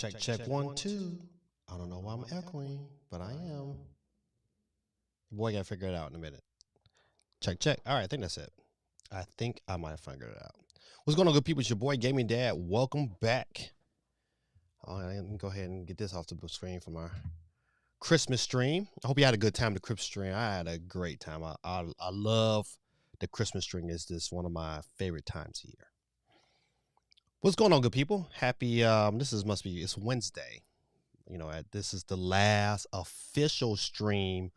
Check, check, one, two. I don't know why I'm echoing, but I am. Boy, gotta figure it out in a minute. Check, check. All right, I think that's it. I think I might have figured it out. What's going on, good people? It's your boy, Gaming Dad. Welcome back. All right, let me go ahead and get this off the screen from our Christmas stream. I hope you had a good time, the Christmas stream. I had a great time. I love the Christmas stream. It's just one of my favorite times of year. What's going on, good people? Happy, it's Wednesday. This is the last official stream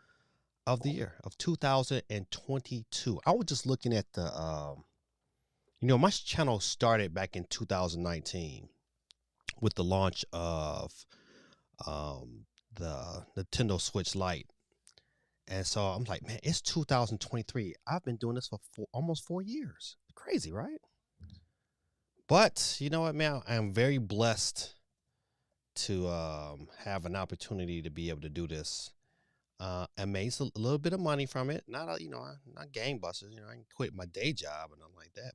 of the year of 2022. I was just looking at my channel started back in 2019 with the launch of the Nintendo Switch Lite. And so I'm like, man, it's 2023. I've been doing this for almost 4 years. Crazy, right? But you know what, man? I'm very blessed to have an opportunity to be able to do this. I made a little bit of money from it. Not gangbusters. I can quit my day job and nothing like that.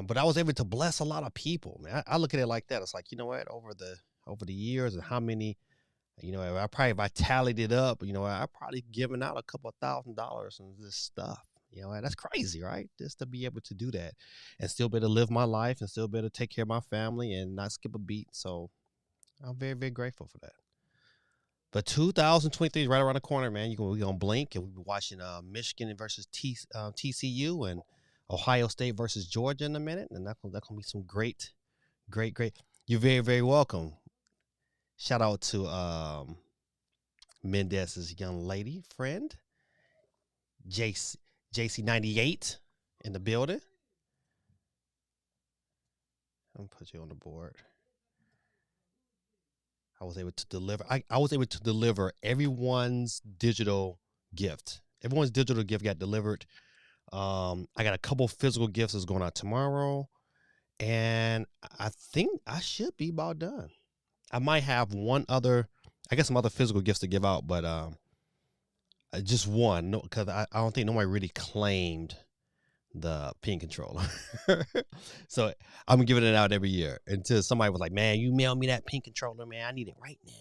But I was able to bless a lot of people, man. I look at it like that. It's like, you know what, over the years and how many, if I tallied it up, I probably given out a couple of $1,000s on this stuff. That's crazy, right? Just to be able to do that and still be able to live my life and still be able to take care of my family and not skip a beat. So I'm very, very grateful for that. But 2023 is right around the corner, man. We're going to blink and we'll be watching Michigan versus TCU and Ohio State versus Georgia in a minute. And that's going to be some great. You're very, very welcome. Shout out to Mendez's young lady friend, JC98 in the building. I'm going to put you on the board. I was able to deliver everyone's digital gift. Everyone's digital gift got delivered. I got a couple physical gifts that's going out tomorrow. And I think I should be about done. I might have some other physical gifts to give out, but just one, because I don't think nobody really claimed the pin controller. So I'm giving it out every year until somebody was like, man, you mail me that pin controller, man. I need it right now.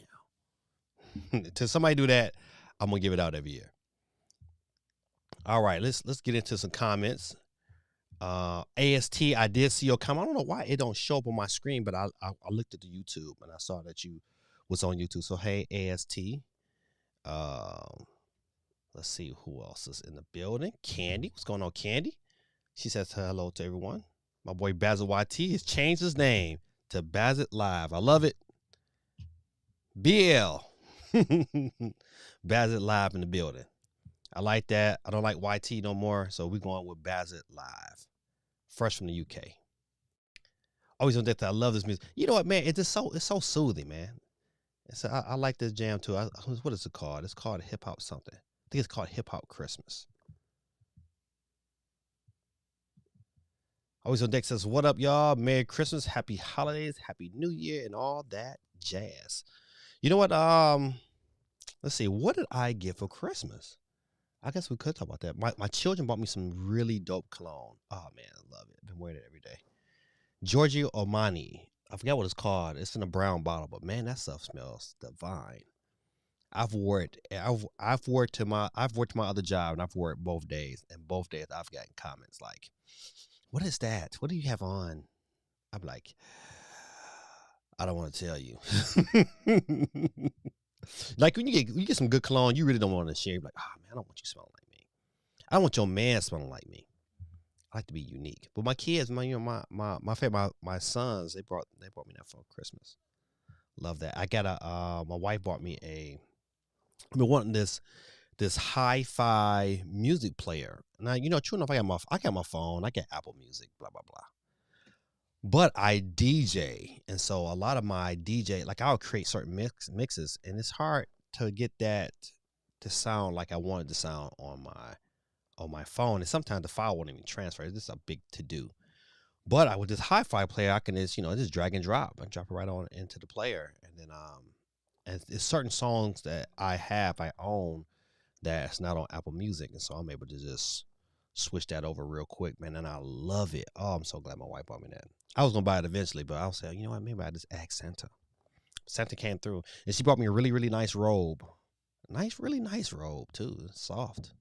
Until somebody do that, I'm gonna give it out every year. All right, let's get into some comments. AST, I did see your comment. I don't know why it don't show up on my screen, but I looked at the YouTube and I saw that you was on YouTube. So hey, AST. Let's see who else is in the building. Candy, what's going on, Candy? She says hello to everyone. My boy Basil YT has changed his name to Bazit Live. I love it. BL. Bazit Live in the building. I like that. I don't like YT no more, so we're going with Bazit Live. Fresh from the UK. Always on that. I love this music. You know what, man? It's so soothing, man. I like this jam too. What is it called? It's called Hip Hop something. I think it's called Hip Hop Christmas. Always on deck says, what up, y'all? Merry Christmas, happy holidays, happy New Year, and all that jazz. You know what? Let's see. What did I get for Christmas? I guess we could talk about that. My children bought me some really dope cologne. Oh, man, I love it. I've been wearing it every day. Giorgio Armani. I forgot what it's called. It's in a brown bottle, but man, that stuff smells divine. I've worked to my other job, and I've worked both days. And both days, I've gotten comments like, what is that? What do you have on? I'm like, I don't want to tell you. Like when you get some good cologne, you really don't want to share. Like, oh man, I don't want you smelling like me. I don't want your man smelling like me. I like to be unique. But my kids, my sons, they brought me that for Christmas. Love that. I got my wife bought me I've been wanting this hi-fi music player. Now, true enough, I got my phone, I got Apple Music, blah, blah, blah. But I DJ. And so a lot of my DJ, like I'll create certain mixes, and it's hard to get that to sound like I wanted to sound on my phone. And sometimes the file won't even transfer. It's just a big to-do. But with this hi-fi player, I can just drag and drop. I drop it right on into the player. And then and it's certain songs that I own that's not on Apple Music. And so I'm able to just switch that over real quick, man. And I love it. Oh, I'm so glad my wife bought me that. I was gonna buy it eventually, but I was saying, you know what? Maybe I just ask Santa. Santa came through, and she brought me a really, really nice robe. Nice, really nice robe too. Soft.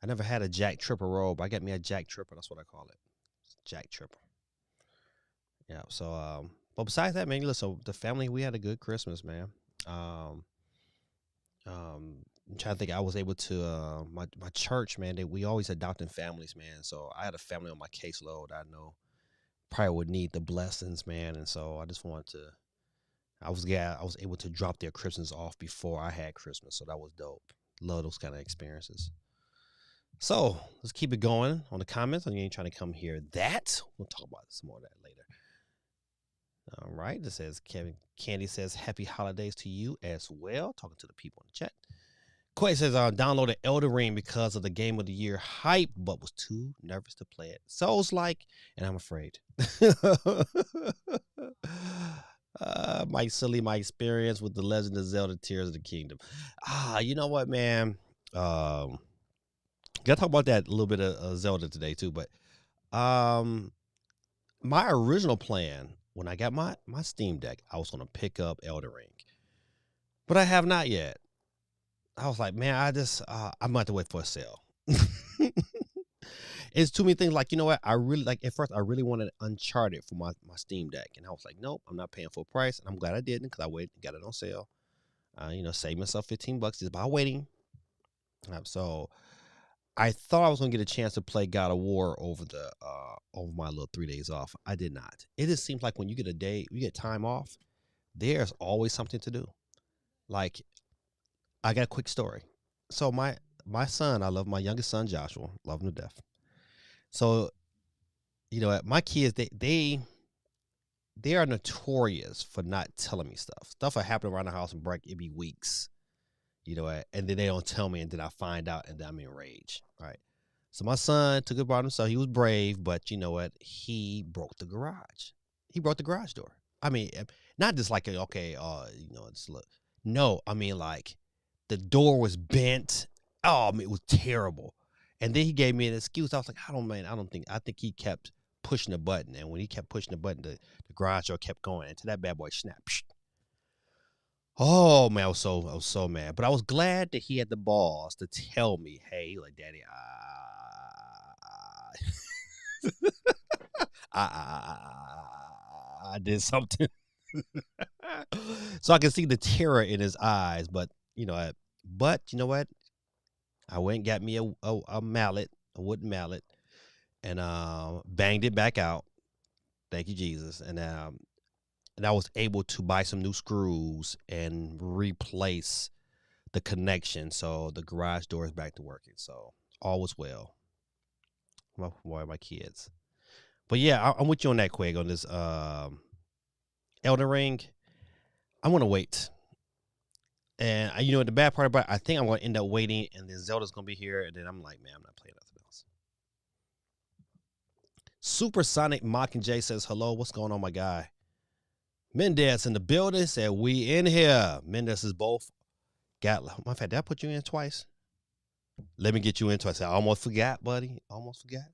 I never had a Jack Tripper robe. I got me a Jack Tripper. That's what I call it. Jack Tripper. Yeah. So, but besides that, man, listen, the family, we had a good Christmas, man. Um, I'm trying to think. I was able to my church, man. We always adopting families, man. So I had a family on my caseload. I know probably would need the blessings, man. And so I just wanted to. I was able to drop their Christmas off before I had Christmas, so that was dope. Love those kind of experiences. So let's keep it going on the comments. You ain't trying to come here. That we'll talk about some more of that later. All right. This says Kevin Candy says happy holidays to you as well. Talking to the people in the chat. Quay says downloaded Elden Ring because of the Game of the Year hype, but was too nervous to play it. Souls like, and I'm afraid. My experience with the Legend of Zelda: Tears of the Kingdom. You know what, man? Gotta talk about that a little bit of Zelda today too. But my original plan when I got my Steam Deck, I was gonna pick up Elden Ring, but I have not yet. I was like, man, I'm about to wait for a sale. It's too many things. Like, you know what? I really like at first I really wanted Uncharted for my Steam Deck. And I was like, nope, I'm not paying full price. And I'm glad I didn't because I waited and got it on sale. Save myself $15 just by waiting. So I thought I was gonna get a chance to play God of War over my little 3 days off. I did not. It just seems like when you get time off, there's always something to do. Like, I got a quick story. So my son, I love my youngest son Joshua, love him to death. So, my kids, they are notorious for not telling me stuff. Stuff will happen around the house and break. It'd be weeks, and then they don't tell me, and then I find out, and then I'm enraged. Right. So my son took it upon himself. He was brave, but you know what? He broke the garage. He broke the garage door. I mean, not just like just look. No, I mean like the door was bent. Oh, I mean, it was terrible. And then he gave me an excuse. I was like, I think he kept pushing the button. And when he kept pushing the button, the garage door kept going until that bad boy snapped. Oh man, I was so mad. But I was glad that he had the balls to tell me, hey, like, Daddy, I did something. So I can see the terror in his eyes. But you know what? I went and got me a mallet, a wooden mallet, and banged it back out. Thank you, Jesus. And I was able to buy some new screws and replace the connection, so the garage door is back to working. So all was well. My kids. But yeah, I'm with you on that, Quig, on this Elden Ring. I'm gonna wait. And the bad part about it, I think I'm gonna end up waiting, and then Zelda's gonna be here, and then I'm like, man, I'm not playing nothing else. Supersonic Mockingjay says hello. What's going on, my guy? Mendez in the building said we in here. Mendez is both. My fact, did I put you in twice? Let me get you in twice. I almost forgot, buddy. Almost forgot.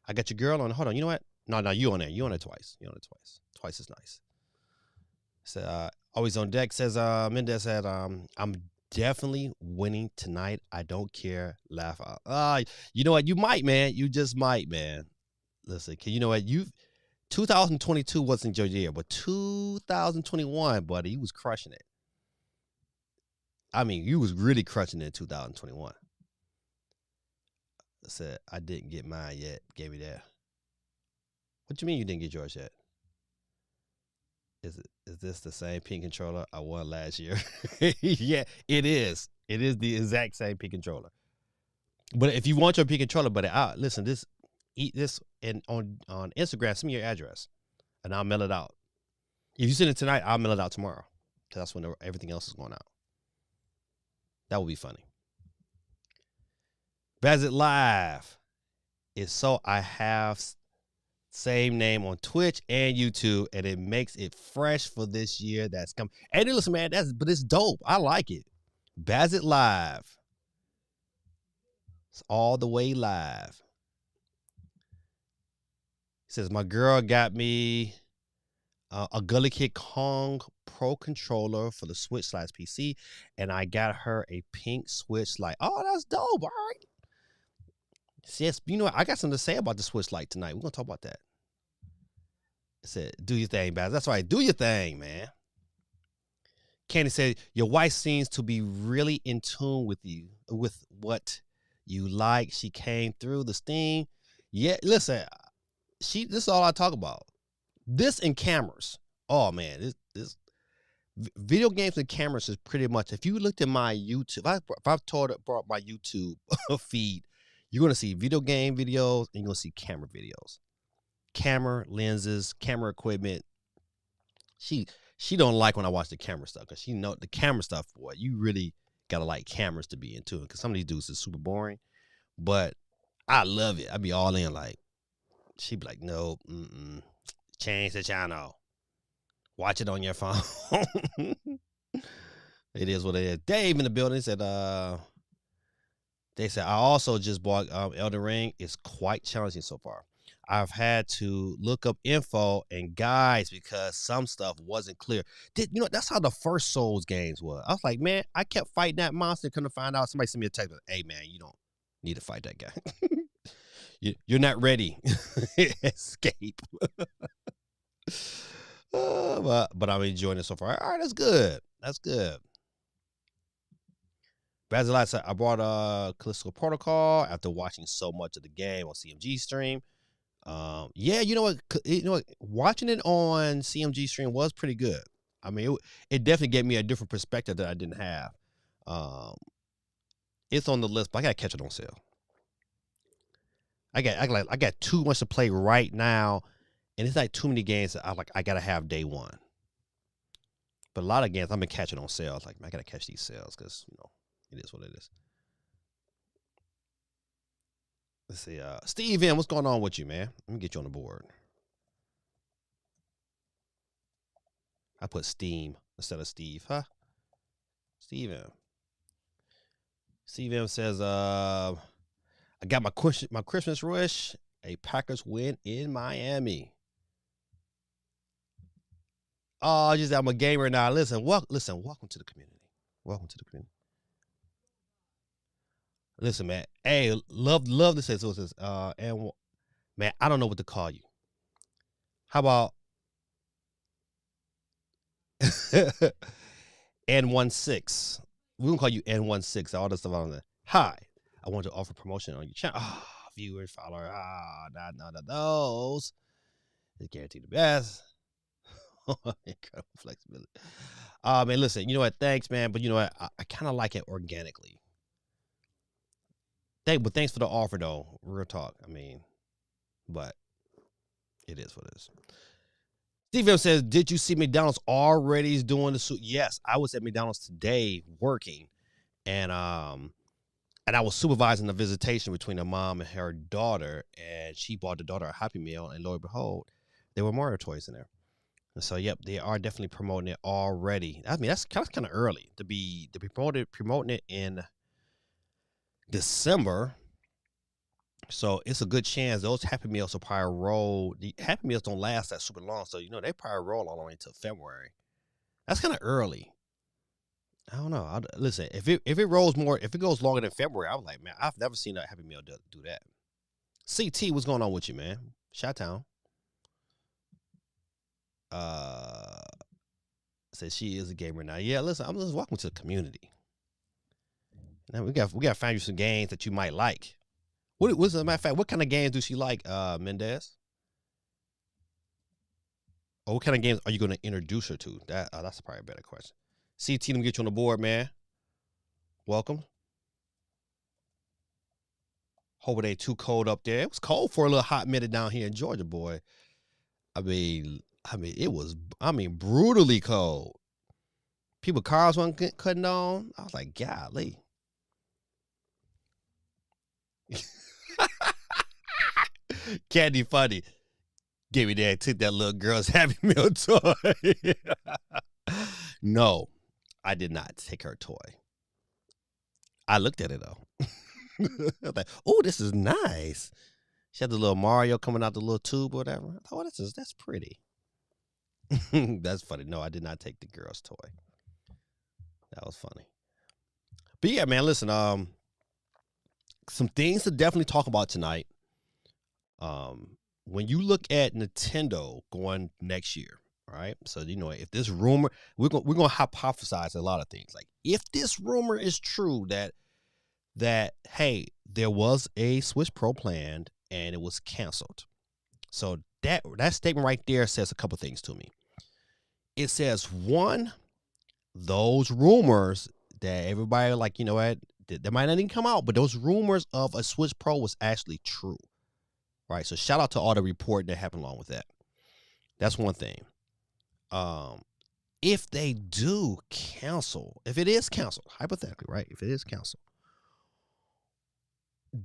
I got your girl on. Hold on. You know what? No, you on there. You on it twice. You on it twice. Twice is nice. So always on deck says Mendez said I'm definitely winning tonight. I don't care. Laugh out. You know what? You might, man. You just might, man. Listen, you know what? 2022 wasn't your year, but 2021, buddy, you was crushing it. I mean, you was really crushing it in 2021. I said I didn't get mine yet. Gave me that. What you mean you didn't get yours yet? Is this the same pink controller I won last year? Yeah, it is. It is the exact same pink controller. But if you want your pink controller, buddy, listen, eat this and on Instagram, send me your address, and I'll mail it out. If you send it tonight, I'll mail it out tomorrow. Cause that's when everything else is going out. That would be funny. Bazit Live is so I have same name on Twitch and YouTube, and it makes it fresh for this year that's coming. And listen, man, but it's dope. I like it. Bazit Live. It's all the way live. He says, my girl got me a Gully Kid Kong Pro controller for the Switch/PC, and I got her a pink Switch Lite. Oh, that's dope. All right. Yes, you know what? I got something to say about the Switch Lite tonight. We're going to talk about that. It said, do your thing, Baz. That's right. Do your thing, man. Candy said, your wife seems to be really in tune with you, with what you like. She came through the steam. Yeah, listen, this is all I talk about. This and cameras. Oh, man, this video games and cameras is pretty much, if you looked at my YouTube, if I've brought my YouTube feed, you're going to see video game videos and you're going to see camera videos. Camera, lenses, camera equipment. She don't like when I watch the camera stuff because she know the camera stuff, boy, you really got to like cameras to be into it because some of these dudes is super boring. But I love it. I be all in like, she'd be like, no, change the channel. Watch it on your phone. It is what it is. Dave in the building said, they said, I also just bought Elden Ring. It's quite challenging so far. I've had to look up info and guides because some stuff wasn't clear. That's how the first Souls games was. I was like, man, I kept fighting that monster. Couldn't find out. Somebody sent me a text. Hey, man, you don't need to fight that guy. You're not ready. Escape. But I'm enjoying it so far. All right, that's good. That's good. Basilite said, I bought Callisto Protocol after watching so much of the game on CMG stream. Yeah, you know what? Watching it on CMG stream was pretty good. I mean, it definitely gave me a different perspective that I didn't have. It's on the list, but I gotta catch it on sale. I got too much to play right now, and it's like too many games that I gotta have day one. But a lot of games I've been catching on sales. Like, man, I gotta catch these sales because it is what it is. Let's see. Steve M, what's going on with you, man? Let me get you on the board. I put Steam instead of Steve, huh? Steve M. Steve M says, I got my Christmas wish, a Packers win in Miami. Oh, I'm a gamer now. Listen, welcome to the community. Welcome to the community. Listen, man. Hey, love to say so. And man, I don't know what to call you. How about N16? We're gonna call you N16. All this stuff on there. Hi, I want to offer promotion on your channel. Viewers, followers. None of those. It's guaranteed the best. Incredible flexibility. Man, listen. You know what? Thanks, man. But you know what? I kind of like it organically. But thanks for the offer, though. Real talk. I mean, but it is what it is. Steve M says, did you see McDonald's already doing the suit? Yes, I was at McDonald's today working, and I was supervising the visitation between a mom and her daughter, and she bought the daughter a Happy Meal, and lo and behold, there were Mario toys in there. And so, yep, they are definitely promoting it already. I mean, that's kind of early to be promoting it in December. So it's a good chance those Happy Meals will probably roll. The Happy Meals don't last that super long, so they probably roll all the way until February. That's kind of early. I don't know. Listen, if it goes longer than February, I was like, man, I've never seen a Happy Meal do that. CT, what's going on with you, man? Chi-Town. Says she is a gamer now. Yeah, listen, I'm just welcome to the community. Now we got to find you some games that you might like. What's a matter of fact? What kind of games do she like, Mendez? Or what kind of games are you going to introduce her to? That's probably a better question. CT, let me get you on the board, man. Welcome. Hope it ain't too cold up there. It was cold for a little hot minute down here in Georgia, boy. I mean, it was, brutally cold. People, cars weren't cutting on. I was like, golly. Candy Funny gave me that, took that little girl's Happy Meal toy. No, I did not take her toy. I looked at it though. I was like, oh, this is nice. She had the little Mario coming out the little tube or whatever. I thought, that's pretty. That's funny. No, I did not take the girl's toy. That was funny. But yeah, man, listen, some things to definitely talk about tonight. When you look at Nintendo going next year, right? So if this rumor, we're gonna hypothesize a lot of things. Like if this rumor is true that hey, there was a Switch Pro planned and it was canceled. So that statement right there says a couple things to me. It says, one, those rumors that everybody like, they might not even come out, but those rumors of a Switch Pro was actually true. Right. So shout out to all the reporting that happened along with that. That's one thing. If they do cancel, if it is canceled, hypothetically, right? If it is canceled,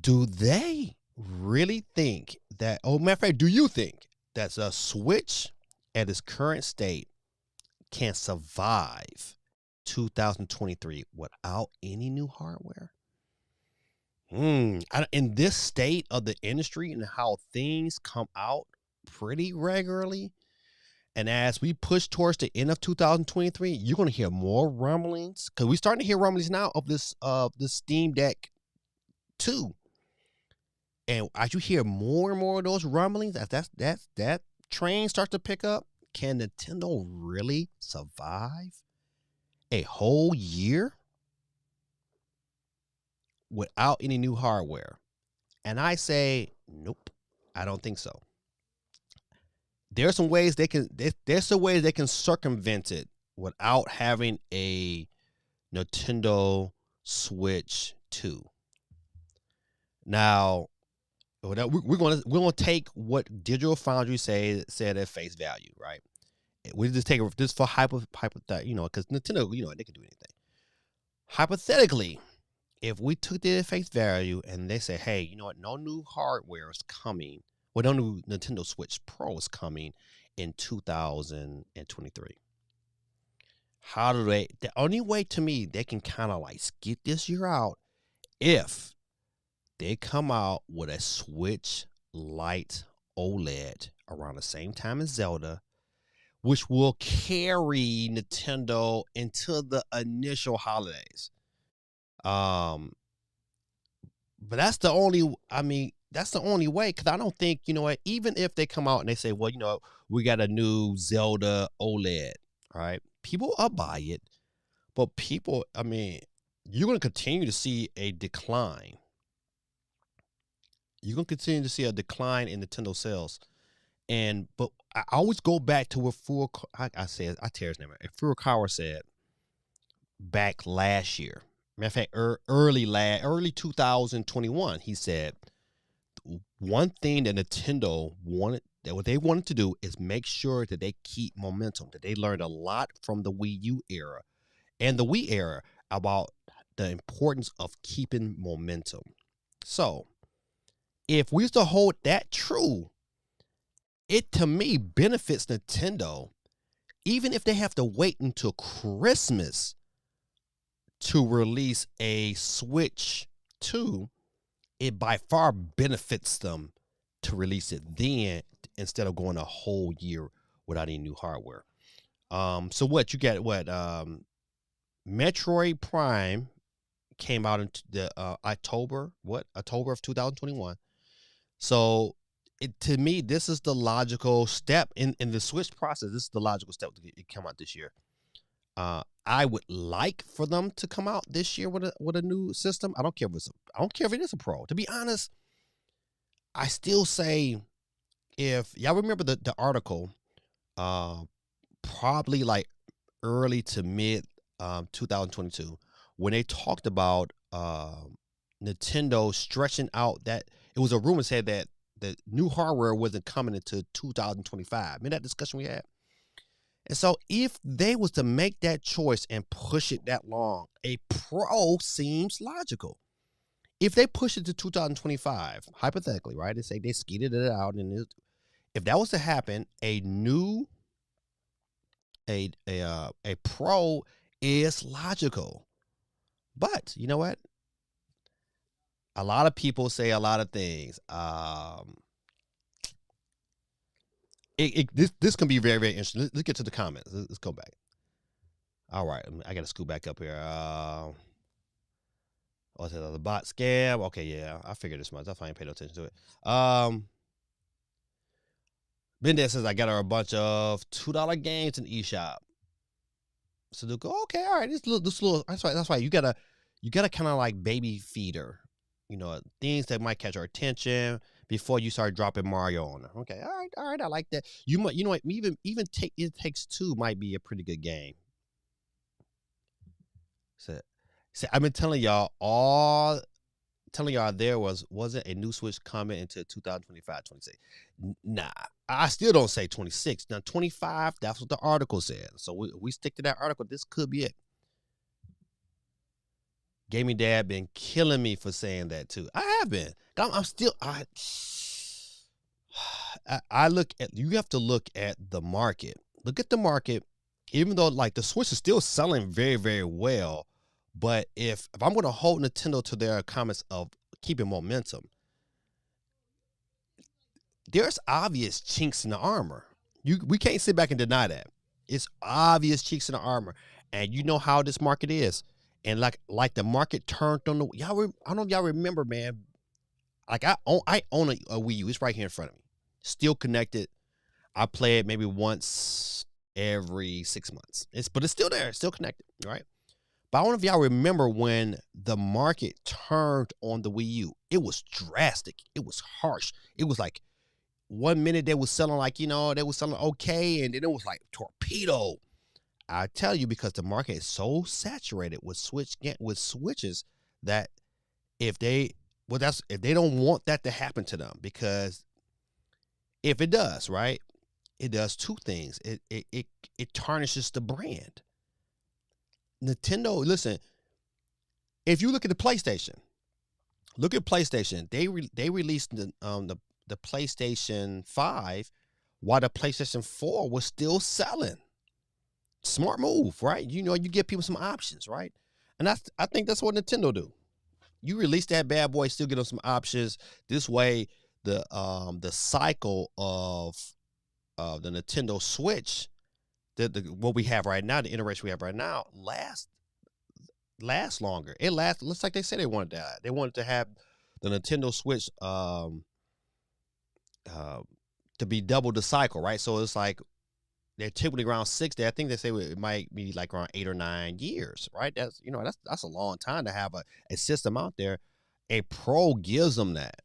do they really think that, matter of fact, do you think that a Switch at its current state can survive 2023 without any new hardware? In this state of the industry and how things come out pretty regularly, and as we push towards the end of 2023, you're going to hear more rumblings, because we're starting to hear rumblings now of this Steam Deck 2. And as you hear more and more of those rumblings, as that train starts to pick up, can Nintendo really survive a whole year without any new hardware? And I say, nope, I don't think so. There's some ways they can circumvent it without having a Nintendo Switch 2. Now, we're gonna take what Digital Foundry said at face value, right? We just take this for hypothetical, because Nintendo, they can do anything. Hypothetically, if we took it at face value and they say, hey, you know what, no new hardware is coming, well, no new Nintendo Switch Pro is coming in 2023. How do they? The only way to me they can kind of like skip this year out if they come out with a Switch Lite OLED around the same time as Zelda, which will carry Nintendo into the initial holidays. But that's the only way, because I don't think, even if they come out and they say, well, we got a new Zelda OLED, right? People will buy it, but you're going to continue to see a decline. You're going to continue to see a decline in Nintendo sales. But I always go back to what Furukawa said back last year. Matter of fact, early 2021, he said one thing that Nintendo what they wanted to do is make sure that they keep momentum, that they learned a lot from the Wii U era and the Wii era about the importance of keeping momentum. So if we used to hold that true, it to me benefits Nintendo, even if they have to wait until Christmas to release a Switch 2, it by far benefits them to release it then instead of going a whole year without any new hardware. So what you got? Metroid Prime came out in the October of 2021. So to me, this is the logical step in the Switch process. This is the logical step to come out this year. I would like for them to come out this year with a new system. I don't care if it is a Pro. To be honest, I still say, if y'all remember the article, probably like early to mid 2022, when they talked about Nintendo stretching out, that it was a rumor said that the new hardware wasn't coming into 2025. Remember that discussion we had? And so if they was to make that choice and push it that long, a Pro seems logical. If they push it to 2025, hypothetically, right? They say they skeeted it out, and if that was to happen, a Pro is logical. But you know what? A lot of people say a lot of things. This can be very, very interesting. Let's get to the comments. Let's go back. All right, I got to scoot back up here. What's it? The bot scam? Okay, yeah, I figured this much. I ain't paid no attention to it. Bendez says I got her a bunch of $2 games in eShop. So they'll go, okay, all right, this little. That's why you gotta kind of like baby feeder, things that might catch her attention before you start dropping Mario on her. Okay, all right, I like that. You might, even take It Takes Two might be a pretty good game. So I've been telling y'all there wasn't a new Switch coming into 2025, 26. Nah, I still don't say 26. Now 25, that's what the article said. So we stick to that article. This could be it. Gaming Dad been killing me for saying that too. I have been. I'm still. I look at. You have to look at the market. Look at the market. Even though like the Switch is still selling very, very well, but if I'm going to hold Nintendo to their comments of keeping momentum, there's obvious chinks in the armor. We can't sit back and deny that. It's obvious chinks in the armor, and you know how this market is. And like the market turned on I don't know if y'all remember, man. Like I own a Wii U. It's right here in front of me. Still connected. I play it maybe once every 6 months. But it's still there. It's still connected, right? But I don't know if y'all remember when the market turned on the Wii U. It was drastic. It was harsh. It was like 1 minute they was selling they was selling okay, and then it was like torpedo. I tell you, because the market is so saturated with switches that if they don't want that to happen to them, because if it does, right, it does two things. It tarnishes the brand. Nintendo, listen, if you look at the PlayStation, they released the PlayStation 5 while the PlayStation 4 was still selling. Smart move, right? You give people some options, right? And I think that's what Nintendo do. You release that bad boy, still get them some options. This way, the cycle of the Nintendo Switch, what we have right now, the iteration we have right now, lasts longer. Looks like they said they wanted that. They wanted to have the Nintendo Switch to be double the cycle, right? So it's like they're typically around 60. I think they say it might be like around 8 or 9 years, right? That's a long time to have a system out there. A pro gives them that.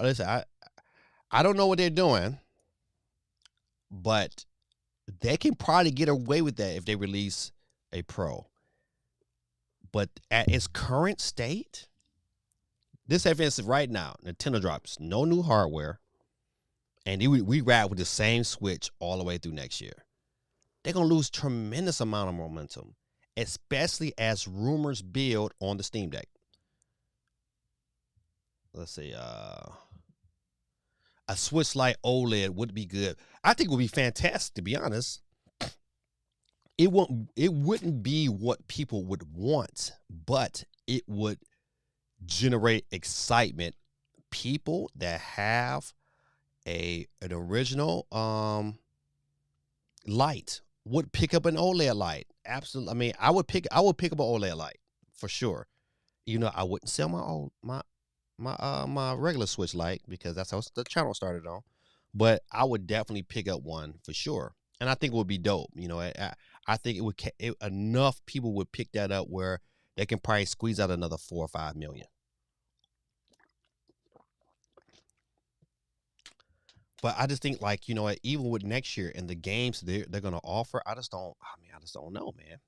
Listen, I don't know what they're doing, but they can probably get away with that if they release a pro. But at its current state, this evidence right now, Nintendo drops no new hardware, and we ride with the same Switch all the way through next year. They're going to lose tremendous amount of momentum, especially as rumors build on the Steam Deck. Let's see. A Switch Lite OLED would be good. I think it would be fantastic, to be honest. It wouldn't be what people would want, but it would generate excitement. People that have an original light would pick up an OLED light. Absolutely. I mean, I would pick up an OLED light for sure. I wouldn't sell my regular Switch light, because that's how the channel started on. But I would definitely pick up one for sure, and I think it would be dope. I think enough people would pick that up where they can probably squeeze out another 4 or 5 million. But I just think, even with next year and the games they're going to offer, I just don't know, man.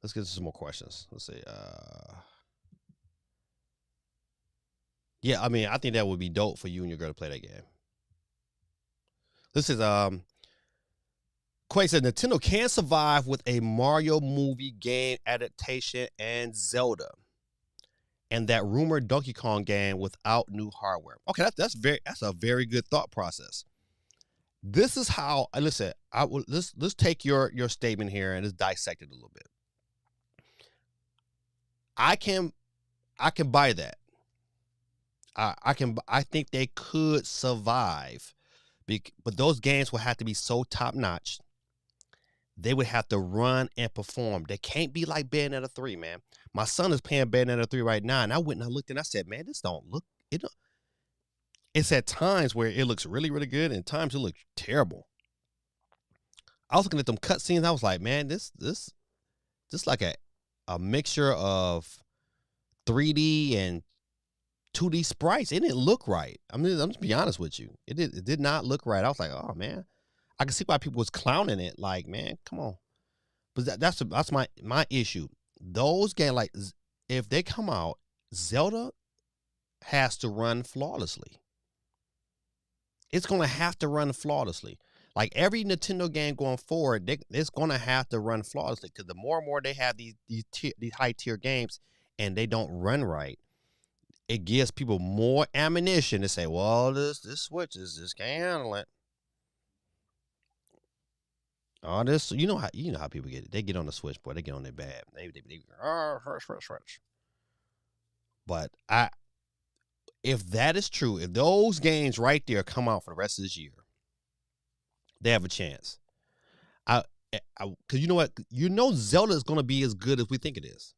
Let's get to some more questions. Let's see. Yeah, I mean, I think that would be dope for you and your girl to play that game. This is Quay said Nintendo can survive with a Mario movie game adaptation and Zelda, and that rumored Donkey Kong game without new hardware. Okay, that's a very good thought process. This is how. Listen, let's take your statement here and let's dissect it a little bit. I can buy that. I think they could survive, but those games will have to be so top notch. They would have to run and perform. They can't be like Bayonetta 3, man. My son is playing Bayonetta 3 right now, and I went and I looked and I said, man, this don't look it. It's at times where it looks really, really good, and times it looks terrible. I was looking at them cutscenes. I was like, man, this like a mixture of 3D and 2D sprites. It didn't look right. I mean, I'm just be honest with you. It did not look right. I was like, oh man, I can see why people was clowning it. Like, man, come on. But that's my issue. Those games, like, if they come out, Zelda has to run flawlessly. It's gonna have to run flawlessly. Like every Nintendo game going forward, it's gonna have to run flawlessly because the more and more they have these high tier games and they don't run right, it gives people more ammunition to say, well, this Switch just can't handle it. Oh, this you know how people get it. They get on the Switch, boy. They get on their bad. They Switch. But if that is true, if those games right there come out for the rest of this year, they have a chance. Because you know what? You know Zelda is going to be as good as we think it is.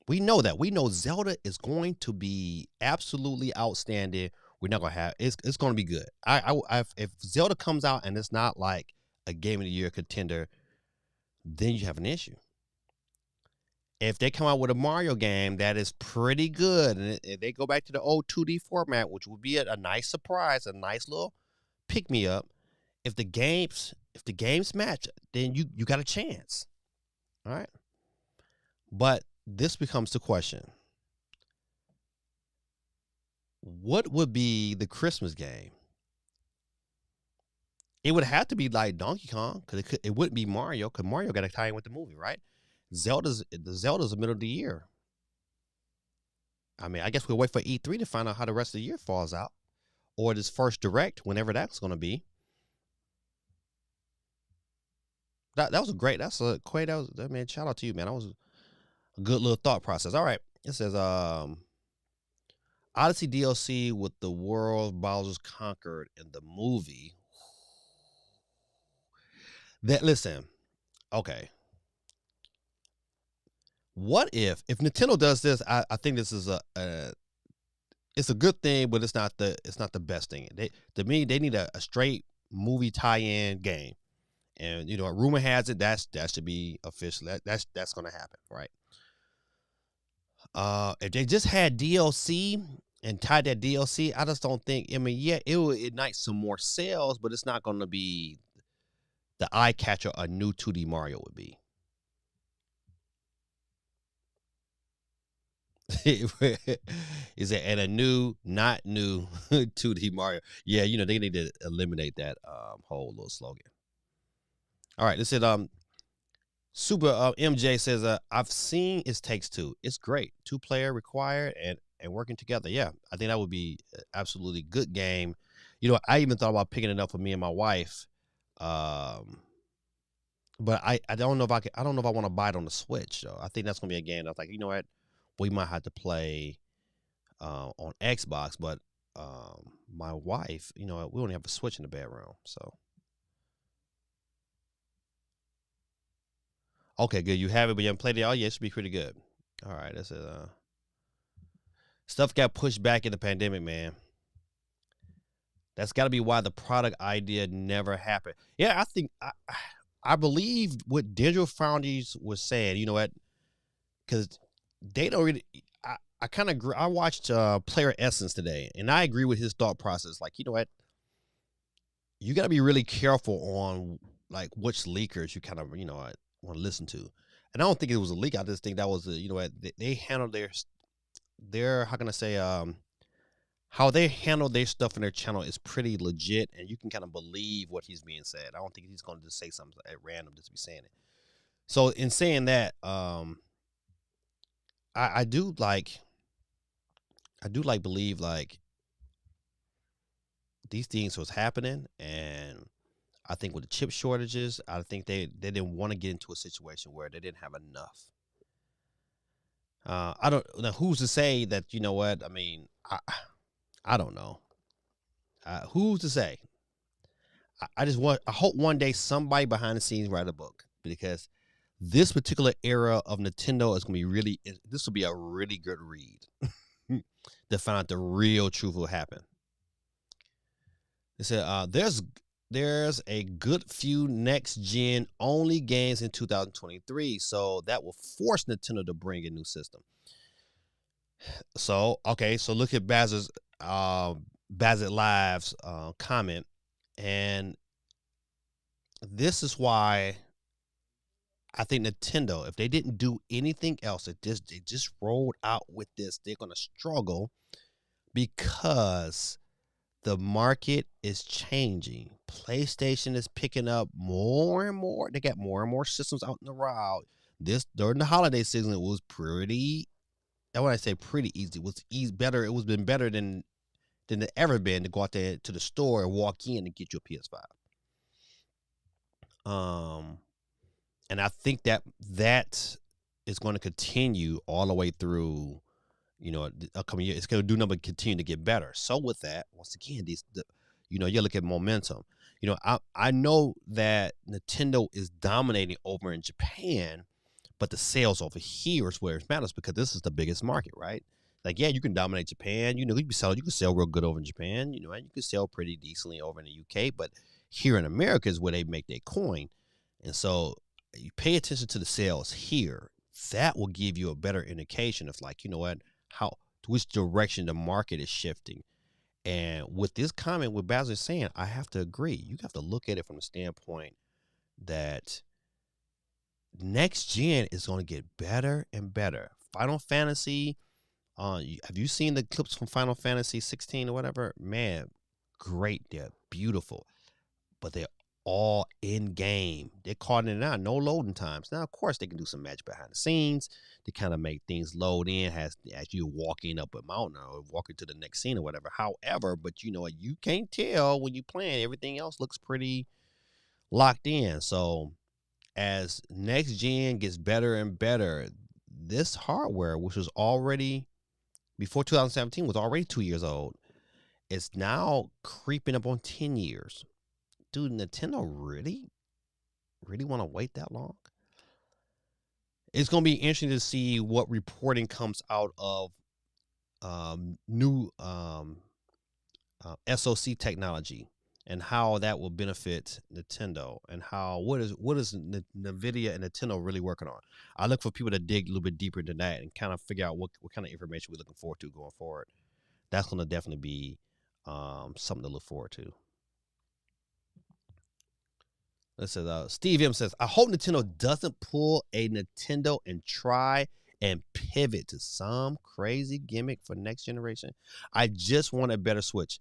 We know that. We know Zelda is going to be absolutely outstanding. We're not going to have it's going to be good. If Zelda comes out and it's not like a Game of the Year contender, then you have an issue. If they come out with a Mario game that is pretty good, and if they go back to the old 2D format, which would be a nice surprise, a nice little pick me up. If the games match, then you got a chance. All right. But this becomes the question. What would be the Christmas game? It would have to be like Donkey Kong, because it wouldn't be Mario, because Mario got to tie in with the movie, right? Zelda's the middle of the year. I mean, I guess we'll wait for E3 to find out how the rest of the year falls out. Or this first direct, whenever that's going to be. That was a great. That's a Quay. That man. Shout out to you, man. That was a good little thought process. All right. It says Odyssey DLC with the world Bowser's conquered in the movie. That listen, okay. What if Nintendo does this? I think this is it's a good thing, but it's not the best thing. To me, they need a straight movie tie-in game. And rumor has it that should be official. That's gonna happen, right? If they just had DLC and tied that DLC, I just don't think. I mean, yeah, it will ignite some more sales, but it's not gonna be the eye catcher a new 2D Mario would be. Is it and a new, not new 2D Mario? Yeah, they need to eliminate that whole little slogan. All right, this is Super MJ says I've seen It Takes Two. It's great. 2-player required and working together. Yeah, I think that would be absolutely good game. I even thought about picking it up for me and my wife. But I don't know if I don't know if I want to buy it on the Switch. So I think that's gonna be a game that's like, you know what, we might have to play on Xbox, but my wife, we only have a Switch in the bedroom, so. Okay, good. You have it, but you haven't played it. Oh, yeah, it should be pretty good. All right, that's it. Stuff got pushed back in the pandemic, man. That's got to be why the product idea never happened. Yeah, I think I believe what Digital Foundries was saying. You know what? Because they don't really. I kind of agree. I watched Player Essence today, and I agree with his thought process. Like, you know what? You got to be really careful on like which leakers you kind of want to listen to. And I don't think it was a leak. I just think that was they handled their how can I say how they handle their stuff in their channel is pretty legit, and you can kind of believe what he's being said. I don't think he's going to just say something at random just to be saying it. So in saying that, I do believe like these things was happening, and I think with the chip shortages, I think they didn't want to get into a situation where they didn't have enough. I don't know who's to say that, you know what, I mean, I don't know. Who's to say? I hope one day somebody behind the scenes write a book, because this particular era of Nintendo is gonna be really. This will be a really good read to find out the real truth will happen. They said there's a good few next gen only games in 2023, so that will force Nintendo to bring a new system. So okay, so look at Bazit Live's comment, and this is why I think Nintendo, if they didn't do anything else, they just rolled out with this, they're gonna struggle, because the market is changing. PlayStation is picking up more and more. They got more and more systems out in the wild. This during the holiday season, it was pretty. I want to say pretty easy. It was better. It was been better than it ever been to go out there to the store and walk in and get your PS5. And I think that is going to continue all the way through, the upcoming year. It's going to do nothing but continue to get better. So with that, once again, you look at momentum. I know that Nintendo is dominating over in Japan, but the sales over here is where it matters, because this is the biggest market, right? Like, yeah, you can dominate Japan. You can sell real good over in Japan, and you can sell pretty decently over in the UK. But here in America is where they make their coin. And so you pay attention to the sales here. That will give you a better indication of, like, which direction the market is shifting. And with this comment, what Basil is saying, I have to agree. You have to look at it from the standpoint that next gen is going to get better and better. Final Fantasy, have you seen the clips from Final Fantasy 16 or whatever? Man, great. They're beautiful, but they're all in game. They're calling it out. No loading times. Now, of course, they can do some magic behind the scenes to kind of make things load in as you walking up a mountain or walking to the next scene or whatever. However, but you can't tell when you playing. Everything else looks pretty locked in. So as next gen gets better and better, this hardware, which was already before 2017, was already 2 years old, it's now creeping up on 10 years. Dude, Nintendo really want to wait that long? It's going to be interesting to see what reporting comes out of new SoC technology, and how that will benefit Nintendo, and what is NVIDIA and Nintendo really working on. I look for people to dig a little bit deeper into that and kind of figure out what kind of information we're looking forward to going forward. That's going to definitely be something to look forward to. This is Steve M says, I hope Nintendo doesn't pull a Nintendo and try and pivot to some crazy gimmick for next generation. I just want a better Switch.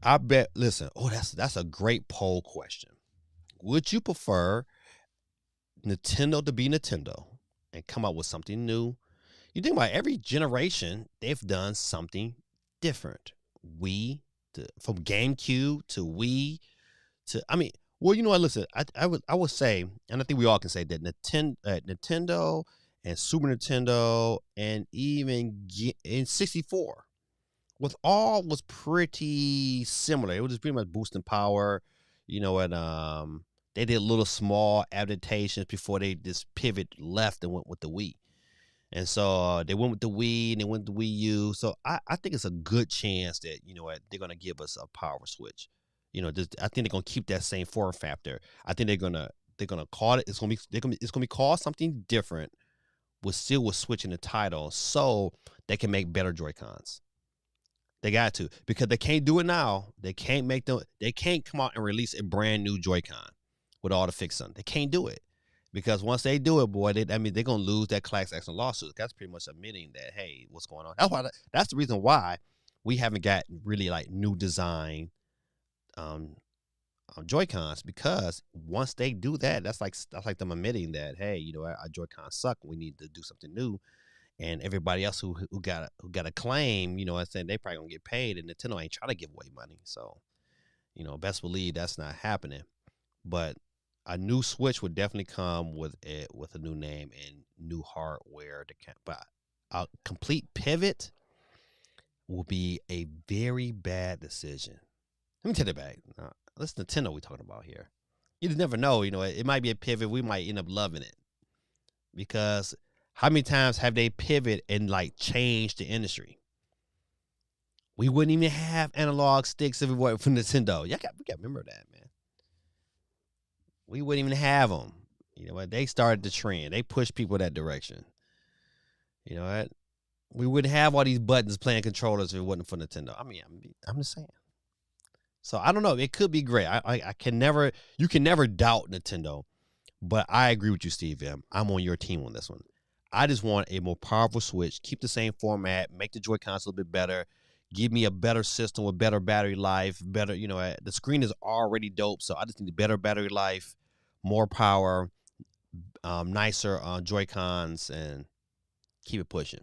I bet. Listen, that's a great poll question. Would you prefer Nintendo to be Nintendo and come out with something new? You think about every generation, they've done something different. From GameCube to Wii to, I mean, well, you know what? Listen, I would say, and I think we all can say that Nintendo and Super Nintendo and even in 64 was pretty similar. It was just pretty much boosting power, and they did little small adaptations before they just pivot left and went with the Wii. And so they went with the Wii and they went with the Wii U. So I think it's a good chance that, they're gonna give us a power switch. I think they're gonna keep that same form factor. I think they're gonna call it. It's gonna be called something different. With switching the title so they can make better Joy-Cons. They got to, because they can't do it now. They can't come out and release a brand new Joy-Con with all the fixing. They can't do it, because once they do it, boy, they're gonna lose that class action lawsuit. That's pretty much admitting that, hey, what's going on? That's the reason why we haven't got really like new design Joy-Cons, because once they do that, that's like them admitting that, hey, our Joy-Cons suck. We need to do something new. And everybody else who got a claim, I said they probably gonna get paid, and Nintendo ain't trying to give away money. So, best believe that's not happening. But a new Switch would definitely come with a new name and new hardware. But a complete pivot will be a very bad decision. Let me take it back. That's Nintendo we're talking about here. You just never know. It might be a pivot. We might end up loving it because how many times have they pivot and like changed the industry? We wouldn't even have analog sticks if it weren't for Nintendo. We got to remember that, man. We wouldn't even have them. You know what? They started the trend. They pushed people that direction. You know what? We wouldn't have all these buttons playing controllers if it wasn't for Nintendo. I mean, I'm just saying. So I don't know. It could be great. I can never. You can never doubt Nintendo. But I agree with you, Steve M. I'm on your team on this one. I just want a more powerful Switch. Keep the same format. Make the Joy-Cons a little bit better. Give me a better system with better battery life. Better, the screen is already dope, so I just need a better battery life, more power, nicer Joy-Cons, and keep it pushing.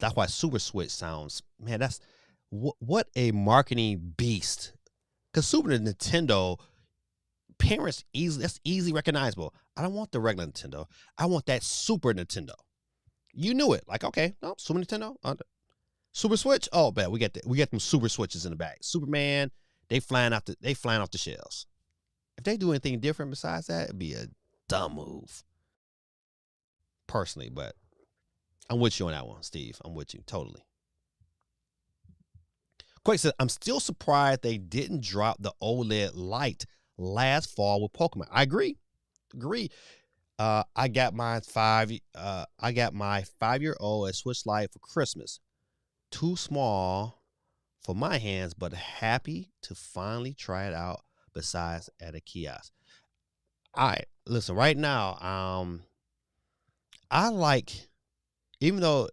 That's why Super Switch sounds, man, that's what a marketing beast. Because Super Nintendo, parents that's easily recognizable. I don't want the regular Nintendo. I want that Super Nintendo. You knew it. Like, okay, no, Super Nintendo, Super Switch. Oh, bad. We got them Super Switches in the back. Superman, they flying off the shelves. If they do anything different besides that, it'd be a dumb move. Personally, but I'm with you on that one, Steve. I'm with you totally. Quake says, I'm still surprised they didn't drop the OLED light last fall with Pokemon. I agree. I got my 5-year-old a Switch Lite for Christmas. Too small for my hands, but happy to finally try it out besides at a kiosk. All right, listen, right now, I like, even though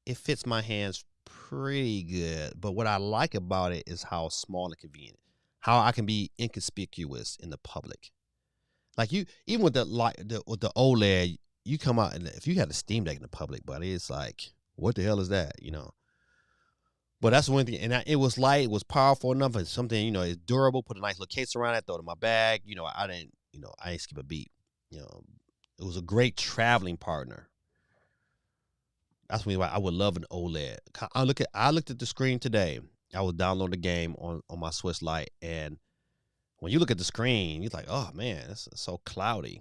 it fits my hands pretty good, but what I like about it is how small and convenient, how I can be inconspicuous in the public. Like even with with the OLED, you come out and if you had a Steam Deck in the public, buddy, it's like, what the hell is that? But that's one thing, and it was light, it was powerful enough, and something it's durable. Put a nice little case around it, throw it in my bag. I didn't skip a beat. It was a great traveling partner. That's why I would love an OLED. I looked at the screen today. I was downloading the game on my Switch Lite, and when you look at the screen, you're like, oh man, it's so cloudy.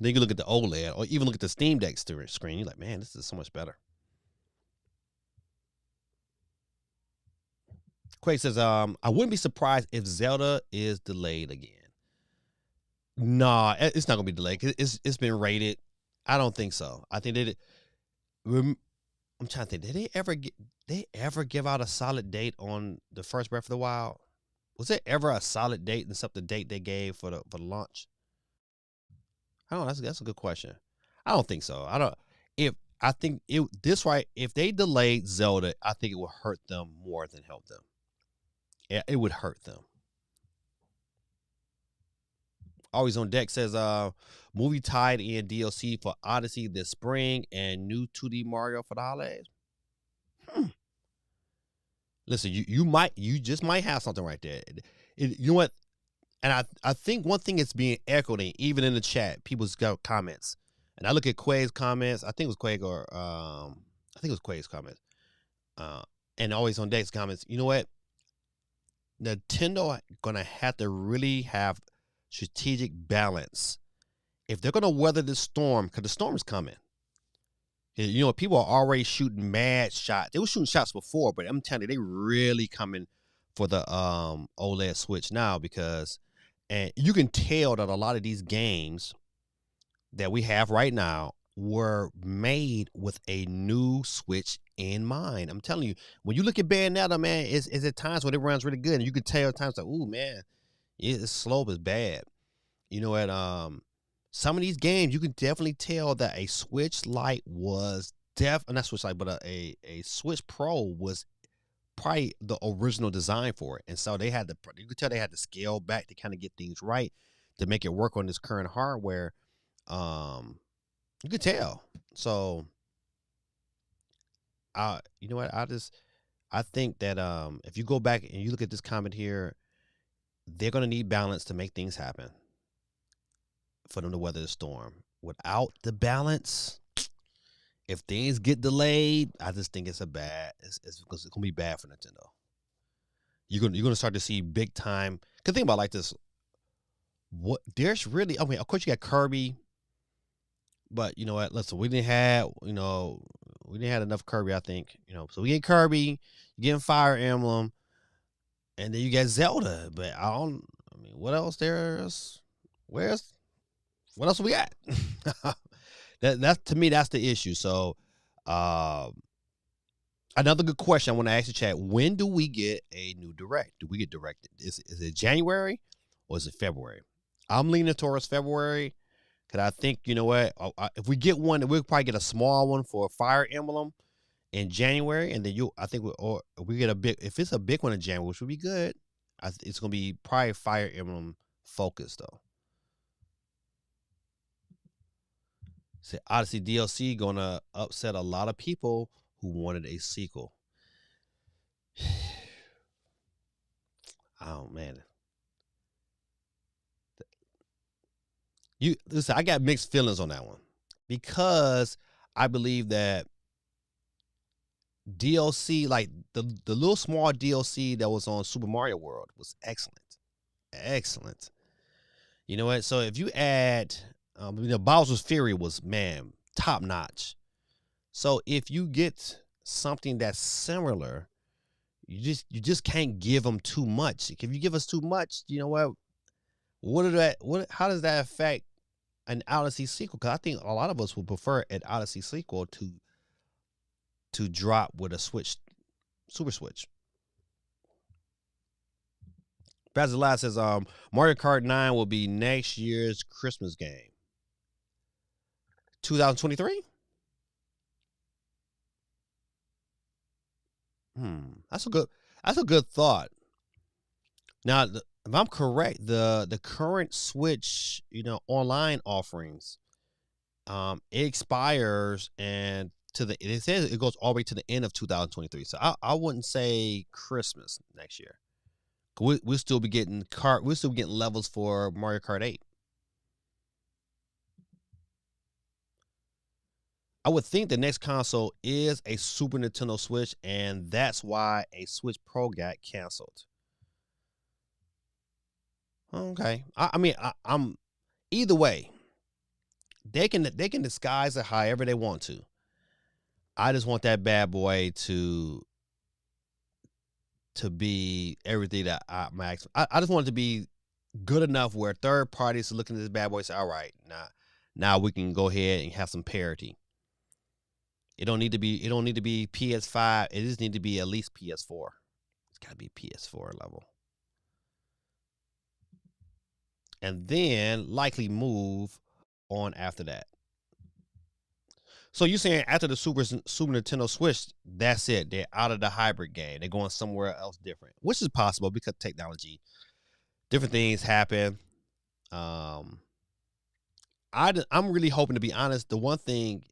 Then you look at the OLED, or even look at the Steam Deck screen. You're like, man, this is so much better. Quake says, I wouldn't be surprised if Zelda is delayed again. Nah, it's not gonna be delayed. It's been rated. I don't think so. I think I'm trying to think. Did they ever give out a solid date on the first Breath of the Wild? Was there ever a solid date except the date they gave for the launch? I don't know. That's a good question. I don't think so. I think if they delayed Zelda, I think it would hurt them more than help them. Yeah, it would hurt them. Always on Deck says, movie tied in DLC for Odyssey this spring and new 2D Mario for the holidays. Listen, you just might have something right there. You know what? And I think one thing is being echoed even in the chat, people's got comments. And I look at Quay's comments. I think it was Quay or I think it was Quay's comments. And Always on Deck's comments. You know what? Nintendo gonna have to really have strategic balance if they're gonna weather this storm, because the storm is coming. People are already shooting mad shots. They were shooting shots before, but I'm telling you, they really coming for the OLED Switch now, because and you can tell that a lot of these games that we have right now were made with a new Switch in mind. I'm telling you, when you look at Bayonetta, man, it's at times when it runs really good, and you can tell at times like, ooh, man, its slope is bad. Some of these games you can definitely tell that a Switch Lite was not Switch Lite, but a Switch Pro was probably the original design for it, and so you could tell they had to scale back to kind of get things right to make it work on this current hardware. You could tell. So, you know what? I think that if you go back and you look at this comment here, they're gonna need balance to make things happen for them to weather the storm. Without the balance, If things get delayed, I just think it's because it's gonna be bad for Nintendo. You're gonna start to see big time. Cause think about it like this. What there's really, I mean, of course you got Kirby, but you know what? Listen, we didn't have enough Kirby, I think. So we get Kirby, you getting Fire Emblem, and then you get Zelda. But I mean, what else where's what else we got? That's to me, that's the issue. So um another good question I want to ask the chat: when do we get a new direct? Do we get directed? Is it January or is it February? I'm leaning towards February because I think you know what. If we get one, we'll probably get a small one for Fire Emblem in January, and then I think or we get a big. If it's a big one in January, which would be good, it's gonna be probably Fire Emblem focused though. So Odyssey DLC gonna upset a lot of people who wanted a sequel. Oh man, you listen. I got mixed feelings on that one because I believe that DLC, like the little small DLC that was on Super Mario World, was excellent, excellent. You know what? So if you add, Bowser's Fury was man top notch. So if you get something that's similar, you just can't give them too much. If you give us too much, you know what? How does that affect an Odyssey sequel? Because I think a lot of us would prefer an Odyssey sequel to drop with a Switch, Super Switch. Basil says, Mario Kart 9 will be next year's Christmas game. 2023? That's a good thought. Now, if I'm correct, the current Switch, online offerings, it expires and it says it goes all the way to the end of 2023. So I wouldn't say Christmas next year. We'll still be getting levels for Mario Kart 8. I would think the next console is a Super Nintendo Switch, and that's why a Switch Pro got canceled. Okay, I mean, I'm either way. They can disguise it however they want to. I just want that bad boy to be everything that I just want it to be good enough where third parties are looking at this bad boy and say, all right, now we can go ahead and have some parity. It don't need to be PS5. It just need to be at least PS4. It's got to be PS4 level. And then likely move on after that. So you're saying after the Super Nintendo Switch, that's it. They're out of the hybrid game. They're going somewhere else different, which is possible because technology, different things happen. I'm really hoping, to be honest, the one thing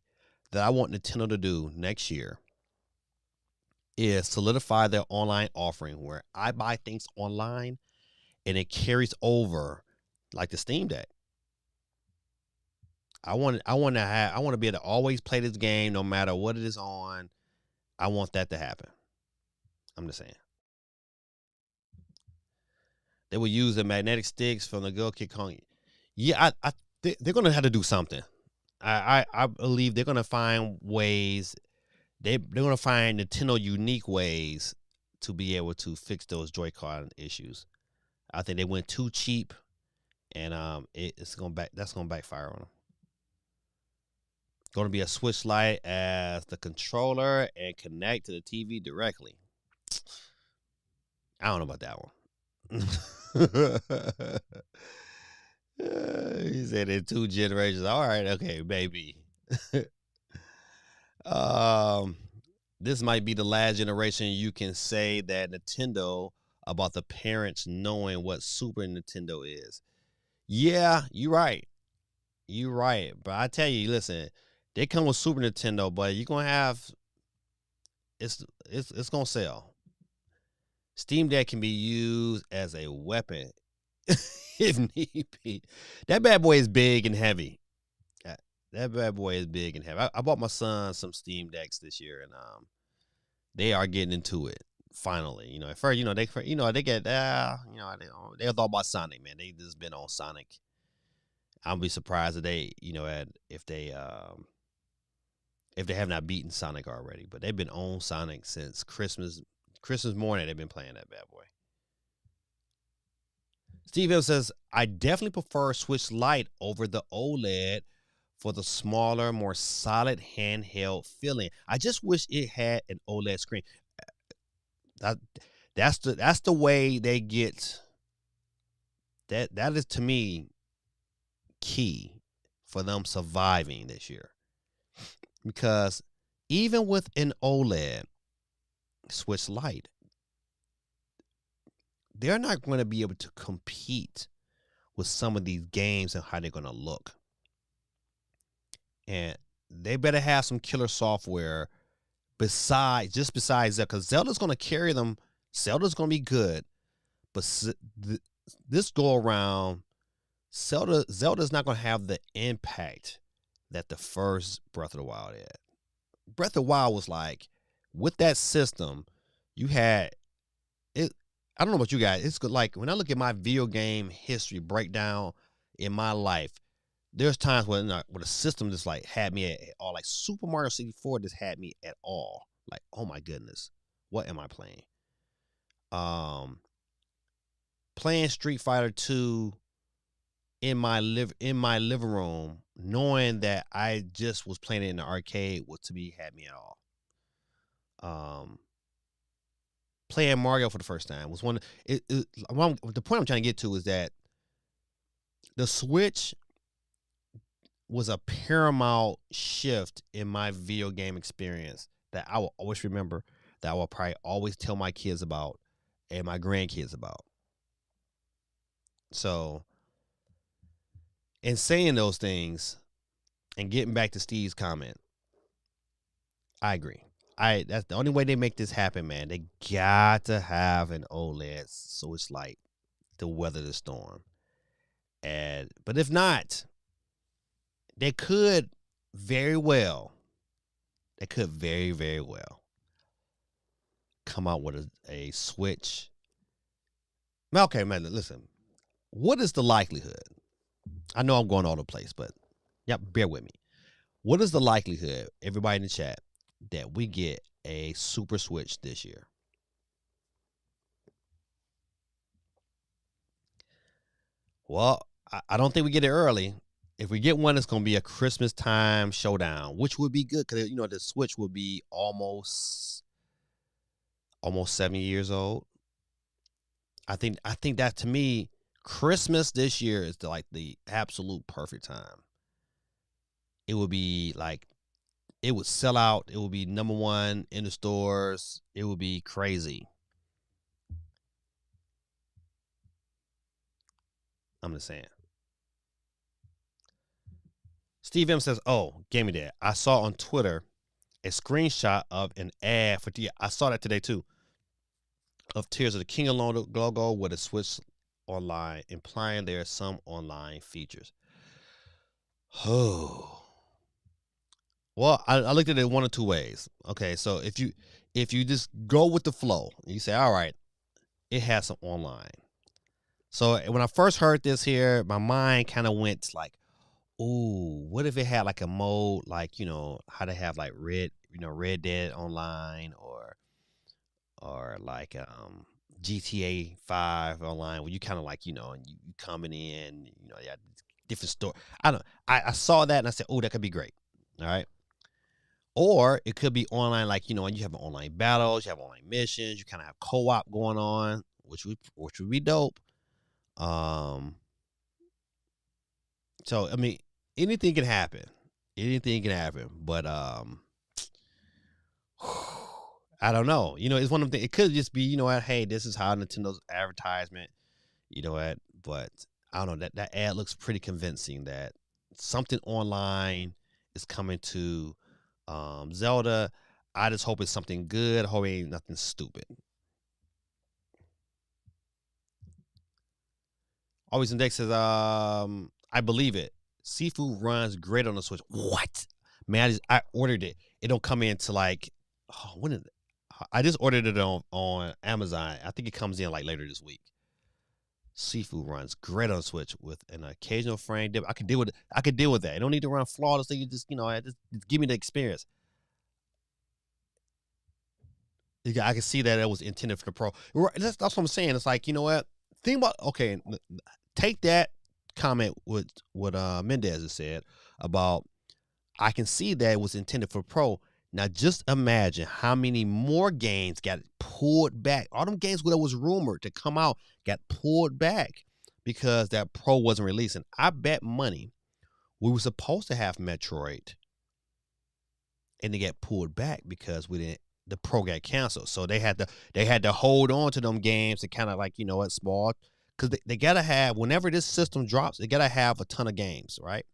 that I want Nintendo to do next year is solidify their online offering where I buy things online and it carries over like the Steam Deck. I want to be able to always play this game no matter what it is on. I want that to happen. I'm just saying. They will use the magnetic sticks from the Go Kid Kong. Yeah, they're gonna have to do something. I believe they're gonna find ways. They're gonna find Nintendo unique ways to be able to fix those Joy-Con issues. I think they went too cheap, and that's gonna backfire on them. Going to be a Switch Lite as the controller and connect to the TV directly. I don't know about that one. He said in 2 generations. All right, okay, baby. This might be the last generation you can say that Nintendo about the parents knowing what Super Nintendo is. Yeah, you're right. You're right. But I tell you, listen, they come with Super Nintendo, but you're gonna have it's gonna sell. Steam Deck can be used as a weapon if need be. That bad boy is big and heavy. That bad boy is big and heavy. I bought my son some Steam Decks this year, and they are getting into it finally. At first, they get they thought about Sonic, man. They just been on Sonic. I'll be surprised if they, if they have not beaten Sonic already. But they've been on Sonic since Christmas morning. They've been playing that bad boy. Steve Hill says, I definitely prefer Switch Lite over the OLED for the smaller, more solid handheld feeling. I just wish it had an OLED screen. That's the way they get that is, to me, key for them surviving this year. Because even with an OLED Switch Lite, they're not going to be able to compete with some of these games and how they're going to look. And they better have some killer software besides that, because Zelda's going to carry them. Zelda's going to be good, but this go around, Zelda's not going to have the impact that the first Breath of the Wild had. Breath of the Wild was like, with that system, you had it. I don't know about you guys. It's good. Like when I look at my video game history breakdown in my life, there's times when the system just like had me at all. Like Super Mario 64 just had me at all. Like, oh my goodness, what am I playing? Playing Street Fighter 2 in my living room, knowing that I just was playing it in the arcade, was to me had me at all. Playing Mario for the first time was the point I'm trying to get to is that the Switch was a paramount shift in my video game experience that I will always remember, that I will probably always tell my kids about and my grandkids about. So, in saying those things and getting back to Steve's comment, I agree. That's the only way they make this happen, man. They got to have an OLED so it's like to weather the storm. But if not, they could very well very, very well come out with a Switch. Okay, man, listen. What is the likelihood? I know I'm going all over the place, but bear with me. What is the likelihood, everybody in the chat, that we get a Super Switch this year? Well, I don't think we get it early. If we get one, it's going to be a Christmas time showdown, which would be good because the Switch will be almost 7 years old. I think that, to me, Christmas this year is the absolute perfect time. It would be like, it would sell out. It would be number one in the stores. It would be crazy. I'm just saying. Steve M says, "Oh, Gaming Dad, I saw on Twitter a screenshot of an ad for I saw that today too. Of Tears of the Kingdom logo with a Switch Online, implying there are some online features." Oh. Well, I looked at it one of two ways. Okay, so if you just go with the flow, you say, all right, it has some online. So when I first heard this here, my mind kind of went like, ooh, what if it had like a mode, like, how to have like Red Dead Online, or like GTA 5 online, where you kind of like, you coming in, different store. I saw that and I said, oh, that could be great. All right. Or it could be online, like, and you have online battles, you have online missions, you kind of have co-op going on, which would be dope. So I mean, anything can happen. But I don't know. It's one of the. It could just be, hey, this is how Nintendo's advertisement. But I don't know. That ad looks pretty convincing that something online is coming to Zelda. I just hope it's something good. I hope it ain't nothing stupid. Always Index says, I believe it. Seafood runs great on the Switch. What? Man, I ordered it. It don't come in to like, oh, when did I just ordered it on Amazon. I think it comes in like later this week. Seafood runs great on the Switch with an occasional frame dip. I could deal with it. I could deal with that. It don't need to run flawlessly. You just, just give me the experience. I can see that it was intended for the pro. That's what I'm saying. It's like, you know what? Think about, okay, take that comment with what Mendez has said about, I can see that it was intended for pro. Now just imagine how many more games got pulled back. All them games that was rumored to come out got pulled back because that pro wasn't releasing. I bet money we were supposed to have Metroid and they got pulled back because the pro got canceled. So they had to hold on to them games to kind of like, you know what, small, because they gotta have, whenever this system drops, they gotta have a ton of games, right?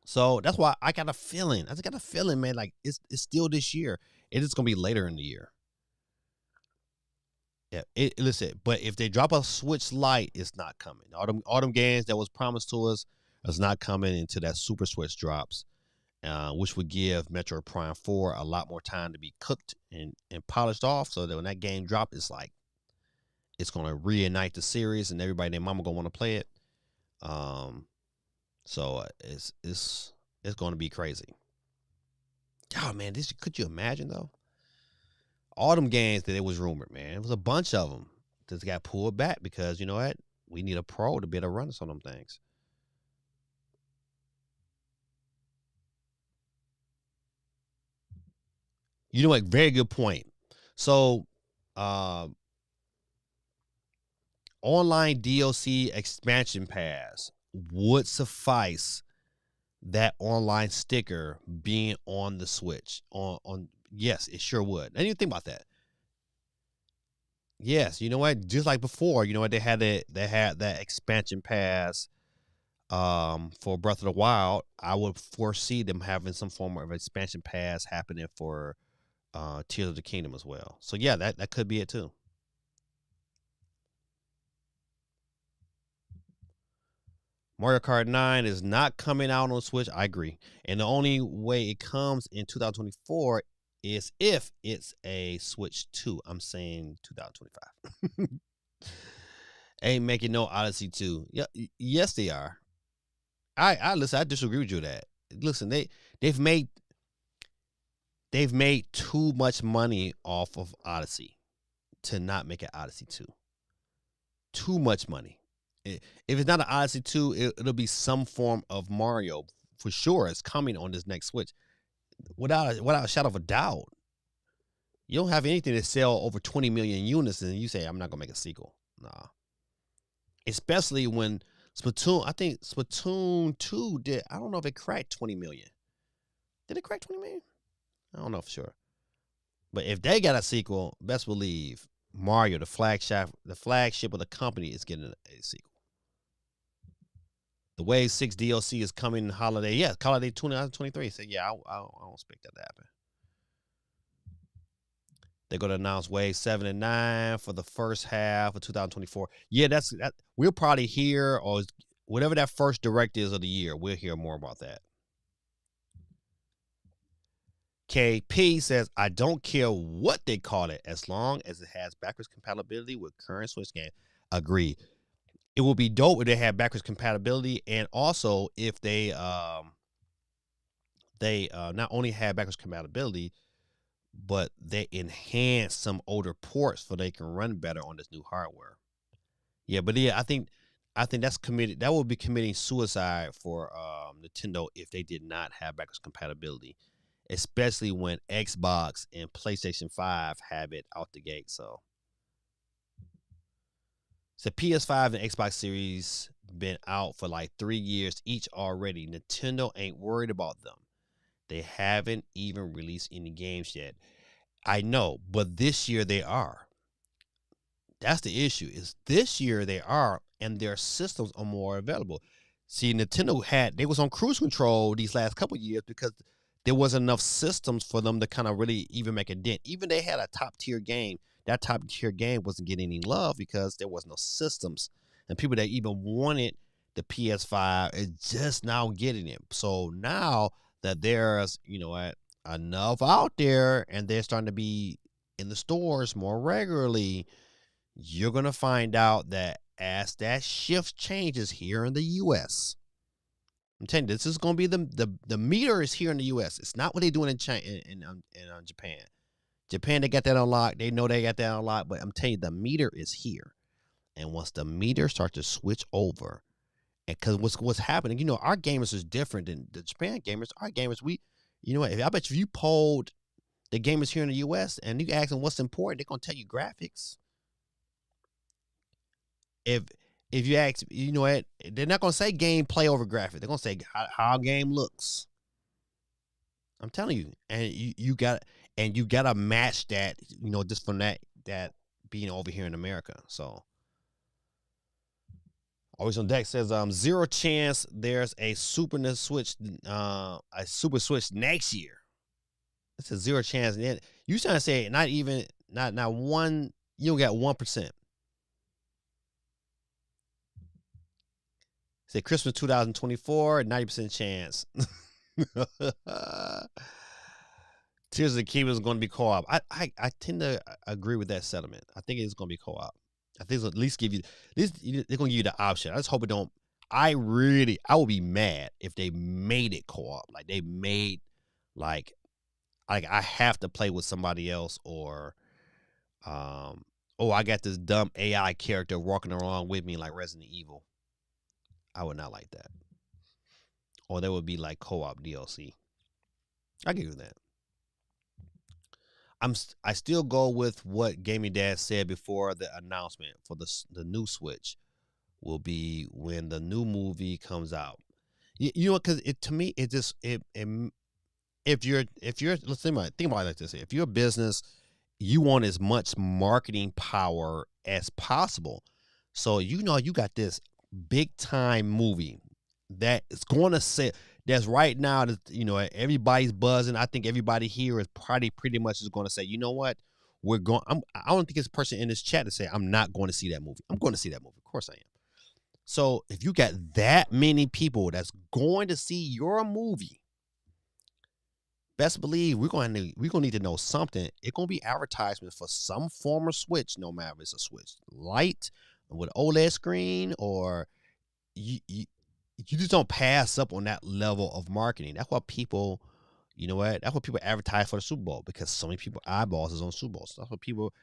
So that's why I got a feeling. I just got a feeling, man, like it's still this year. It is gonna be later in the year. Yeah, listen, but if they drop a Switch Lite, it's not coming. All them games that was promised to us is not coming until that Super Switch drops. Which would give Metroid Prime 4 a lot more time to be cooked and polished off, so that when that game drops, it's like it's gonna reignite the series, and everybody and their mama gonna want to play it. So it's gonna be crazy. Oh man, could you imagine though? All them games that it was rumored, man, it was a bunch of them that got pulled back because you know what? We need a pro to be able to run some of them things. You know what? Very good point. So, online DLC expansion pass would suffice that online sticker being on the Switch. Yes, it sure would. I didn't even think about that. Yes, you know what? Just like before, you know what? They had that expansion pass for Breath of the Wild. I would foresee them having some form of expansion pass happening for Tears of the Kingdom as well. So yeah, that could be it too. Mario Kart 9 is not coming out on Switch. I agree. And the only way it comes in 2024 is if it's a Switch 2. I'm saying 2025. Ain't making no Odyssey 2. Yeah, yes they are. I listen, I disagree with you that. Listen, they've made too much money off of Odyssey to not make an Odyssey 2. Too much money. If it's not an Odyssey 2, it'll be some form of Mario for sure. It's coming on this next Switch, without a shadow of a doubt. You don't have anything to sell over 20 million units, and you say I'm not gonna make a sequel. Nah, especially when Splatoon. I think Splatoon 2 did. I don't know if it cracked 20 million. Did it crack 20 million? I don't know for sure. But if they got a sequel, best believe Mario, the flagship of the company, is getting a sequel. The Wave 6 DLC is coming holiday. Yeah, holiday 2023. So yeah, I don't expect that to happen. They're gonna announce Wave 7 and 9 for the first half of 2024. Yeah, that we'll probably hear, or whatever that first direct is of the year, we'll hear more about that. KP says, I don't care what they call it as long as it has backwards compatibility with current Switch games. Agree. It will be dope if they have backwards compatibility, and also if they not only have backwards compatibility, but they enhance some older ports so they can run better on this new hardware. Yeah, but yeah, I think that's committed. That would be committing suicide for Nintendo if they did not have backwards compatibility, especially when Xbox and PlayStation 5 have it out the gate. So PS5 and Xbox Series been out for like 3 years each already. Nintendo ain't worried about them. They haven't even released any games yet. I know, but this year they are. That's the issue. Is this year they are, and their systems are more available. See, Nintendo they was on cruise control these last couple of years because there wasn't enough systems for them to kind of really even make a dent. Even they had a top tier game. That top tier game wasn't getting any love because there was no systems, and people that even wanted the PS5 is just now getting it. So now that there's, enough out there and they're starting to be in the stores more regularly, you're going to find out that as that shift changes here in the US, I'm telling you, this is going to be the meter is here in the US. It's not what they're doing in China, in Japan. Japan, they got that unlocked. They know they got that unlocked, but I'm telling you, the meter is here. And once the meter starts to switch over, and because what's happening, our gamers is different than the Japan gamers. Our gamers, I bet you if you polled the gamers here in the US and you ask them what's important, they're gonna tell you graphics. If you ask, what, they're not gonna say gameplay over graphics. They're gonna say how a game looks. I'm telling you, and you gotta match that, just from that being over here in America. So always on deck says zero chance there's a Super Switch next year. It's a zero chance. And then you trying to say not one, you don't got 1%. Say Christmas 2024, 90% chance. Tears of the Kingdom is going to be co-op. I tend to agree with that sentiment. I think it's going to be co-op. I think it'll at least give you, they're going to give you the option. I just hope it don't. I would be mad if they made it co-op. Like they made like I have to play with somebody else, or I got this dumb AI character walking around with me like Resident Evil. I would not like that. Or there would be like co-op DLC. I give you that. I still go with what Gaming Dad said before the announcement for the new Switch will be when the new movie comes out. Because to me it just if you're let's think about it like this. If you're a business, you want as much marketing power as possible. So you got this big time movie that is going to say that's right now that everybody's buzzing. I think everybody here is probably pretty much is going to say, you know what, I don't think it's a person in this chat to say I'm not going to see that movie. I'm going to see that movie. Of course I am. So if you got that many people that's going to see your movie, best believe we're gonna need to know something. It's gonna be advertisements for some form of Switch, no matter if it's a Switch Lite with OLED screen, or you just don't pass up on that level of marketing. That's why people, that's what people advertise for the Super Bowl, because so many people eyeballs is on Super Bowl. So that's what people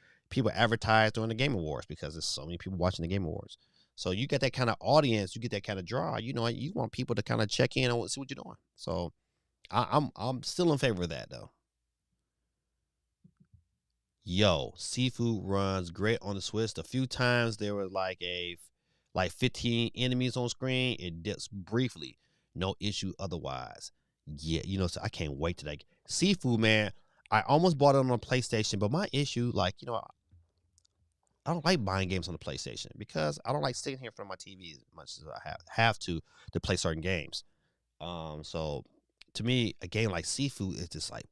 advertise during the Game Awards, because there's so many people watching the Game Awards. So you get that kind of audience, you get that kind of draw. You want people to kind of check in and see what you're doing. So I'm still in favor of that though. Yo, Sifu runs great on the Switch. A few times there was like 15 enemies on screen. It dips briefly. No issue otherwise. Yeah, so I can't wait to Sifu, man. I almost bought it on a PlayStation, but my issue, I don't like buying games on the PlayStation because I don't like sitting here in front of my TV as much as I have to play certain games. So to me, a game like Sifu is just like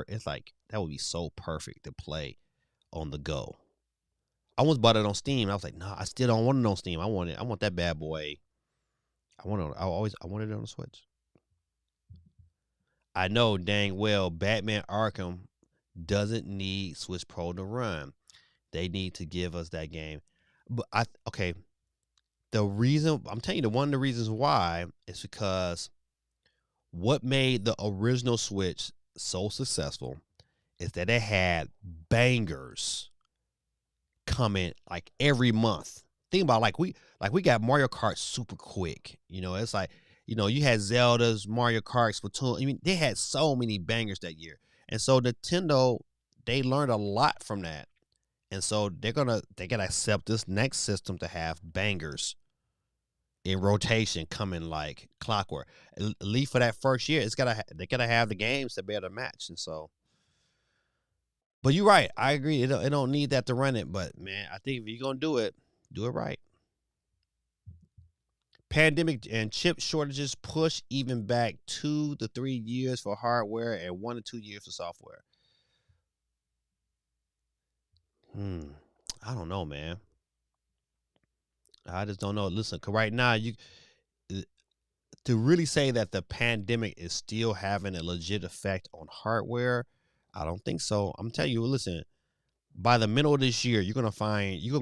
it's like that would be so perfect to play on the go. I once bought it on Steam. I was like, nah, I still don't want it on Steam. I want that bad boy. I wanted it on the Switch. I know dang well Batman Arkham doesn't need Switch Pro to run. They need to give us that game. But the reason I'm telling you, one of the reasons why is because what made the original Switch so successful is that it had bangers coming like every month. Think about we got Mario Kart super quick. It's like, you had Zelda's, Mario Karts, Splatoon. I mean, they had so many bangers that year. And so Nintendo, they learned a lot from that. And so they gotta accept this next system to have bangers in rotation coming like clockwork. At least for that first year, they gotta have the games to be able to match. And so, but you're right. I agree. It don't need that to run it. But man, I think if you're gonna do it right. Pandemic and chip shortages push even back 2 to 3 years for hardware and 1 to 2 years for software. I don't know, man. I just don't know. Listen, 'cause right now to really say that the pandemic is still having a legit effect on hardware, I don't think so. I'm telling you, listen, by the middle of this year, you're gonna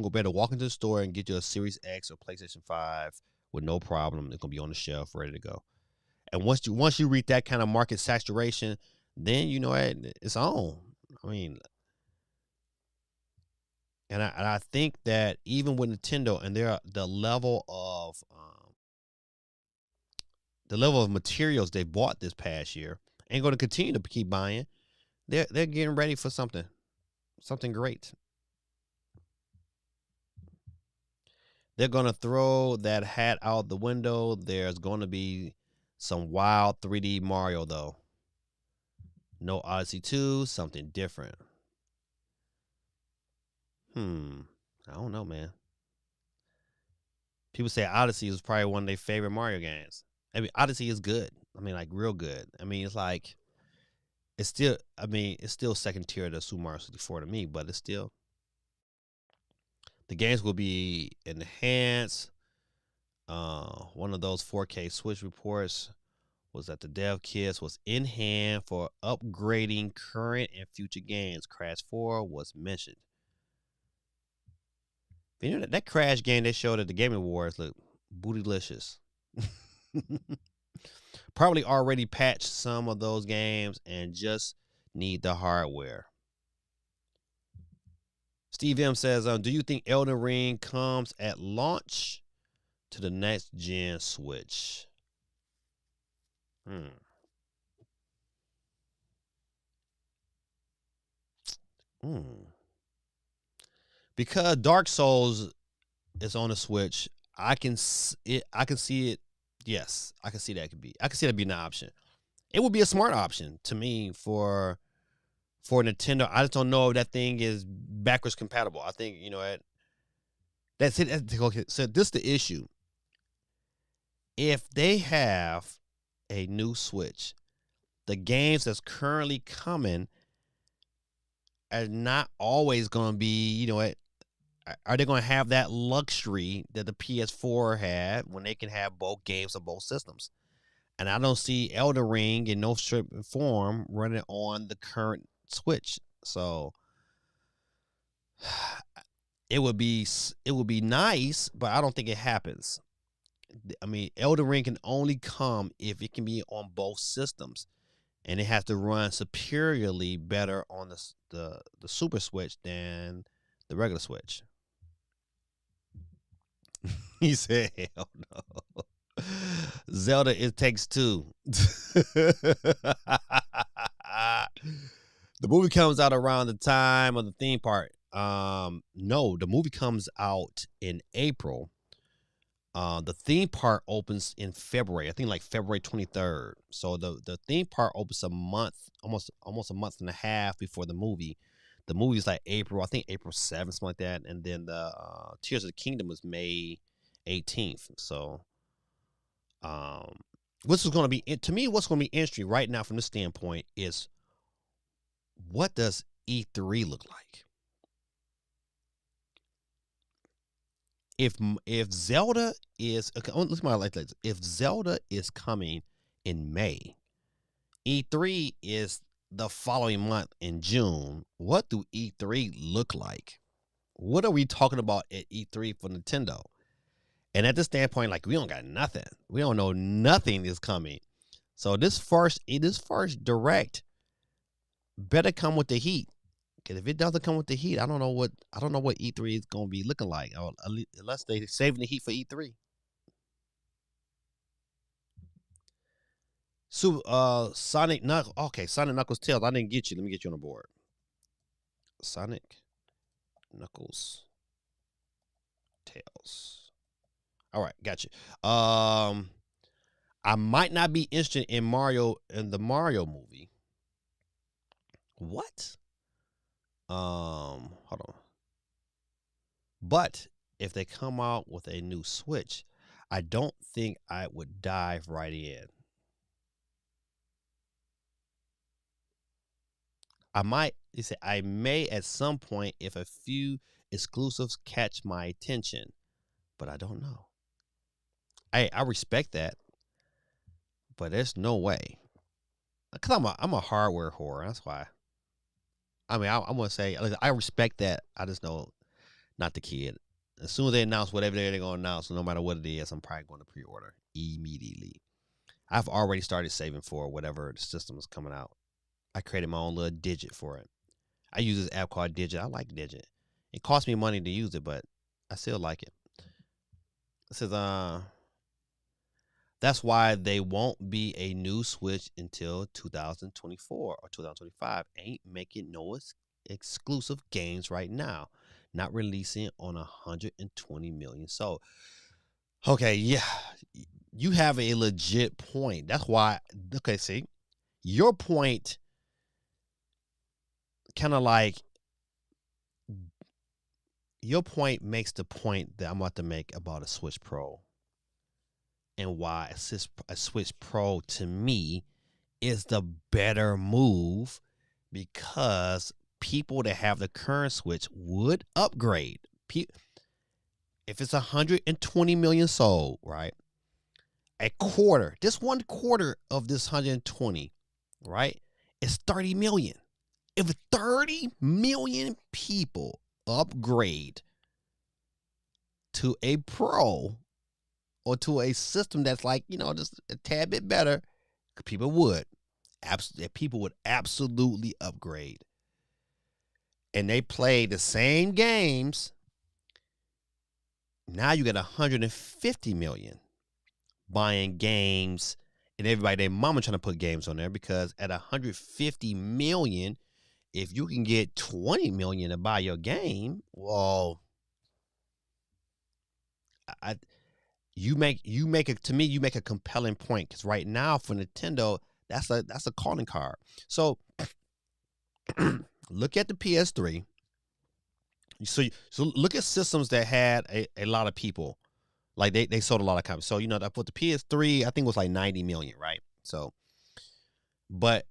go better walk into the store and get you a Series X or PlayStation 5 with no problem. It's gonna be on the shelf, ready to go. And once you reach that kind of market saturation, then you know it's on. I mean, and I think that even with Nintendo and the level of materials they bought this past year and going to continue to keep buying, they're getting ready for something great. They're going to throw that hat out the window. There's going to be some wild 3D Mario though. No Odyssey 2, something different. I don't know, man. People say Odyssey is probably one of their favorite Mario games. I mean, Odyssey is good. I mean, like real good. I mean, it's like it's still second tier to Super Mario 64 to me, but it's still the games will be enhanced. One of those 4K Switch reports was that the dev kits was in hand for upgrading current and future games. Crash 4 was mentioned. You know that Crash game they showed at the Game Awards look bootylicious. Probably already patched some of those games and just need the hardware. Steve M says, do you think Elden Ring comes at launch to the next gen Switch? Because Dark Souls is on the Switch, I can see it. Yes, I can see that could be. I can see that being an option. It would be a smart option to me for Nintendo. I just don't know if that thing is backwards compatible. I think that's it. Okay, so this is the issue. If they have a new Switch, the games that's currently coming are not always going to be, are they going to have that luxury that the PS4 had when they can have both games on both systems? And I don't see Elden Ring in no shape and form running on the current Switch. So it would be nice, but I don't think it happens. I mean, Elden Ring can only come if it can be on both systems, and it has to run superiorly better on the Super Switch than the regular Switch. He said, "Hell no." Zelda, It Takes Two. The movie comes out around the time of the theme park. No, the movie comes out in April. The theme park opens in February. I think like February 23rd. So the theme park opens a month, almost a month and a half before the movie. The movie's like April, I think April 7th, something like that. And then the Tears of the Kingdom was May 18th. So what's going to be interesting right now from this standpoint is, what does E3 look like? If Zelda is if Zelda is coming in May, E3 is the following month in June. What do E3 look like? What are we talking about at E3 for Nintendo? And at this standpoint, like, we don't got nothing. We don't know nothing is coming. So this first direct better come with the heat. Because if it doesn't come with the heat, I don't know what E3 is going to be looking like, unless they saving the heat for E3. So Sonic Knuckles. Okay, Sonic Knuckles Tails. I didn't get you. Let me get you on the board. Sonic Knuckles Tails. All right, got you. I might not be interested in the Mario movie. What? Hold on. But if they come out with a new Switch, I don't think I would dive right in. I may at some point if a few exclusives catch my attention, but I don't know. I respect that. but there's no way. Because I'm a hardware whore. That's why. I mean, I'm gonna say like, I respect that. I just know not the kid. As soon as they announce whatever they're gonna announce, no matter what it is, I'm probably going to pre-order immediately. I've already started saving for whatever the system is coming out. I created my own little digit for it. I use this app called Digit. I like Digit. It costs me money to use it, but I still like it. It says, that's why they won't be a new Switch until 2024 or 2025. Ain't making no exclusive games right now. Not releasing on 120 million. So, okay, yeah, you have a legit point. That's why. Okay, see, your point, kind of like your point makes the point that I'm about to make about a Switch Pro and why a Switch Pro to me is the better move because people that have the current Switch would upgrade. If it's 120 million sold, right? A quarter, just 1/4 of this 120, right? Is 30 million. If 30 million people upgrade to a Pro or to a system that's like, just a tad bit better, people would. People would absolutely upgrade. And they play the same games. Now you got 150 million buying games, and everybody, their mama trying to put games on there, because at 150 million, if you can get 20 million to buy your game, well, you make it, to me, you make a compelling point, because right now for Nintendo, that's a calling card. So look at the PS3. So look at systems that had a lot of people, like they sold a lot of copies. So for the PS3, I think it was like 90 million, right? So, but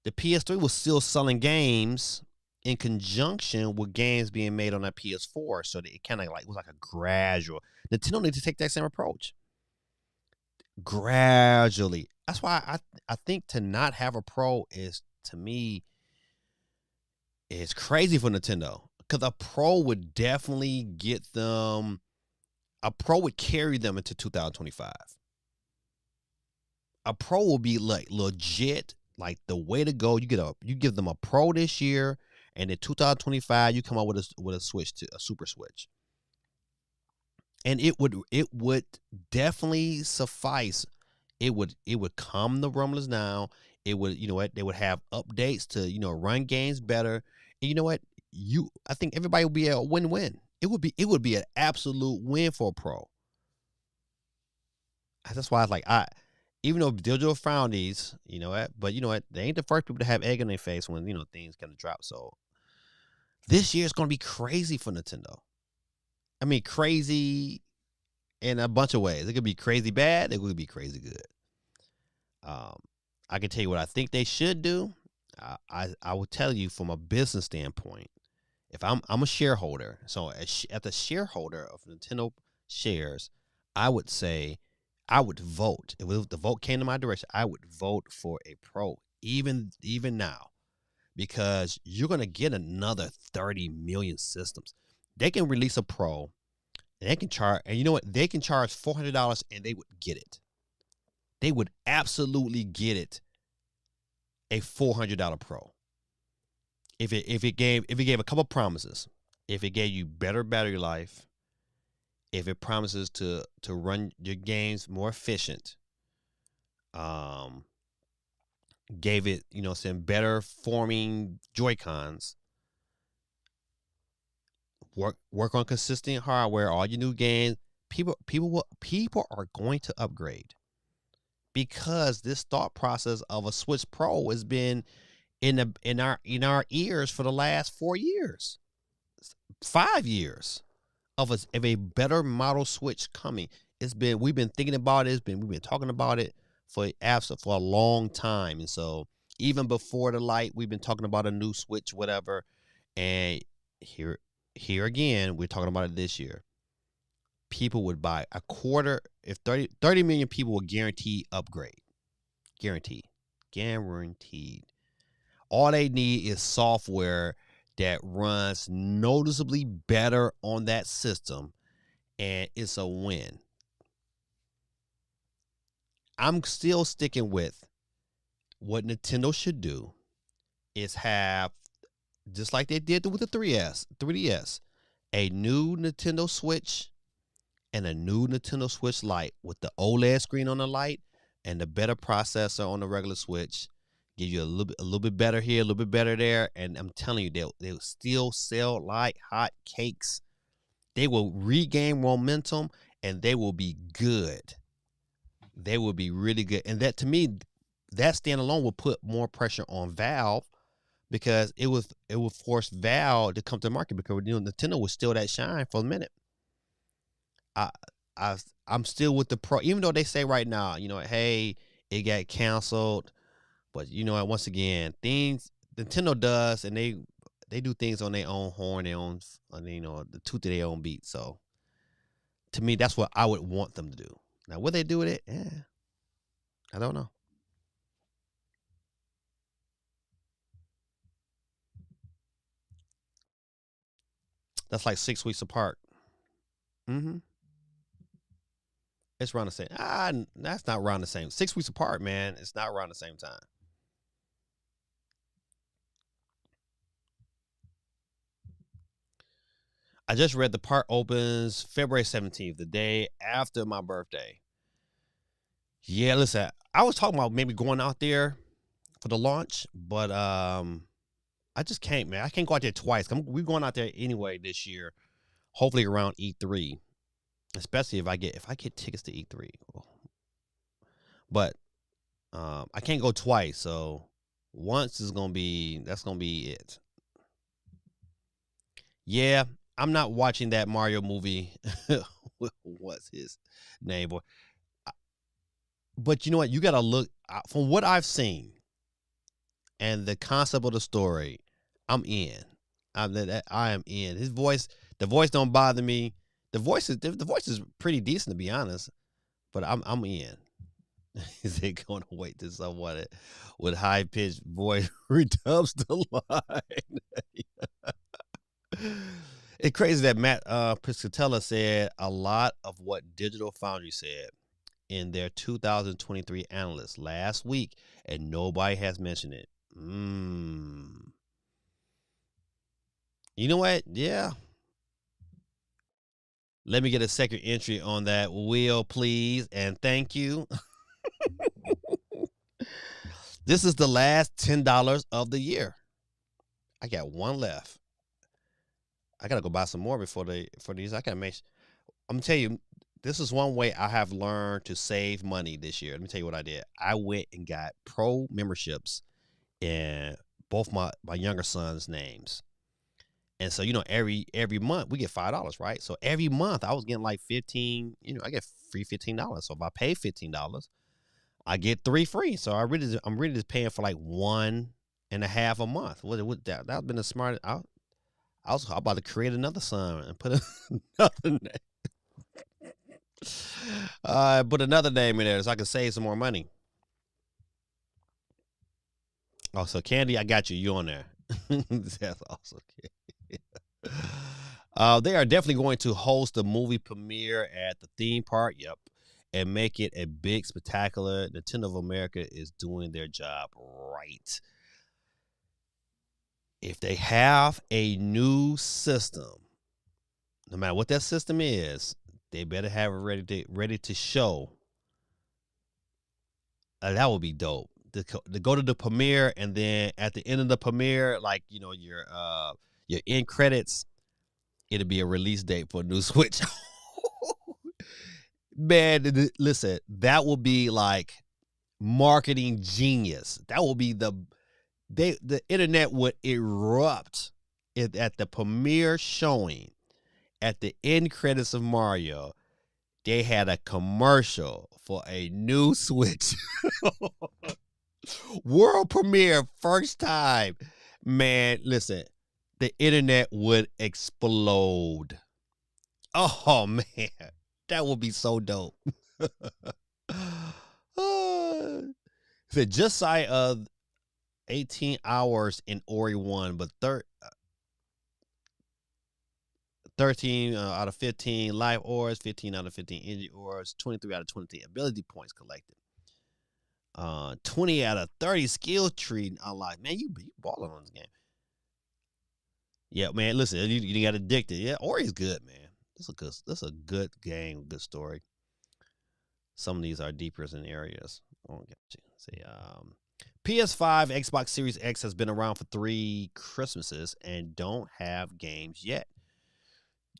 the PS3 was still selling games in conjunction with games being made on that PS4. So it kind of like was like a gradual. Nintendo needs to take that same approach gradually. That's why I think to not have a Pro is, to me, is crazy for Nintendo, because a Pro would definitely get them. A Pro would carry them into 2025. A Pro will be like legit, like the way to go. You give them a Pro this year, and in 2025 you come out with a Switch, to a Super Switch, and it would definitely suffice. It would calm the rumblers down. It would, they would have updates to run games better. And you know what? I think everybody would be a win-win. It would be an absolute win for a Pro. That's why it's like, even though digital found these, but you know what? They ain't the first people to have egg on their face when things gonna drop. So this year is gonna be crazy for Nintendo. I mean, crazy in a bunch of ways. It could be crazy bad. It could be crazy good. I can tell you what I think they should do. I will tell you from a business standpoint. If I'm a shareholder, so as the shareholder of Nintendo shares, I would say I would vote. If the vote came to my direction, I would vote for a Pro, even now, because you're gonna get another 30 million systems. They can release a Pro, and they can charge, and you know what? They can charge $400, and they would get it. They would absolutely get it. A $400 Pro. If it gave a couple promises, if it gave you better battery life, if it promises to run your games more efficient, gave it some better forming Joy-Cons, work on consistent hardware, all your new games, people are going to upgrade, because this thought process of a Switch Pro has been in our ears for the last 4 years, 5 years, of a better model Switch coming. We've been thinking about it. We've been talking about it for a long time. And so even before the light, we've been talking about a new Switch, whatever. And here again, we're talking about it this year. People would buy a quarter. If 30 million people will guarantee upgrade. Guaranteed. Guaranteed. All they need is software that runs noticeably better on that system, and it's a win. I'm still sticking with what Nintendo should do is have, just like they did with the 3DS, a new Nintendo Switch and a new Nintendo Switch Lite with the OLED screen on the Lite and the better processor on the regular Switch. Give you a little bit better here, a little bit better there, and I'm telling you, they'll still sell like hot cakes. They will regain momentum, and they will be good. They will be really good, and that, to me, that standalone will put more pressure on Valve, because it would force Valve to come to the market, because Nintendo was still that shine for a minute. I I'm still with the pro, even though they say right now, hey, it got canceled. But once again, things Nintendo does, and they do things on their own horn, their own, the tooth of their own beat. So to me, that's what I would want them to do. Now, what they do with it, I don't know. That's like 6 weeks apart. Mm-hmm. It's around the same. That's not around the same. 6 weeks apart, man. It's not around the same time. I just read the park opens February 17th, the day after my birthday. Yeah, listen, I was talking about maybe going out there for the launch, but I just can't, man. I can't go out there twice. We're going out there anyway this year, hopefully around E3, especially if I get tickets to E3. But I can't go twice, so once is that's gonna be it. Yeah, I'm not watching that Mario movie. What's his name, boy? But you know what? You got to look, from what I've seen and the concept of the story. I'm in. I am in. The voice don't bother me. The voice is pretty decent, to be honest. But I'm in. Is it going to wait till someone with high pitched voice redubs the line? It's crazy that Matt Piscatella said a lot of what Digital Foundry said in their 2023 analyst last week, and nobody has mentioned it. You know what? Yeah. Let me get a second entry on that wheel, please, and thank you. This is the last $10 of the year. I got one left. I gotta go buy some more for these. I gotta make. I'm gonna tell you, this is one way I have learned to save money this year. Let me tell you what I did. I went and got pro memberships in both my younger son's names. And so, every month we get $5, right? So every month I was getting like 15, I get free $15. So if I pay $15, I get 3 free. So I'm really just paying for like 1.5 a month. That's been a smart. I was about to create another son and put another name. Put another name in there so I can save some more money. Oh, so Candy, I got you. You on there? That's awesome. They are definitely going to host a movie premiere at the theme park. Yep. And make it a big spectacular. Nintendo of America is doing their job right. If they have a new system, no matter what that system is, they better have it ready to show. That would be dope. To go to the premiere, and then at the end of the premiere, like your end credits, it'll be a release date for a new Switch. Man, listen, that will be like marketing genius. That will be the internet would erupt at the premiere showing. At the end credits of Mario, they had a commercial for a new Switch. World premiere, first time. Man, listen, the internet would explode. Oh man, that would be so dope. Said just shy of 18 hours in Ori 1, but 13 out of 15 life ores, 15 out of 15 energy ores, 23 out of 23 ability points collected. 20 out of 30 skill tree unlocked. Man, you balling on this game. Yeah, man. Listen, you got addicted. Yeah, Ori's good, man. This is a good game, good story. Some of these are deeper in areas. See, PS5, Xbox Series X has been around for 3 Christmases and don't have games yet.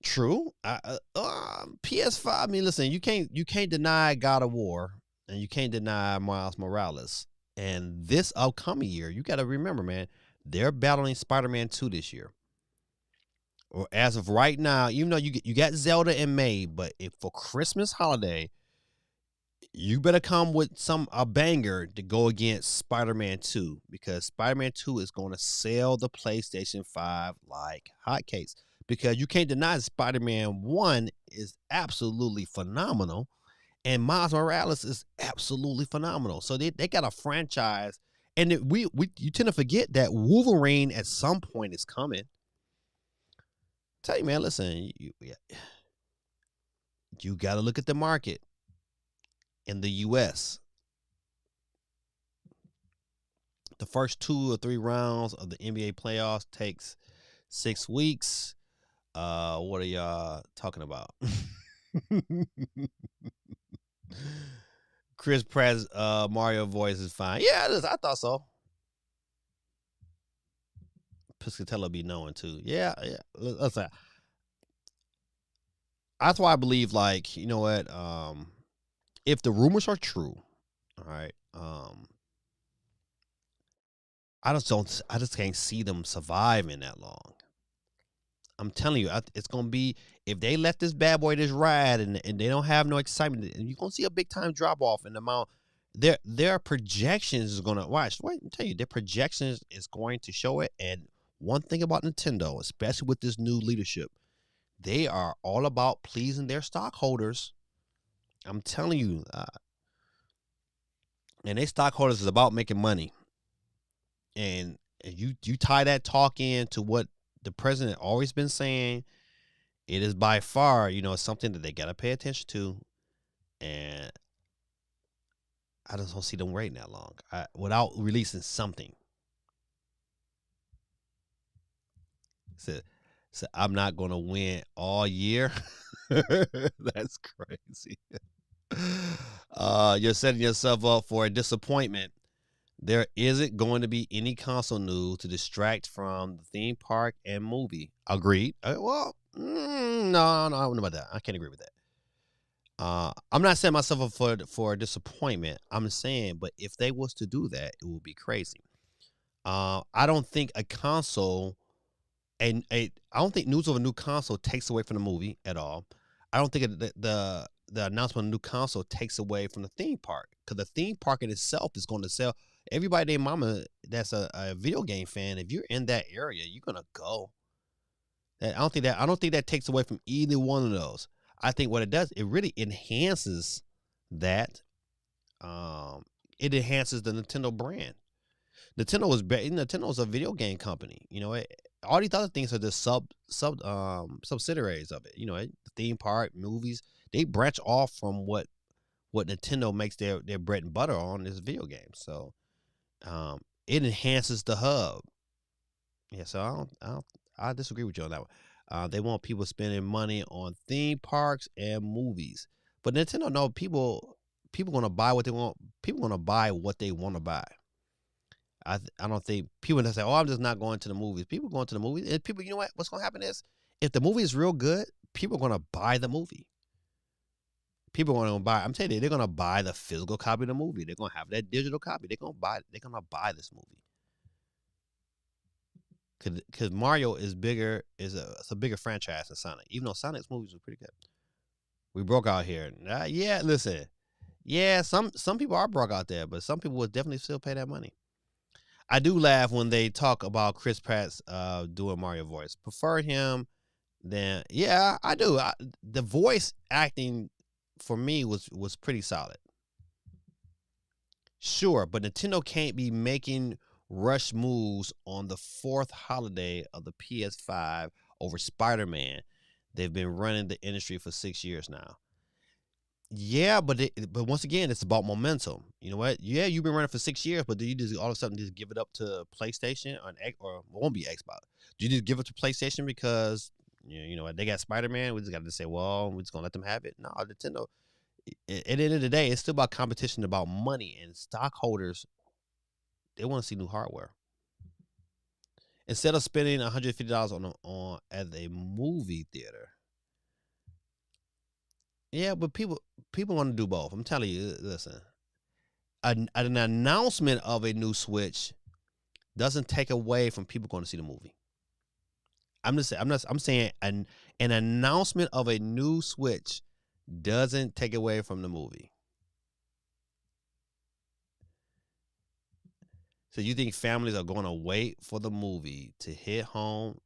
True. PS5. I mean, listen, you can't deny God of War and you can't deny Miles Morales. And this upcoming year, you got to remember, man, they're battling Spider-Man 2 this year. Or as of right now, even though you got Zelda in May, but if for Christmas holiday, you better come with a banger to go against Spider-Man 2 because Spider-Man 2 is going to sell the PlayStation 5 like hotcakes. Because you can't deny Spider-Man 1 is absolutely phenomenal and Miles Morales is absolutely phenomenal. So they got a franchise, and you tend to forget that Wolverine at some point is coming. Tell you, man, listen, you got to look at the market in the U.S. The first 2 or 3 rounds of the NBA playoffs takes 6 weeks. What are y'all talking about? Chris Pratt's Mario voice is fine. Yeah, it is. I thought so. Piscatella be knowing too. Yeah. Let's say. That's why I believe, like, you know what? If the rumors are true, all right. I just can't see them surviving that long. I'm telling you, it's gonna be, if they let this bad boy just ride and they don't have no excitement, you're gonna see a big time drop off in the amount. Their projections is gonna watch. Wait, I tell you, their projections is going to show it. And one thing about Nintendo, especially with this new leadership, they are all about pleasing their stockholders. I'm telling you, and their stockholders is about making money. And you tie that talk in to what the president always been saying. It is by far, something that they gotta pay attention to, and I just don't see them waiting that long without releasing something. So I'm not gonna win all year. That's crazy. You're setting yourself up for a disappointment. There isn't going to be any console news to distract from the theme park and movie. Agreed. No, I don't know about that. I can't agree with that. I'm not setting myself up for a disappointment. I'm saying, but if they was to do that, it would be crazy. I don't think a console I don't think news of a new console takes away from the movie at all. I don't think the announcement of a new console takes away from the theme park, because the theme park in itself is going to sell. Everybody, their mama, that's a video game fan. If you're in that area, you're gonna go. I don't think that takes away from either one of those. I think what it does, it really enhances that. It enhances the Nintendo brand. Nintendo is a video game company. All these other things are just subsidiaries of it. The theme park, movies, they branch off from what Nintendo makes their bread and butter on is video games. So it enhances the hub. Yeah, so I disagree with you on that one. They want people spending money on theme parks and movies, but Nintendo know people gonna buy what they want. People gonna buy what they want to buy. I don't think people that say, "Oh, I'm just not going to the movies." People going to the movies, and people, you know what? What's gonna happen is, if the movie is real good, people are gonna buy the movie. People are gonna buy. I'm telling you, they're gonna buy the physical copy of the movie. They're gonna have that digital copy. They're gonna buy this movie. Because Mario is bigger, it's a bigger franchise than Sonic. Even though Sonic's movies were pretty good, we broke out here. Yeah, listen, yeah, some people are broke out there, but some people will definitely still pay that money. I do laugh when they talk about Chris Pratt's doing Mario voice. Prefer him than, yeah, I do. The voice acting for me was pretty solid. Sure, but Nintendo can't be making rush moves on the fourth holiday of the PS5 over Spider-Man. They've been running the industry for 6 years now. Yeah, but once again, it's about momentum. You know what? Yeah, you've been running for 6 years, but do you just all of a sudden just give it up to PlayStation or it won't be Xbox? Do you just give it to PlayStation because you know what, they got Spider-Man? We just got to say, well, we're just gonna let them have it. No, Nintendo. At the end of the day, it's still about competition, about money, and stockholders. They want to see new hardware instead of spending $150 on at a movie theater. Yeah, but people want to do both. I'm telling you, listen, an announcement of a new Switch doesn't take away from people going to see the movie. I'm saying an announcement of a new Switch doesn't take away from the movie. So you think families are going to wait for the movie to hit home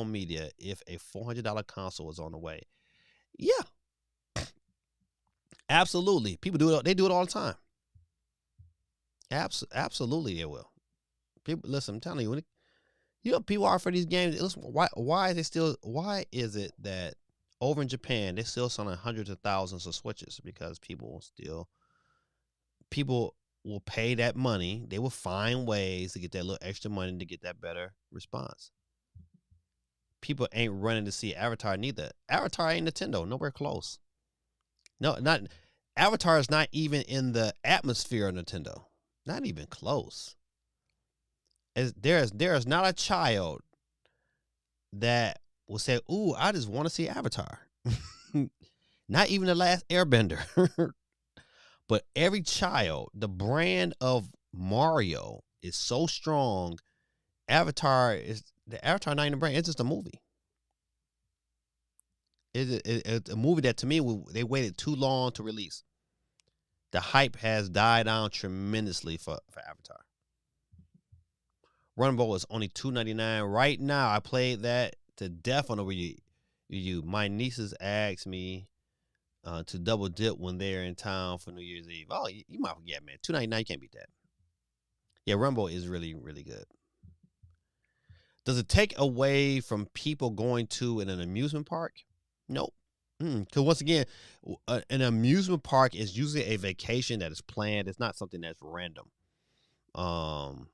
media if a $400 console is on the way? Yeah, absolutely. People do it. They do it all the time. Absolutely, they will. People, listen. I'm telling you, people are for these games. Listen, why is it that over in Japan they're still selling hundreds of thousands of Switches? Because people will pay that money. They will find ways to get that little extra money to get that better response. People ain't running to see Avatar neither. Avatar ain't Nintendo, nowhere close. No, not Avatar is not even in the atmosphere of Nintendo. Not even close. There is not a child that will say, "Ooh, I just want to see Avatar." Not even the last Airbender. But every child, the brand of Mario is so strong. The Avatar not even a brand. It's just a movie. It's a movie that to me they waited too long to release. The hype has died down tremendously for Avatar. Rumble is only $2.99 right now. I played that to death on the you. My nieces asked me to double dip when they're in town for New Year's Eve. Oh, you might forget, man. $2.99, you can't beat that. Yeah, Rumble is really, really good. Does it take away from people going to an amusement park? Nope. Because once again, an amusement park is usually a vacation that is planned. It's not something that's random. And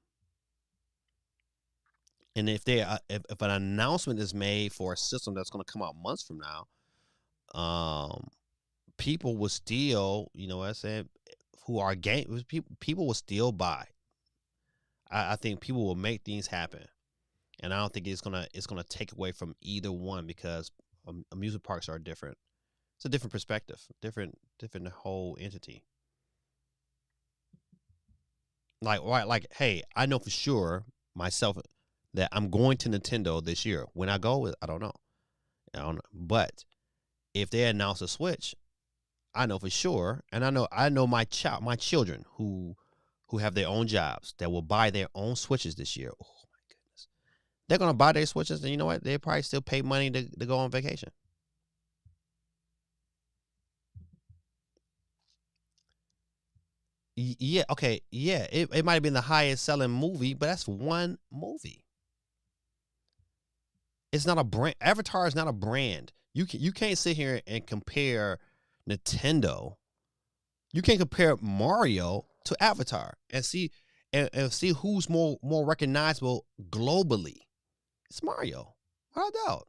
if if an announcement is made for a system that's going to come out months from now, people will still, you know what I said, who are people will still buy. I think people will make things happen, and I don't think it's gonna take away from either one because amusement parks are different. It's a different perspective, different whole entity. Like, hey, I know for sure myself that I'm going to Nintendo this year. When I go, I don't know. But if they announce a Switch, I know for sure, and I know my children who have their own jobs that will buy their own Switches this year. Oh my goodness, they're gonna buy their Switches, and you know what? They probably still pay money to go on vacation. Yeah, okay, yeah, it might have been the highest selling movie, but that's one movie. It's not a brand. Avatar is not a brand. You can't sit here and compare Nintendo. You can't compare Mario to Avatar and see who's more recognizable globally. It's Mario, without doubt.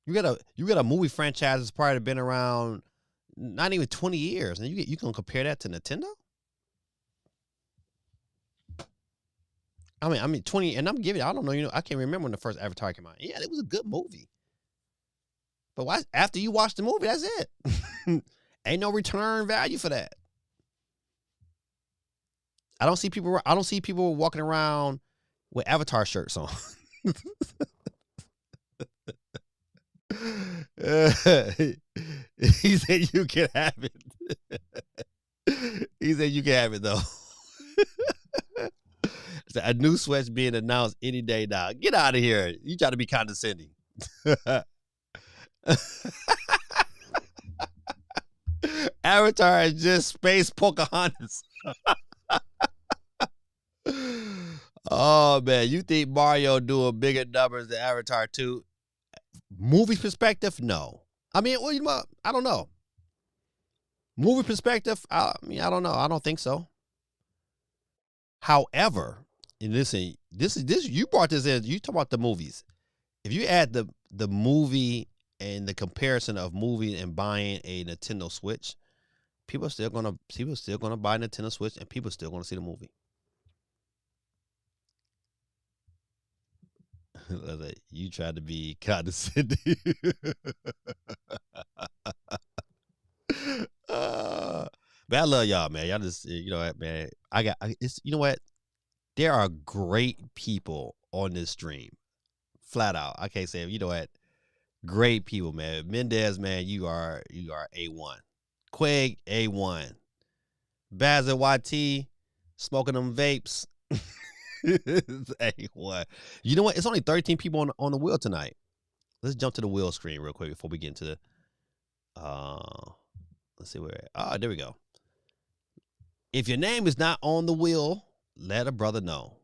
You got a movie franchise that's probably been around not even 20 years, and you can compare that to Nintendo. I mean 20, and I don't know, I can't remember when the first Avatar came out. Yeah, it was a good movie. But why, after you watch the movie, that's it. Ain't no return value for that. I don't see people walking around with Avatar shirts on. He said you can have it. He said you can have it though. A new Switch being announced any day now. Get out of here. You try to be condescending. Avatar is just space Pocahontas. Oh man, you think Mario doing bigger numbers than Avatar 2? Movie perspective, no. I mean, well, I don't know. Movie perspective, I mean, I don't know. I don't think so. However, and listen, this you brought this in. You talk about the movies. If you add the movie and the comparison of movie and buying a Nintendo Switch, people are still gonna buy a Nintendo Switch, and people are still gonna see the movie. You tried to be condescending. Man, I love y'all, man. Y'all just, you know what, man. It's, you know what? There are great people on this stream. Flat out. I can't say, you know what? Great people, man. Mendez, man, you are A1. Quig, A1. Baz and YT, smoking them vapes. A1. You know what? It's only 13 people on the wheel tonight. Let's jump to the wheel screen real quick before we get into the let's see where we're at. Ah, there we go. If your name is not on the wheel, let a brother know.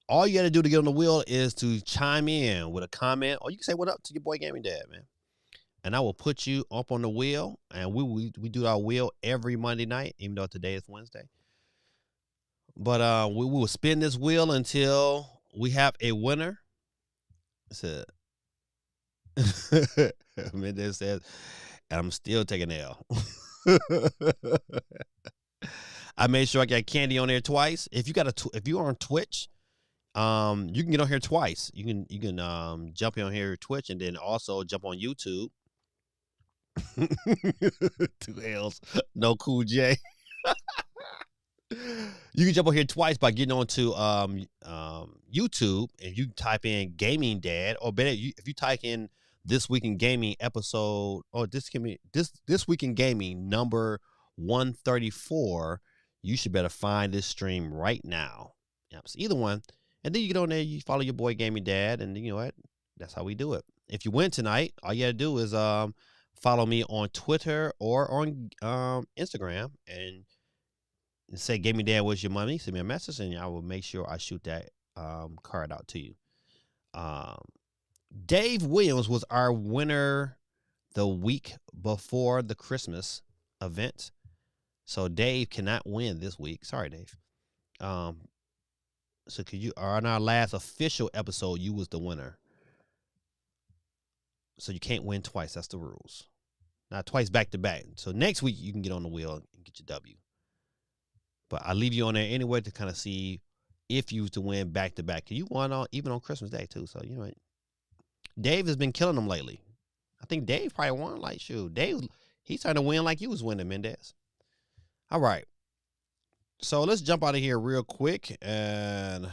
All you got to do to get on the wheel is to chime in with a comment, or you can say what up to your boy Gaming Dad, man. And I will put you up on the wheel, and we do our wheel every Monday night, even though today is Wednesday. But we will spin this wheel until we have a winner. So, Mendez says, and I'm still taking L. I made sure I got Candy on there twice. If you're on Twitch, you can get on here twice. You can jump on here Twitch and then also jump on YouTube. 2 L's, no Cool J. You can jump on here twice by getting onto YouTube, and you type in Gaming Dad, or better, if you type in This Week in Gaming episode, or this Week in Gaming number 134, you should better find this stream right now. Yep, so either one. And then you get on there, you follow your boy Gaming Dad, and you know what? That's how we do it. If you win tonight, all you gotta do is follow me on Twitter or on Instagram and say Gaming Dad, what's your money? Send me a message, and I will make sure I shoot that card out to you. Dave Williams was our winner the week before the Christmas event. So Dave cannot win this week. Sorry, Dave. So could you, on our last official episode, you was the winner. So you can't win twice. That's the rules. Not twice back to back. So next week you can get on the wheel and get your W. But I leave you on there anyway to kind of see if you was to win back to back. You won even on Christmas Day too. So you know, Dave has been killing them lately. I think Dave probably won like shoot. Dave, he's trying to win like you was winning, Mendez. All right. So let's jump out of here real quick and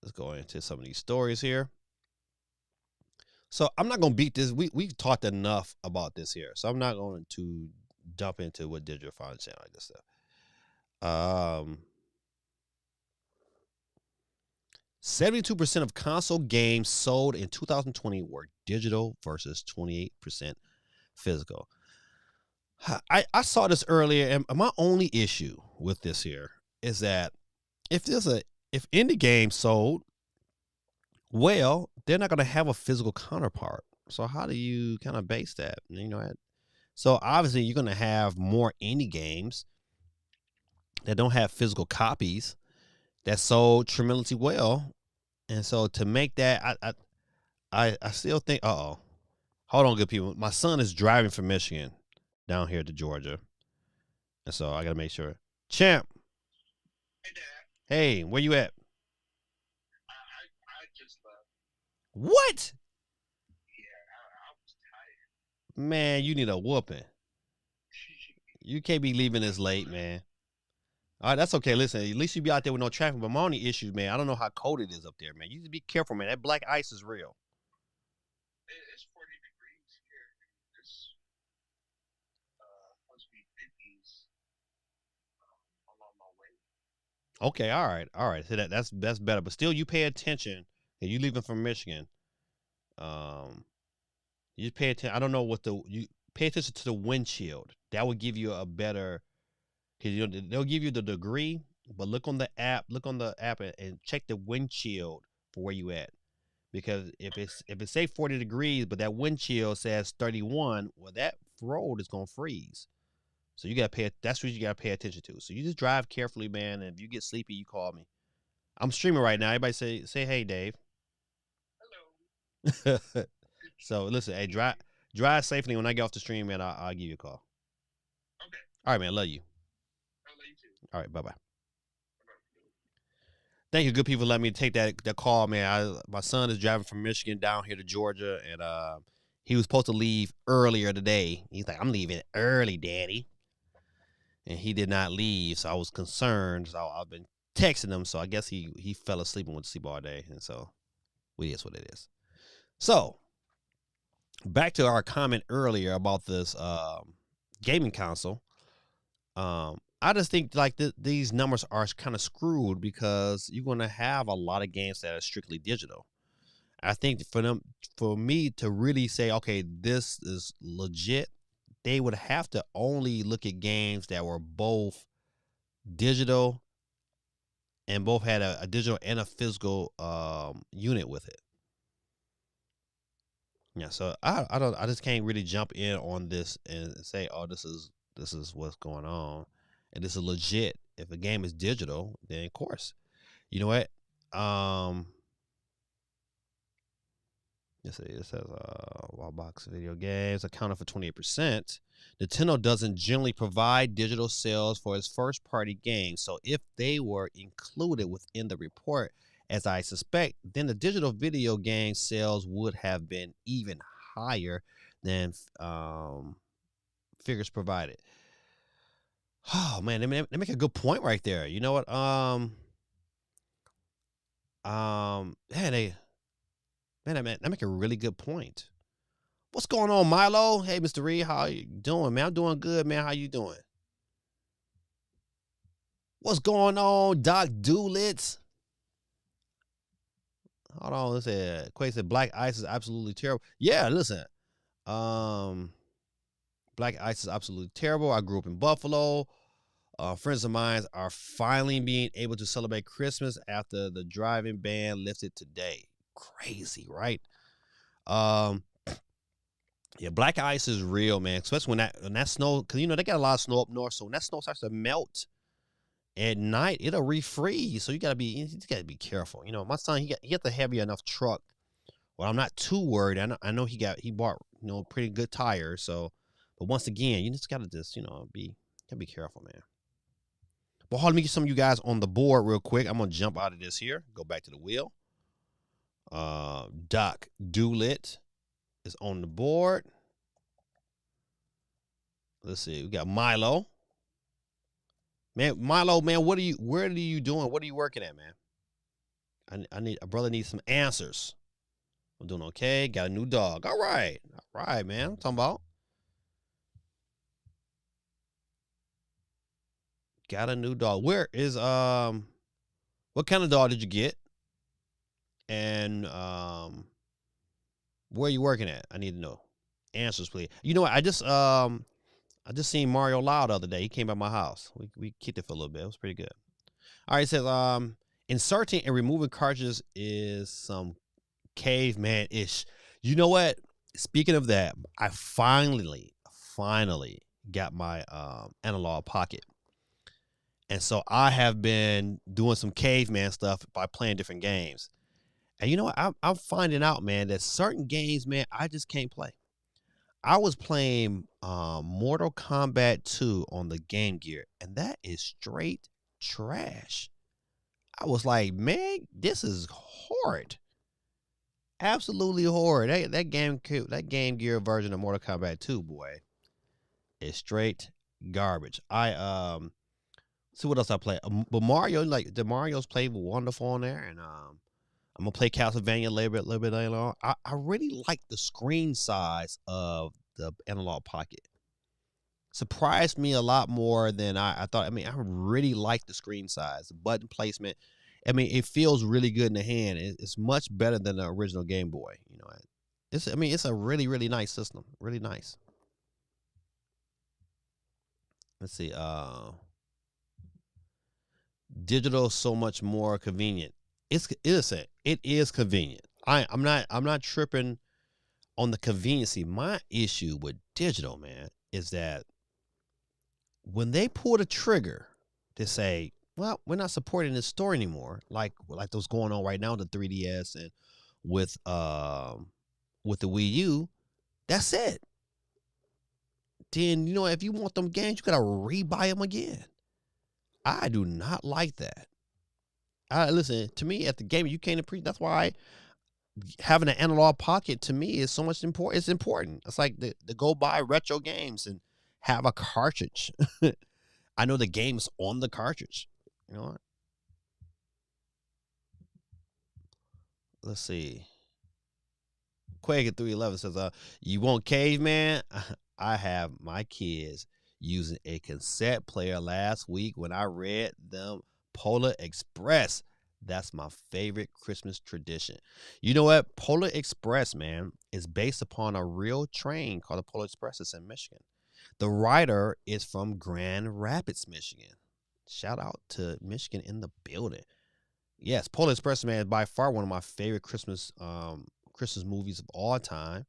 let's go into some of these stories here. So I'm not going to beat this. We've talked enough about this here. So I'm not going to jump into what Digital Foundry saying like this stuff. 72% of console games sold in 2020 were digital versus 28% physical. I saw this earlier, and my only issue with this here is that if indie games sold, well, they're not going to have a physical counterpart. So how do you kind of base that? You know, so obviously you're going to have more indie games that don't have physical copies that sold tremendously well, and so to make that, I still think, hold on, good people. My son is driving from Michigan down here to Georgia, and so I gotta make sure. Champ. Hey, Dad. Hey, where you at? I just left. What? Yeah, I was tired. Man, you need a whooping. You can't be leaving this late, man. All right, that's okay. Listen, at least you be out there with no traffic. But my only issues, man, I don't know how cold it is up there, man. You need to be careful, man. That black ice is real. It's 40 degrees here. It's supposed to be 50s along my way. Okay, all right. So that's better. But still, you pay attention. And you leaving from Michigan, you pay attention. I don't know what pay attention to the windshield. That will give you a better, because they'll give you the degree, but look on the app, and check the windshield for where you at. Because if it's say 40 degrees, but that wind chill says 31, well, that road is gonna freeze. So you gotta pay. That's what you gotta pay attention to. So you just drive carefully, man. And if you get sleepy, you call me. I'm streaming right now. Everybody say hey, Dave. Hello. So listen, hey, drive safely. When I get off the stream, man, I'll give you a call. Okay. All right, man. Love you. I love you too. All right, bye bye. Bye-bye. Thank you, good people. Let me take that call, man. My son is driving from Michigan down here to Georgia, and he was supposed to leave earlier today. He's like, I'm leaving early, Daddy, and he did not leave. So I was concerned. So I've been texting him. So I guess he fell asleep and went to sleep all day, and so it is what it is. So back to our comment earlier about this gaming console. I just think like these numbers are kind of screwed because you're going to have a lot of games that are strictly digital. I think for me to really say, okay, this is legit, they would have to only look at games that were both digital and both had a digital and a physical unit with it. Yeah, so I just can't really jump in on this and say, oh, this is what's going on. And this is legit. If a game is digital, then of course. You know what? Let's see. It says Wildbox video games accounted for 28%. Nintendo doesn't generally provide digital sales for its first party games. So if they were included within the report, as I suspect, then the digital video game sales would have been even higher than figures provided. Oh man, they make a good point right there. You know what? They make a really good point. What's going on, Milo? Hey, Mr. Reed, how you doing, man? I'm doing good, man. How you doing? What's going on, Doc Doolitz? Hold on, let's say Quay said Black Ice is absolutely terrible. Yeah, listen. Black Ice is absolutely terrible. I grew up in Buffalo. Friends of mine are finally being able to celebrate Christmas after the driving ban lifted today. Crazy, right? Yeah, black ice is real, man. Especially when that snow, because they got a lot of snow up north. So when that snow starts to melt at night, it'll refreeze. So you gotta be careful. My son, he got the heavy enough truck. Well, I'm not too worried. I know he bought pretty good tires. So, but once again, you just gotta be careful, man. But hold on, let me get some of you guys on the board real quick. I'm gonna jump out of this here. Go back to the wheel. Doc Doolittle is on the board. Let's see. We got Milo. Man, Milo, man, where are you doing? What are you working at, man? A brother needs some answers. I'm doing okay. Got a new dog. All right, man. I'm talking about. Got a new dog. Where is what kind of dog did you get? And where are you working at? I need to know. Answers, please. You know what? I just seen Mario Lau the other day. He came by my house. We kicked it for a little bit. It was pretty good. All right, it says inserting and removing cartridges is some caveman-ish. You know what? Speaking of that, I finally got my analog pocket. And so I have been doing some caveman stuff by playing different games. And you know what? I'm finding out, man, that certain games, man, I just can't play. I was playing Mortal Kombat 2 on the Game Gear, and that is straight trash. I was like, man, this is horrid. Absolutely horrid. That Game Gear version of Mortal Kombat 2, boy, is straight garbage. See what else I play. But Mario, like the Mario's played wonderful on there, and I'm gonna play Castlevania a little bit later on. I really like the screen size of the analog pocket. Surprised me a lot more than I thought. I mean, I really like the screen size, the button placement. I mean, it feels really good in the hand. It's much better than the original Game Boy. It's a really, really nice system. Really nice. let's see. Digital so much more convenient. It is convenient. I'm not tripping on the conveniency. My issue with digital, man, is that when they pull the trigger to say, well, we're not supporting this store anymore, like those going on right now with the 3DS and with the Wii U, that's it. Then if you want them games, you gotta rebuy them again. I do not like that. Listen, to me, at the game, you can't appreciate. That's why having an analog pocket to me is so much important. It's important. It's like to go buy retro games and have a cartridge. I know the game's on the cartridge. You know what? Let's see. Quake at 311 says, you want caveman? I have my kids using a cassette player last week when I read them Polar Express. That's my favorite Christmas tradition. You know what? Polar Express, man, is based upon a real train called the Polar Express. It's in Michigan. The writer is from Grand Rapids, Michigan. Shout out to Michigan in the building. Yes, Polar Express, man, is by far one of my favorite Christmas movies of all time.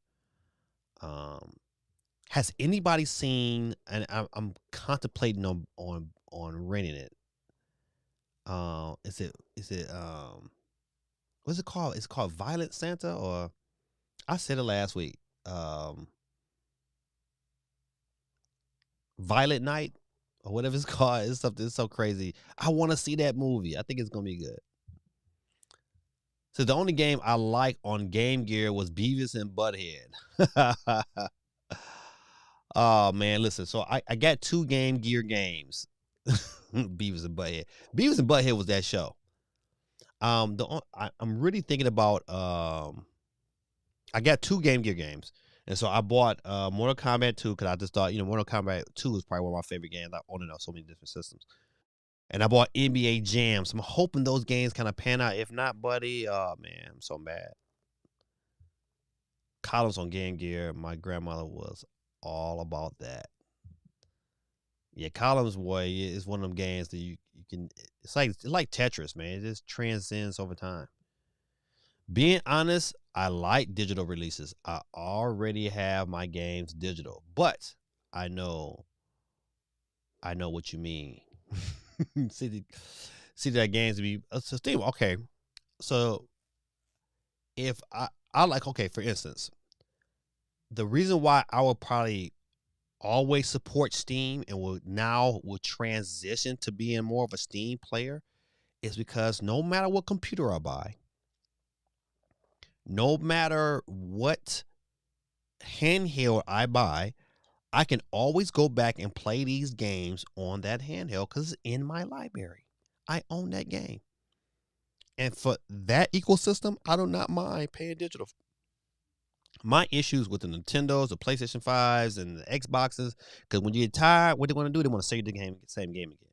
Has anybody seen? And I'm contemplating on renting it. Is it what's it called? It's called Violent Santa, or I said it last week. Violent Night, or whatever it's called. It's something. It's so crazy. I want to see that movie. I think it's gonna be good. So the only game I like on Game Gear was Beavis and Butthead. Oh man, listen. So I got 2 Game Gear games. Beavis and Butthead. Beavis and Butthead was that show. I'm really thinking about. I got 2 Game Gear games, and so I bought Mortal Kombat 2 because I just thought Mortal Kombat 2 is probably one of my favorite games. I own it on so many different systems. And I bought NBA Jam. So I'm hoping those games kind of pan out. If not, buddy, oh man, I'm so mad. Columns on Game Gear. My grandmother was all about that. Yeah, Columns boy is one of them games that you can. It's like Tetris, man. It just transcends over time. Being honest, I like digital releases. I already have my games digital, but I know what you mean. see that games to be sustainable. Okay, so if I like, okay, for instance, the reason why I will probably always support Steam and will transition to being more of a Steam player is because no matter what computer I buy, no matter what handheld I buy, I can always go back and play these games on that handheld because it's in my library. I own that game. And for that ecosystem, I do not mind paying digital. My issues with the Nintendos, the PlayStation 5s, and the Xboxes, because when you get tired, what they want to do, they want to save the same game again.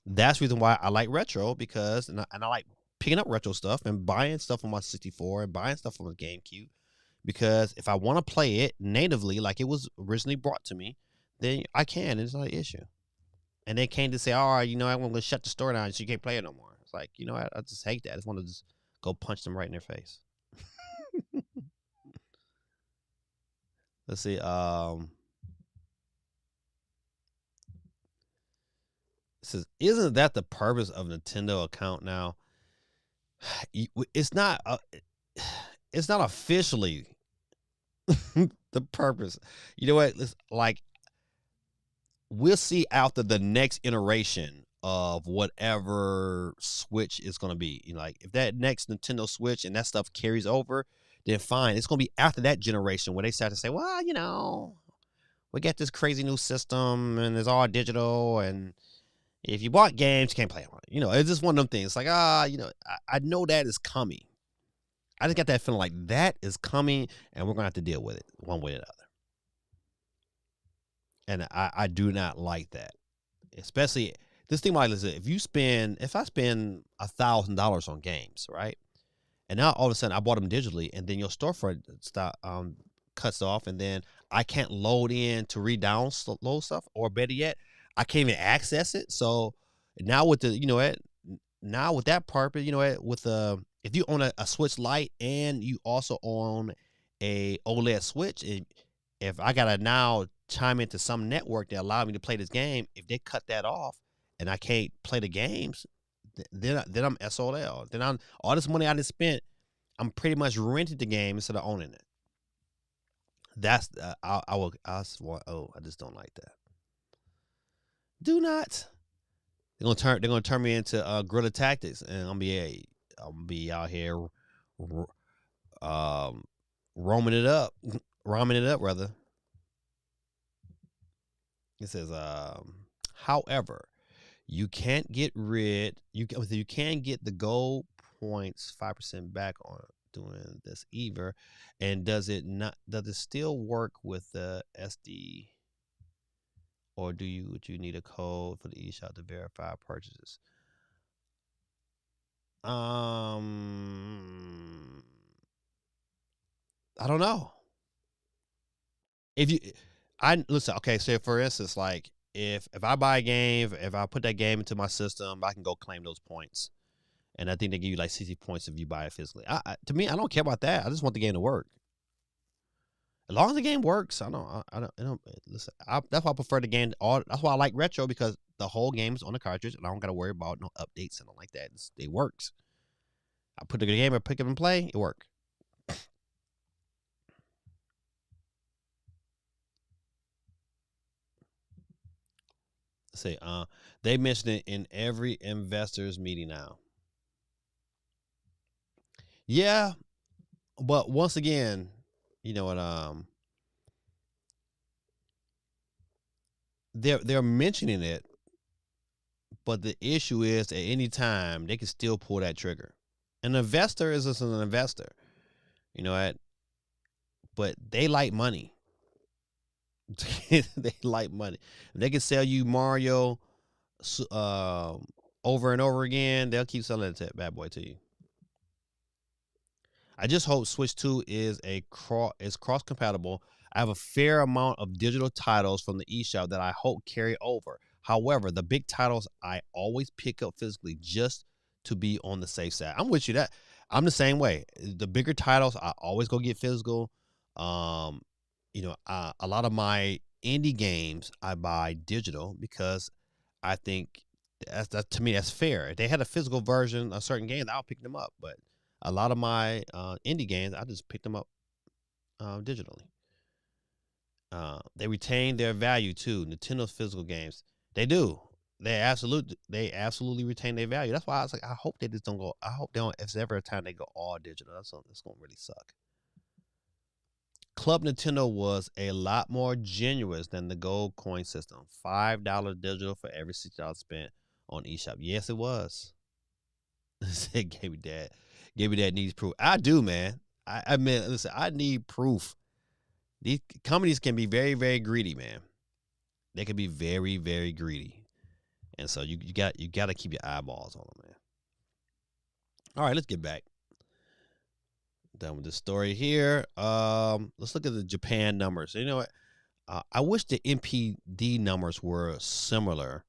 That's the reason why I like retro, because and I like picking up retro stuff and buying stuff on my 64 and buying stuff on my GameCube. Because if I want to play it natively, like it was originally brought to me, then I can. It's not an issue. And they can't just say, "Oh, I'm going to shut the store down so you can't play it no more." It's like, I just hate that. I just want to just go punch them right in their face. Let's see. It says, "Isn't that the purpose of Nintendo account now?" It's not. It's not officially the purpose. You know what? It's like we'll see after the next iteration of whatever Switch is going to be. Like if that next Nintendo Switch and that stuff carries over, then fine. It's going to be after that generation where they start to say, well, we get this crazy new system and it's all digital, and if you bought games, you can't play on it. It's just one of them things. It's like, I know that is coming. I just got that feeling like that is coming, and we're going to have to deal with it one way or the other. And I do not like that. Especially this thing like this. If I spend $1,000 on games, right? And now all of a sudden I bought them digitally, and then your storefront cuts off, and then I can't load in to re-download stuff, or better yet, I can't even access it. So now with the, now with that purpose, with if you own a Switch Lite and you also own a OLED Switch, if I gotta now chime into some network that allow me to play this game, if they cut that off and I can't play the games, then I'm SOL. Then I'm all this money I just spent. I'm pretty much renting the game instead of owning it. That's I just don't like that. Do not. They're gonna turn me into Guerrilla Tactics, and I'm gonna be out here, um, roaming it up, ramming it up rather. It says, however, you can't get rid. You can get the gold points 5% back on doing this either. And does it not? Does it still work with the SD? Or would you need a code for the eShop to verify purchases? I don't know. If you I listen, okay, so for instance, like if I buy a game, if I put that game into my system, I can go claim those points. And I think they give you like 60 points if you buy it physically. To me, I don't care about that. I just want the game to work. As long as the game works, I don't listen. That's why I prefer the game. That's why I like retro, because the whole game's on the cartridge, and I don't got to worry about no updates and all like that. It works. I put the game, I pick up and play, it works. Say, they mentioned it in every investors meeting now. Yeah, but once again, you know what? They're mentioning it, but the issue is at any time they can still pull that trigger. An investor is just an investor, you know what? But they like money. They like money. If they can sell you Mario, over and over again, they'll keep selling that bad boy to you. I just hope Switch 2 is cross compatible. I have a fair amount of digital titles from the eShop that I hope carry over. However, the big titles I always pick up physically just to be on the safe side. I'm with you. That I'm the same way. The bigger titles I always go get physical. Um, a lot of my indie games I buy digital because I think that to me that's fair. If they had a physical version of certain games, I'll pick them up. But a lot of my indie games, I just pick them up digitally. They retain their value too. Nintendo's physical games, they do. They absolutely retain their value. That's why I was like, I hope they just don't go. I hope they don't. If ever a time they go all digital, that's gonna really suck. Club Nintendo was a lot more generous than the gold coin system. $5 digital for every $60 spent on eShop. Yes, it was. It gave me that needs proof. I do, man. I mean, listen, I need proof. These companies can be very, very greedy, man. They can be very, very greedy, and so you got to keep your eyeballs on them, man. All right, let's get back. Done with the story here. Let's look at the Japan numbers. You know what? I wish the NPD numbers were similar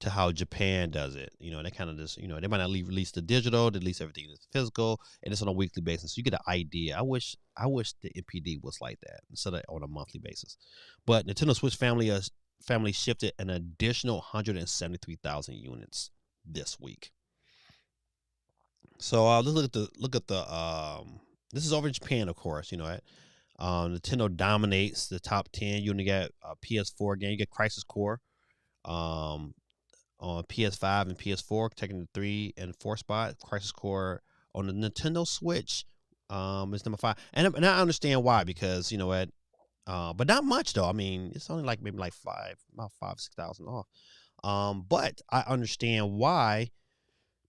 to how Japan does it. They kind of just, they might not release the digital, they release everything that's physical, and it's on a weekly basis. So you get an idea. I wish the NPD was like that instead of on a monthly basis. But Nintendo Switch family shifted an additional 173,000 units this week. So let's look at the this is over in Japan, of course. Nintendo dominates the top 10. You only got a PS4 game. You get Crisis Core. Um, on PS5 and PS4, taking the 3 and 4 spot. Crisis Core on the Nintendo Switch is number 5, and I understand why, because you know what, but not much though. I mean, it's only like maybe like about 6,000 off. But I understand why,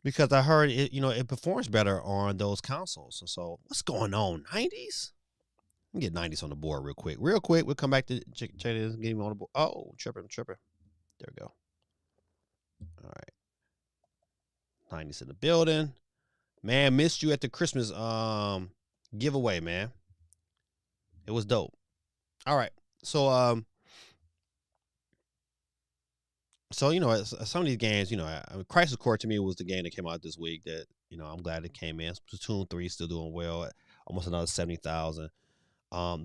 because I heard it. It performs better on those consoles. So what's going on? 90s. Let me get 90s on the board real quick. We'll come back to check this game on the board. Oh, tripping. There we go. All right. 90s in the building. Man, missed you at the Christmas giveaway, man. It was dope. All right. So So some of these games, Crisis Core to me was the game that came out this week. That I'm glad it came in. Splatoon 3 still doing well, at almost another 70,000.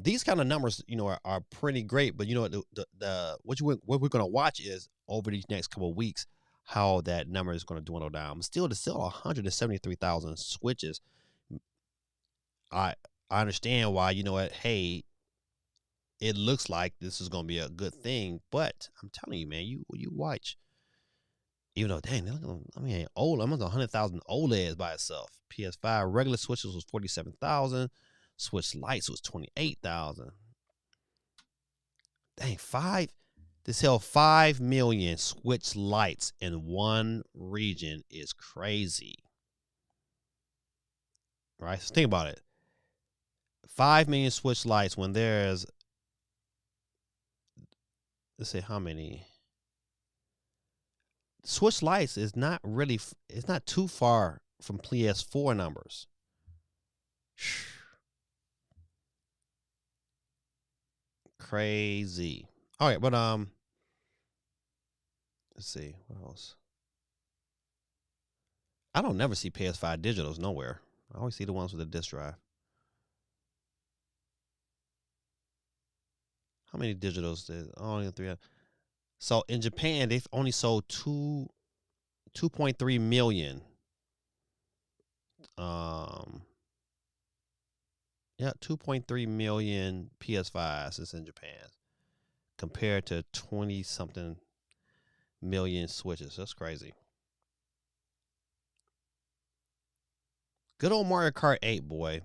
These kind of numbers, are pretty great. But what we're gonna watch is over these next couple of weeks how that number is going to dwindle down. Still, to sell 173,000 switches, I understand why. Hey, it looks like this is going to be a good thing, but I'm telling you, man, you watch. Even though, dang, old. I'm on 100,000 OLEDs by itself. PS5 regular switches was 47,000. Switch lights was 28,000. Dang, to sell 5 million Switch lights in one region is crazy. Right? So think about it. 5 million Switch lights when there's, let's say, how many? Switch lights is not really, it's not too far from PS4 numbers. Crazy. All right, but let's see what else. I don't never see PS5 digitals nowhere. I always see the ones with the disc drive. How many digitals did only 3? So in Japan, they've only sold 2.3 million. Yeah, 2.3 million PS5s is in Japan, compared to 20 something million Switches. That's crazy. Good old Mario Kart 8, boy.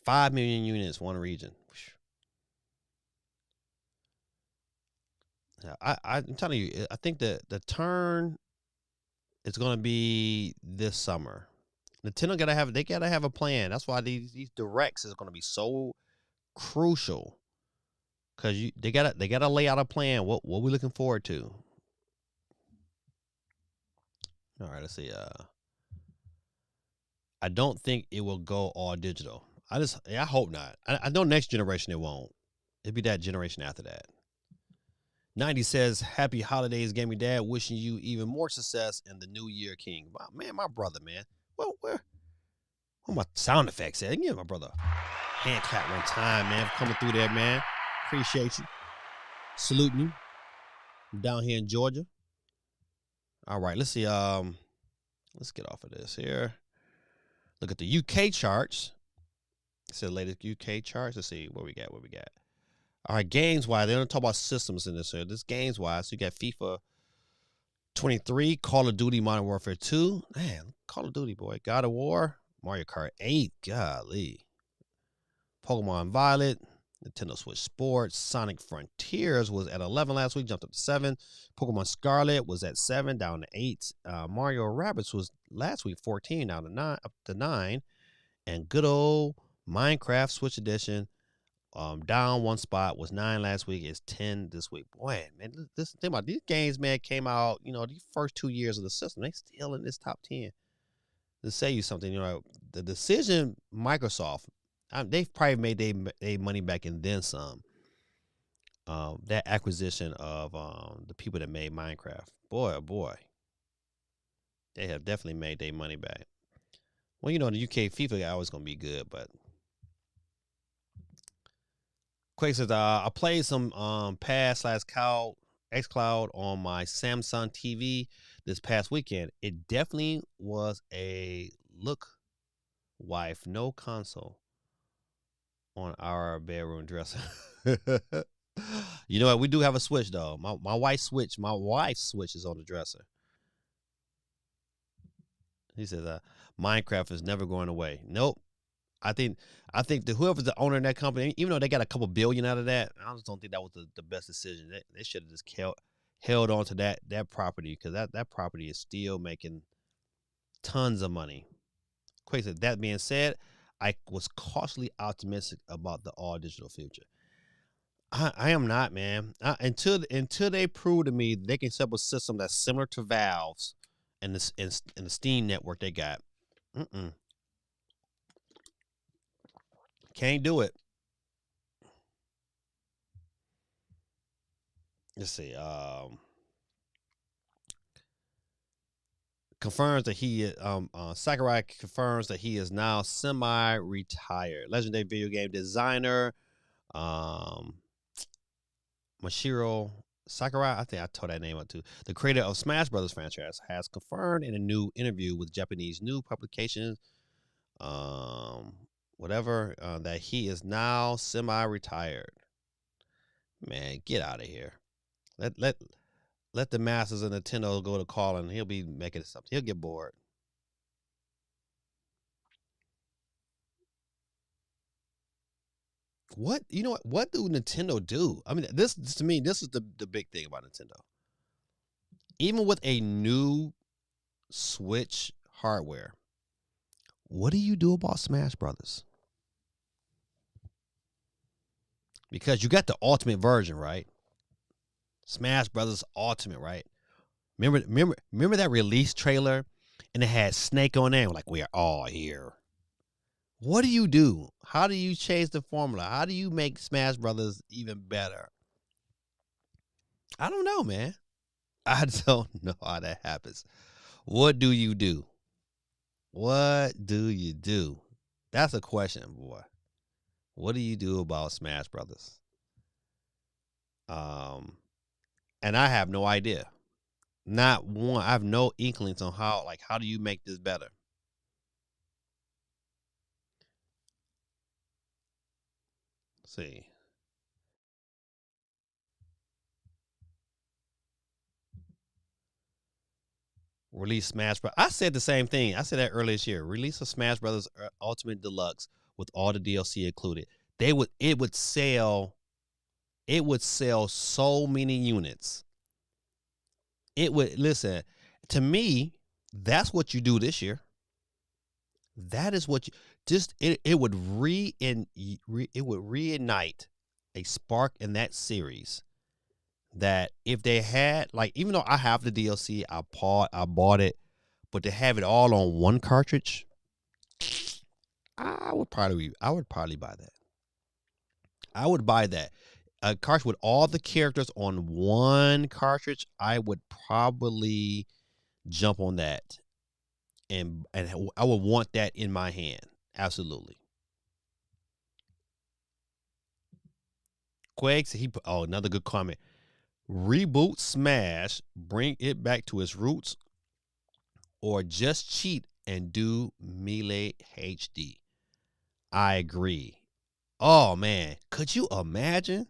5 million units, one region. Yeah, I'm telling you, I think the turn is going to be this summer. Nintendo gotta have a plan. That's why these directs is going to be so crucial, because they gotta lay out a plan. What we looking forward to? All right, let's see. I don't think it will go all digital. I hope not. I know next generation it won't. It'll be that generation after that. 90 says, "Happy holidays, gaming dad. Wishing you even more success in the new year, King." Man, my brother, man. Well, where my sound effects at? Give my brother a hand clap one time, man, for coming through there, man. Appreciate you. Saluting you. I'm down here in Georgia. All right, let's see. Let's get off of this here. Look at the UK charts. It's the latest UK charts. Let's see what we got. All right, games wise, they don't talk about systems in this here. This games wise, so you got FIFA 23, Call of Duty Modern Warfare 2. Man, Call of Duty, boy. God of War, Mario Kart 8. Golly. Pokemon Violet, Nintendo Switch Sports, Sonic Frontiers was at 11 last week, jumped up to 7. Pokemon Scarlet was at 7, down to 8. Mario Rabbids was last week 14, down to 9, up to 9. And good old Minecraft Switch Edition, down one spot, was 9 last week, is 10 this week. Boy, man, this think about these games, man, came out, these first 2 years of the system, they still in this top 10. To say you something, the decision Microsoft, they've probably made their money back and then some. That acquisition of the people that made Minecraft, boy, oh boy, they have definitely made their money back. Well, the UK FIFA always gonna be good, but Quake says, I played some Pass/Cloud xCloud on my Samsung TV this past weekend. It definitely was a look, wife, no console on our bedroom dresser. You know what? We do have a Switch though. My wife's Switch is on the dresser. He says, Minecraft is never going away. Nope. I think that whoever's the owner of that company, even though they got a couple billion out of that, I just don't think that was the best decision. They should have just held on to that property, because that property is still making tons of money. Quick said, that being said, I was cautiously optimistic about the all digital future. I am not, man. Until they prove to me they can set up a system that's similar to Valve's and the Steam network they got. Can't do it. Let's see. confirms that Sakurai confirms that he is now semi-retired. Legendary video game designer, um, Mashiro Sakurai, I think I told that name up too. The creator of Smash Brothers franchise has confirmed in a new interview with Japanese news publications, um, that he is now semi-retired. Man, get out of here. Let let let the masters of Nintendo go to calling. He'll be making something. He'll get bored. What you know? What do Nintendo do? I mean, this to me, this is the big thing about Nintendo. Even with a new Switch hardware, what do you do about Smash Brothers? Because you got the ultimate version, right? Smash Brothers Ultimate, right? Remember that release trailer, and it had Snake on there. Like, we are all here. What do you do? How do you change the formula? How do you make Smash Brothers even better? I don't know, man. I don't know how that happens. What do you do? What do you do? That's a question, boy. What do you do about Smash Brothers? Um, and I have no idea. Not one. I have no inklings on how do you make this better? Let's see. Release Smash Bros. I said the same thing. I said that earlier this year. Release a Smash Brothers Ultimate Deluxe with all the DLC included. It would sell so many units. It would listen to me. That's what you do this year. That is what you just it would it would reignite a spark in that series. That if they had like, even though I have the DLC, I bought it, but to have it all on one cartridge, I would probably buy that. I would buy that. A cartridge with all the characters on one cartridge, I would probably jump on that, and I would want that in my hand. Absolutely. Quakes, another good comment. Reboot Smash, bring it back to its roots, or just cheat and do Melee HD. I agree. Oh man, could you imagine?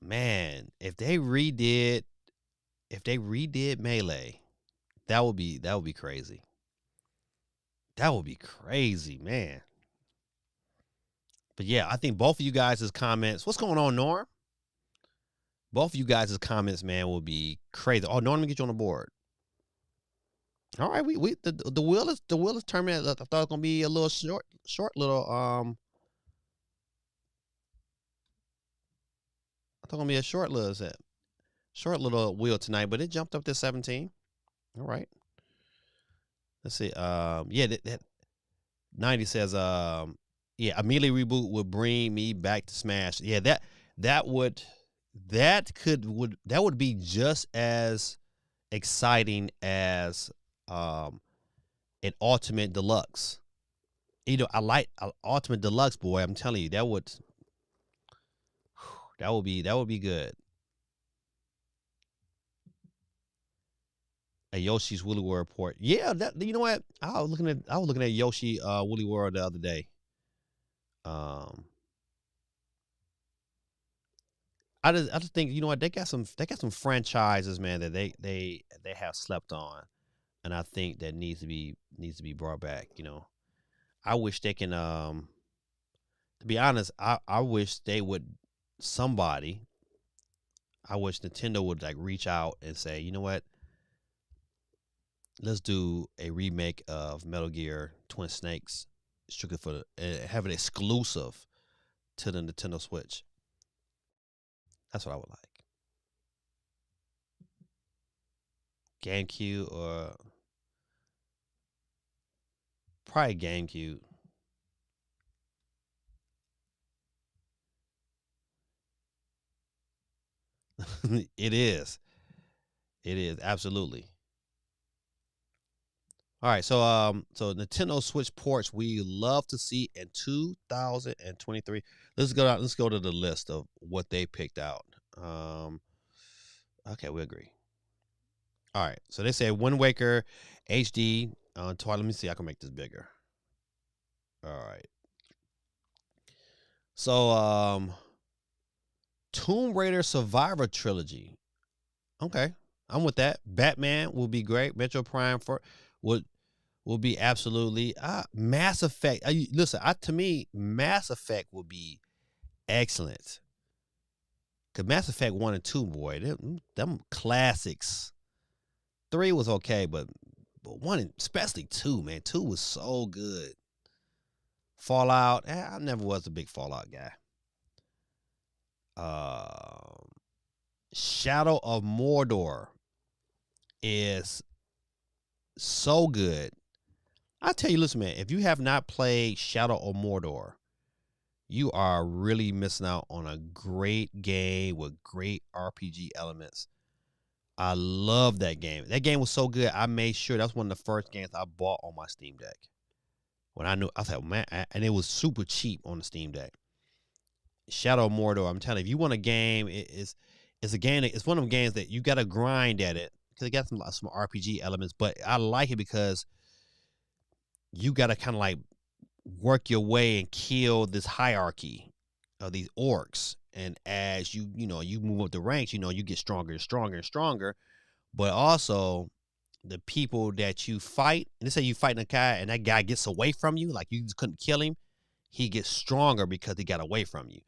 Man, if they redid Melee, that would be crazy. That would be crazy, man. But yeah, I think both of you guys' comments. What's going on, Norm? Both of you guys' comments, man, will be crazy. Oh, Norm, let me get you on the board. All right, we the wheel is turning. I thought it was gonna be a little short little I thought it was gonna be a short little wheel tonight, but it jumped up to 17. All right, let's see. Yeah, that 90 says yeah, immediately reboot would bring me back to Smash. Yeah, that would that would be just as exciting as an Ultimate Deluxe. You know, I like Ultimate Deluxe, boy. I'm telling you, that would be good. A Yoshi's Woolly World report. Yeah, that you know what? I was looking at Yoshi Woolly World the other day. Um, I just think, you know what, they got some franchises, man, that they have slept on, and I think that needs to be brought back. You know, I wish they can. To be honest, I wish they would somebody. I wish Nintendo would like reach out and say, you know what, let's do a remake of Metal Gear Twin Snakes, strictly for have it exclusive to the Nintendo Switch. That's what I would like. GameCube or probably GameCube. It is. It is absolutely. All right, so Nintendo Switch ports we love to see in 2023. Let's go out. Let's go to the list of what they picked out. Um, okay, we agree. All right, so they say Wind Waker HD. Twilight. Let me see. I can make this bigger. All right. So Tomb Raider Survivor Trilogy. Okay, I'm with that. Batman will be great. Metro Prime for would will be absolutely Mass Effect. Listen, to me, Mass Effect will be excellent. Cause Mass Effect 1 and 2, boy, them classics. 3 was okay, but 1 especially 2, man. 2 was so good. Fallout, I never was a big Fallout guy. Shadow of Mordor is so good. I tell you, listen, man, if you have not played Shadow of Mordor, you are really missing out on a great game with great RPG elements. I love that game. That game was so good. I made sure that's one of the first games I bought on my Steam Deck. When I knew, I thought, man, and it was super cheap on the Steam Deck. Shadow of Mordor. I'm telling you, if you want a game, it's a game. It's one of them games that you got to grind at it because it got some RPG elements. But I like it because you got to kind of like work your way and kill this hierarchy of these orcs. And as you move up the ranks, you get stronger and stronger and stronger. But also the people that you fight, and let's say you fighting a guy and that guy gets away from you, like you just couldn't kill him, he gets stronger because he got away from you.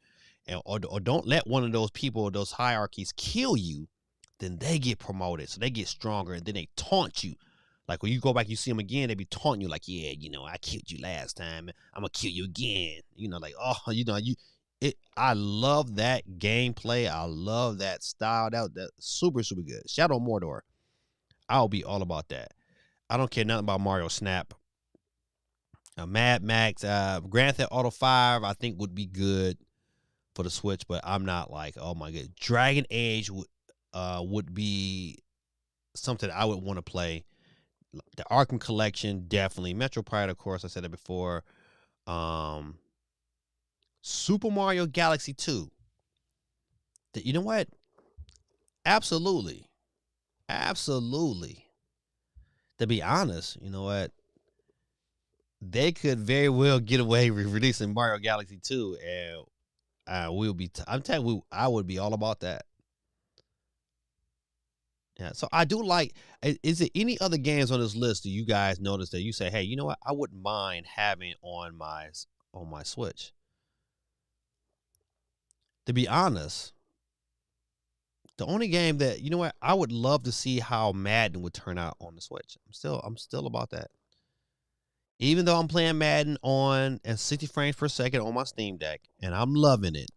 And or don't let one of those people, those hierarchies kill you, then they get promoted. So they get stronger and then they taunt you. Like when you go back, you see them again, they be taunting you like, yeah, I killed you last time. I'm gonna kill you again. Like, oh, I love that gameplay. I love that style. That super, super good. Shadow of Mordor. I'll be all about that. I don't care nothing about Mario Snap. Mad Max, Grand Theft Auto 5, I think would be good for the Switch, but I'm not like, oh my god. Dragon Age would be something I would want to play. The Arkham Collection, definitely. Metro Prime, of course, I said it before. Super Mario Galaxy 2. You know what? Absolutely. Absolutely. To be honest, you know what? They could very well get away with releasing Mario Galaxy 2, and we'll be. I'm telling you, I would be all about that. Yeah, so I do like. Is there any other games on this list that you guys notice that you say, hey, you know what? I wouldn't mind having on my Switch. To be honest, the only game that I would love to see how Madden would turn out on the Switch. I'm still about that. Even though I'm playing Madden on at 60 frames per second on my Steam Deck, and I'm loving it,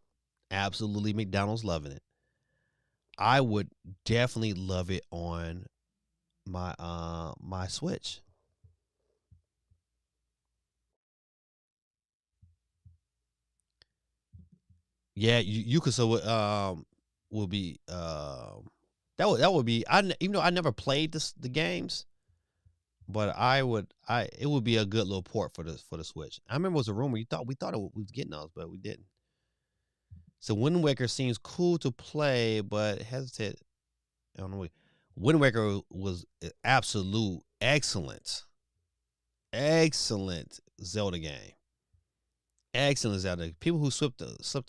absolutely McDonald's loving it. I would definitely love it on my Switch. Yeah, you could so will be that would be even though I never played the games, but it would be a good little port for the Switch. I remember it was a rumor we thought we was getting those, but we didn't. So Wind Waker seems cool to play, but hesitate. I don't know. Wind Waker was absolute excellent Zelda game. Excellent Zelda. People who slipped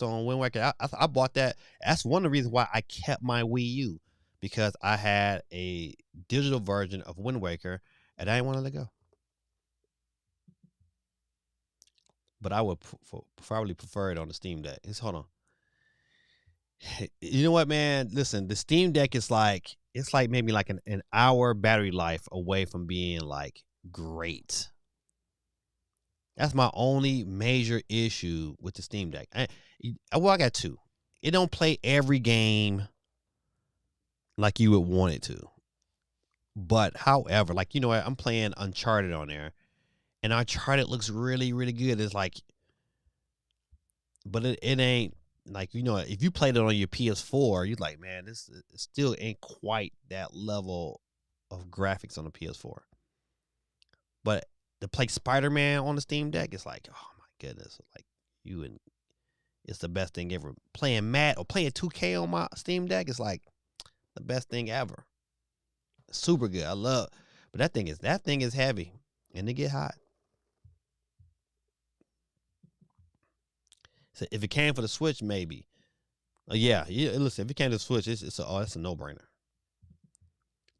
on Wind Waker, I bought that. That's one of the reasons why I kept my Wii U, because I had a digital version of Wind Waker and I didn't want to let go. But I would probably prefer it on the Steam Deck. Hold on. You know what, man? Listen, the Steam Deck is like maybe like an hour battery life away from being like great. That's my only major issue with the Steam Deck. I got two. It don't play every game like you would want it to. But however, like what, I'm playing Uncharted on there, and Uncharted looks really, really good. It's like, but it ain't like, you know, if you played it on your PS4, you're like, man, this still ain't quite that level of graphics on the PS4. But to play Spider-Man on the Steam Deck, it's like, oh my goodness, like it's the best thing ever. Playing Madden or playing 2K on my Steam Deck is like the best thing ever. Super good. I love, but that thing is heavy and it get hot. So if it came for the Switch, maybe. Yeah. Listen, if it came to the Switch, it's a no-brainer.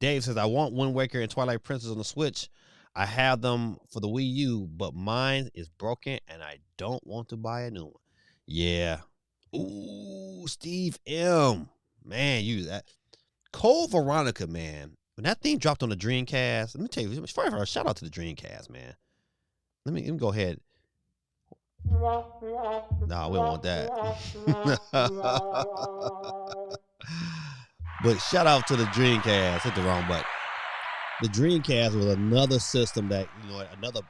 Dave says, I want Wind Waker and Twilight Princess on the Switch. I have them for the Wii U, but mine is broken and I don't want to buy a new one. Yeah. Ooh, Steve M. Man, that. Cole Veronica, man. When that thing dropped on the Dreamcast, let me tell you, first of all, shout out to the Dreamcast, man. Let me go ahead. Nah, we don't want that. But shout out to the Dreamcast. Hit the wrong button. The Dreamcast was another system that, you know, another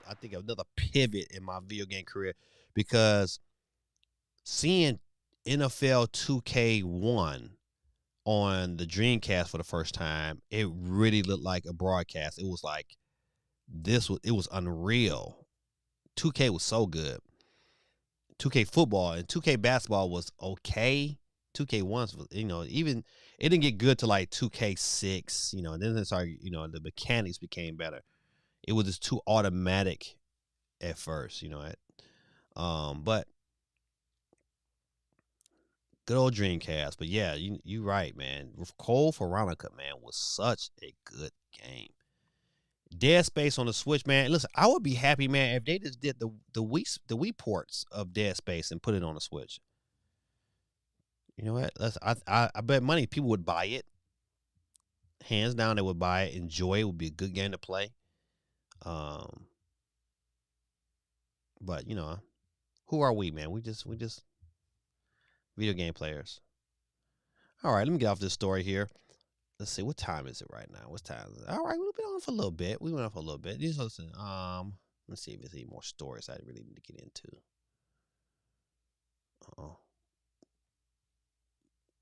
pivot in my video game career, because seeing NFL 2K1 on the Dreamcast for the first time, it really looked like a broadcast. It was like it was unreal. 2K was so good. 2K football and 2K basketball was okay. 2K1 was, you know, even it didn't get good to like 2K6, you know, and then it started, you know, the mechanics became better. It was just too automatic at first, you know. But good old Dreamcast. But yeah, you right, man. Cole Veronica, man, was such a good game. Dead Space on the Switch, man. Listen, I would be happy, man, if they just did the Wii ports of Dead Space and put it on the Switch. You know what? I bet money people would buy it. Hands down, they would buy it. Enjoy it. Would be a good game to play. But you know, who are we, man? We just video game players. All right, let me get off this story here. Let's see, what time is it right now? What time is it? All right, we've been on for a little bit. We went on for a little bit. Just listen. Let's see if there's any more stories I really need to get into.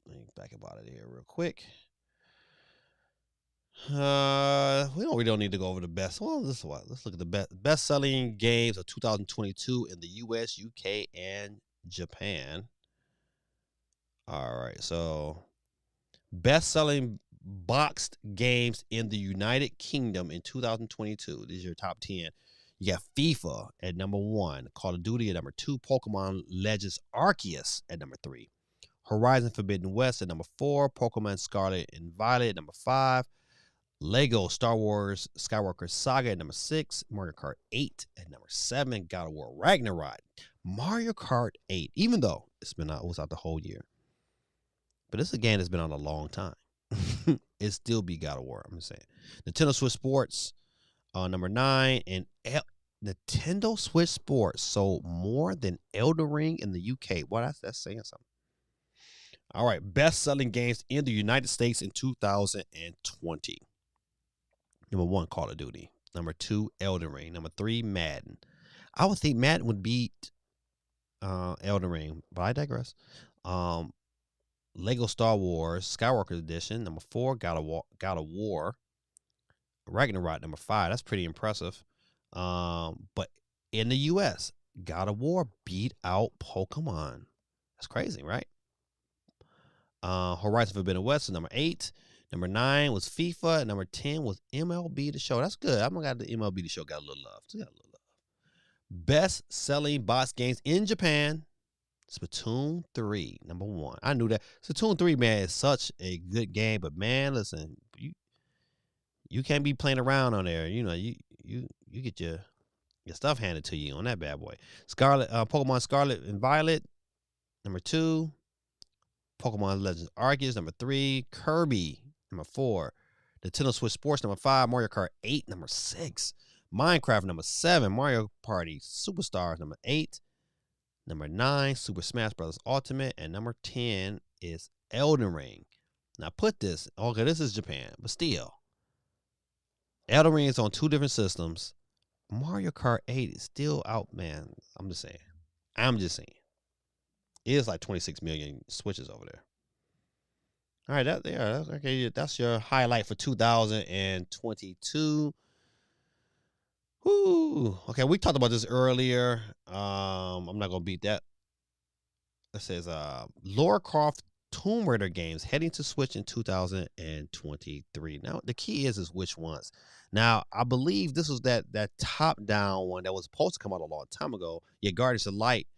Let me back up out of here real quick. We don't need to go over the best. Well, let's look at the best-selling games of 2022 in the U.S., UK, and Japan. All right, so best-selling boxed games in the United Kingdom in 2022. These are your top 10. You got FIFA at number 1, Call of Duty at number 2, Pokemon Legends Arceus at number 3, Horizon Forbidden West at number 4, Pokemon Scarlet and Violet at number 5, Lego Star Wars Skywalker Saga at number 6, Mario Kart 8 at number 7, God of War Ragnarok, Mario Kart 8, even though it was out the whole year. But this is a game that's been on a long time. It still be God of War, I'm just saying. Nintendo Switch Sports, number 9, and Nintendo Switch Sports sold more than Elden Ring in the UK. Well, that's saying something. All right, best-selling games in the United States in 2020. Number 1, Call of Duty. Number 2, Elden Ring. Number 3, Madden. I would think Madden would beat Elden Ring, but I digress. Lego Star Wars Skywalker Edition. Number 4, God of War Ragnarok. Number 5. That's pretty impressive. But in the U.S., God of War beat out Pokemon. That's crazy, right? Horizon Forbidden West is number 8. Number 9 was FIFA. Number 10 was MLB The Show. That's good. I'm gonna got the MLB The Show. Got a little love. Best-selling box games in Japan. Splatoon 3, number 1. I knew that. Splatoon 3, man, is such a good game, but man, listen, you can't be playing around on there. You know, you get your stuff handed to you on that bad boy. Pokemon Scarlet and Violet, number 2. Pokemon Legends Arceus, number 3. Kirby, number 4. Nintendo Switch Sports, number 5. Mario Kart 8, number 6. Minecraft, number 7. Mario Party Superstars, number 8. Number 9, Super Smash Bros. Ultimate. And number 10 is Elden Ring. Now put this, okay, this is Japan, but still. Elden Ring is on 2 different systems. Mario Kart 8 is still out, man. I'm just saying. It is like 26 million switches over there. All right, that's okay. That's your highlight for 2022. Whoo. Okay, we talked about this earlier. I'm not gonna beat that. It says Lara Croft Tomb Raider games heading to Switch in 2023. Now the key is which ones. Now I believe this was that top down one that was supposed to come out a long time ago. Yet Guardians of Light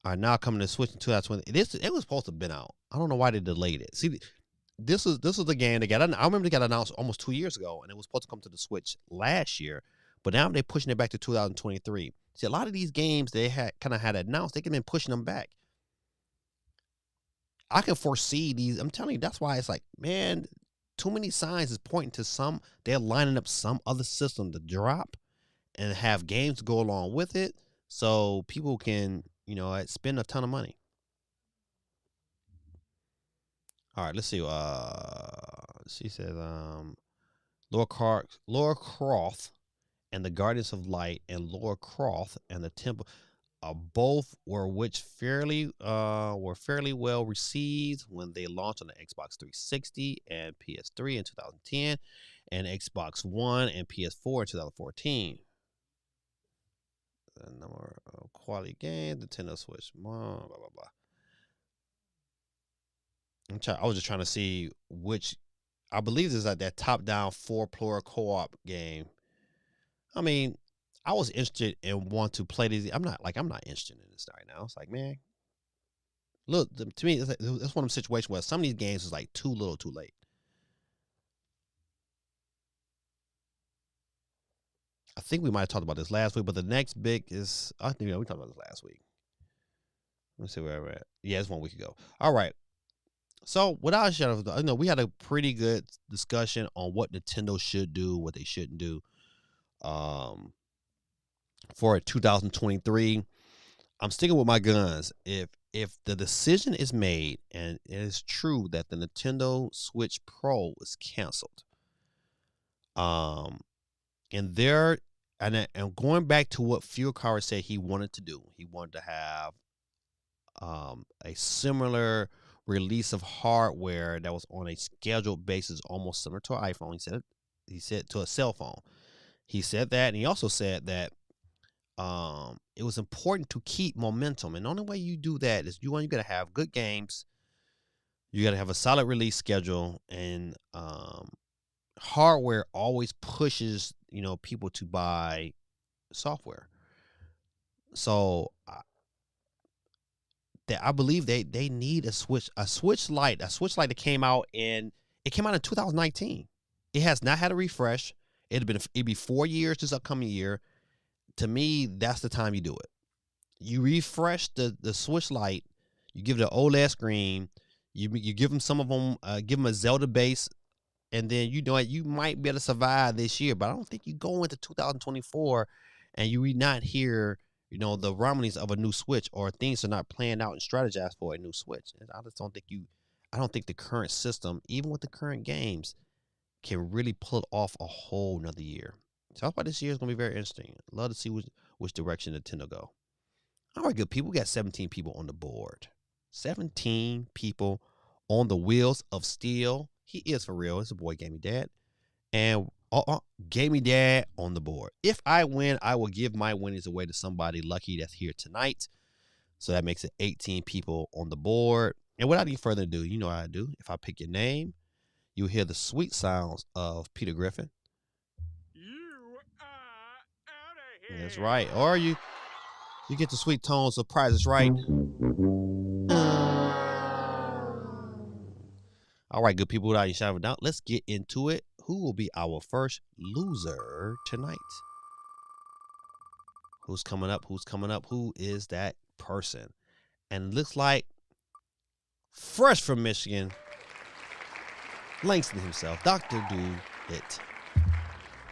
are now coming to Switch in 2020. It was supposed to have been out. I don't know why they delayed it. See, this was the game they got. I remember they got announced almost 2 years ago, and it was supposed to come to the Switch last year. But now they're pushing it back to 2023. See, a lot of these games they had announced, they can been pushing them back. I can foresee these. I'm telling you, that's why it's like, man, too many signs is pointing to they're lining up some other system to drop and have games to go along with it, so people can, spend a ton of money. All right, let's see. She says, Lara Croft and the Guardians of Light and Lara Croft and the Temple both were fairly well received when they launched on the Xbox 360 and PS3 in 2010 and Xbox One and PS4 in 2014. The number of quality games, Nintendo Switch, blah blah blah. I was just trying to see which. I believe this is like that top-down 4-player co-op game. I mean, I was interested and want to play these. I'm not interested in this right now. It's like, man, look, to me, it's one of them situations where some of these games is like too little, too late. I think we might have talked about this last week, but the next big is, I think we talked about this last week. Let's see where we're at. Yeah, it's 1 week ago. All right. So without a shadow of a doubt, we had a pretty good discussion on what Nintendo should do, what they shouldn't do. For 2023, I'm sticking with my guns. If the decision is made and it is true that the Nintendo Switch Pro is canceled, and going back to what Furukawa said he wanted to do, he wanted to have a similar release of hardware that was on a scheduled basis, almost similar to an iPhone. He said to a cell phone. He said that, and he also said that it was important to keep momentum. And the only way you do that is you got to have good games. You got to have a solid release schedule, and hardware always pushes, people to buy software. So I believe they need a Switch Lite that came out in 2019. It has not had a refresh. It'd be 4 years this upcoming year. To me, that's the time you do it. You refresh the Switch Lite. You give it an OLED screen. You give them some of them, give them a Zelda base, and then you might be able to survive this year. But I don't think you go into 2024 and you not hear the rumblings of a new Switch, or things are not planned out and strategized for a new Switch. I just don't think I don't think the current system, even with the current games, can really pull it off a whole nother year. So that's why this year is going to be very interesting. Love to see which direction Nintendo go. All right, good people. We got 17 people on the board. 17 people on the wheels of steel. He is for real. It's a boy, Gamey Dad. And Gamey Dad on the board. If I win, I will give my winnings away to somebody lucky that's here tonight. So that makes it 18 people on the board. And without any further ado, you know how I do. If I pick your name, you'll hear the sweet sounds of Peter Griffin. You are out of here. That's right. Or you get the sweet tones of Price is Right. All right, good people, without any shadow of a doubt, let's get into it. Who will be our first loser tonight? Who's coming up? Who is that person? And looks like fresh from Michigan, Langston himself, Dr. Do It.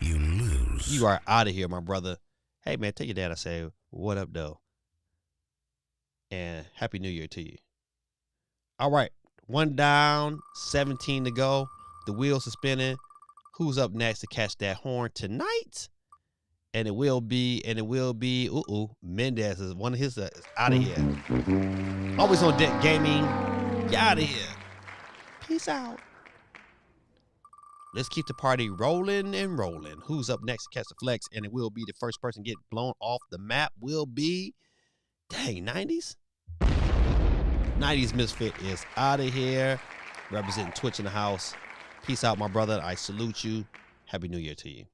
You lose. You are out of here, my brother. Hey, man, tell your dad I say, what up, though? And Happy New Year to you. All right, 1 down, 17 to go. The wheels are spinning. Who's up next to catch that horn tonight? and it will be, Mendez is one of his is out of here. Always on deck gaming. Get out of here. Peace out. Let's keep the party rolling and rolling. Who's up next to catch the flex? And it will be the first person to get blown off the map will be, dang, 90s? 90s Misfit is out of here. Representing Twitch in the house. Peace out, my brother. I salute you. Happy New Year to you.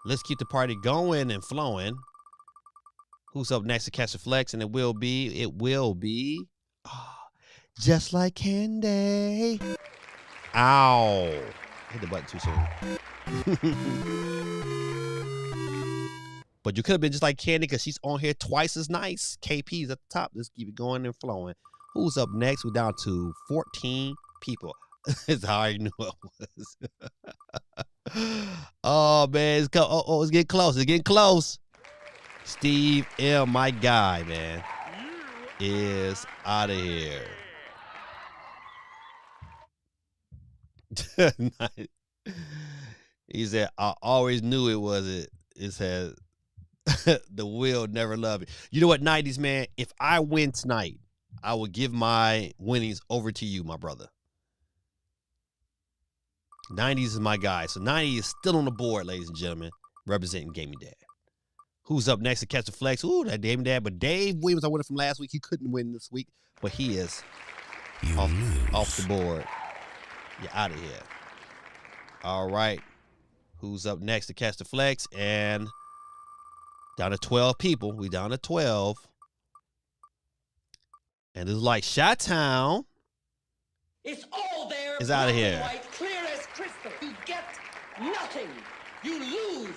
Let's keep the party going and flowing. Who's up next to catch the flex? And it will be, just like candy. Ow. Hit the button too soon. But you could have been just like Candy because she's on here twice as nice. KP's at the top. Let's keep it going and flowing. Who's up next? We're down to 14 people. That's how I knew it was. Oh, man. It's getting close. It's getting close. Steve M., my guy, man, is out of here. He said, I always knew it was it. It said, the will never love it. You know what, 90s, man? If I win tonight, I will give my winnings over to you, my brother. 90s is my guy. So 90 is still on the board, ladies and gentlemen, representing Gaming Dad. Who's up next to catch the flex? Ooh, that Gaming Dad. But Dave Williams, I won it from last week. He couldn't win this week, but he is off the board. You're out of here. All right. Who's up next to catch the flex? And down to 12 people. We down to 12. And it's like Chi-Town. It's all there. Is out of here. White, clear as crystal. You get nothing. You lose.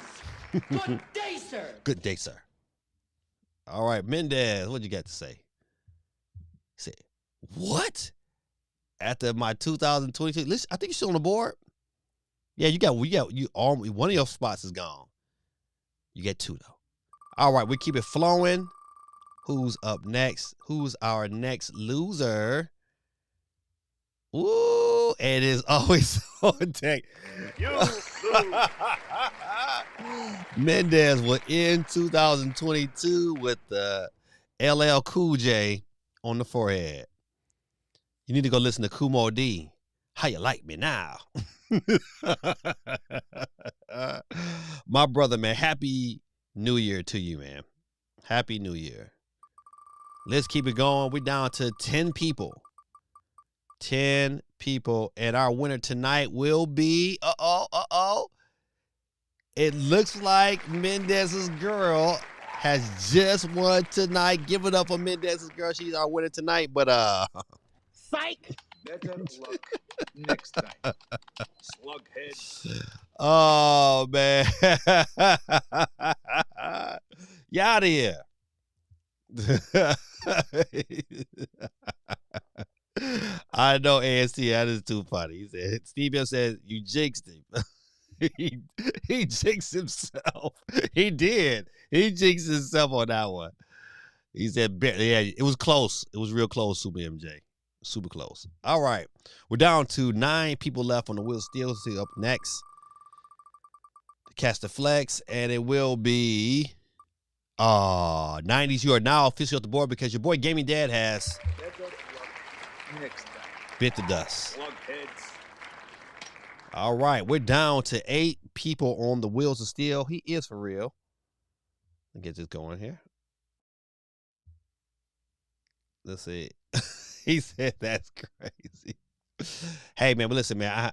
Good day, sir. Good day, sir. All right, Mendez, what you got to say? He said, what? After my 2022, listen, I think you're still on the board. Yeah, one of your spots is gone. You get 2 though. All right, we keep it flowing. Who's up next? Who's our next loser? Ooh, it is always on deck. You lose. Mendez will end 2022 with the LL Cool J on the forehead. You need to go listen to Kumo D. How you like me now? My brother, man, happy New Year to you, man. Happy New Year. Let's keep it going. We're down to 10 people. 10 people. And our winner tonight will be, it looks like Mendez's girl has just won tonight. Give it up for Mendez's girl. She's our winner tonight. But, Psych. Better luck next time. Slughead. Oh, man. You out of here. I know, AST, that is too funny. He said, Steve says, you jinxed him. he jinxed himself. He did. He jinxed himself on that one. He said, yeah, it was close. It was real close, Super MJ. Super close. All right. We're down to 9 people left on the wheel steel. See up next. Catch the flex. And it will be 90s. You are now officially off the board because your boy Gaming Dad has Next time. bit the dust. Slugheads. All right. We're down to 8 people on the wheels of steel. He is for real. Let me get this going here. Let's see. He said that's crazy. Hey, man, but listen, man.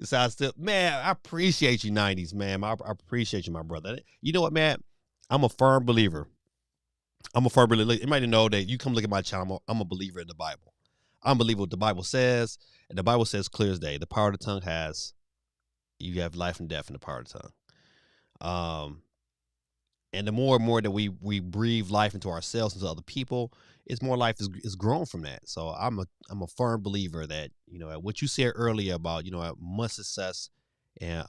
So I still, man, I appreciate you, 90s, man. I appreciate you, my brother. You know what, man? I'm a firm believer. You might know that you come look at my channel. I'm a believer in the Bible. I'm a believer what the Bible says. And the Bible says clear as day. The power of the tongue you have life and death in the power of the tongue. And the more and more that we breathe life into ourselves and to other people, it's more life is grown from that. So I'm a firm believer that, you know, what you said earlier about, you know, much success and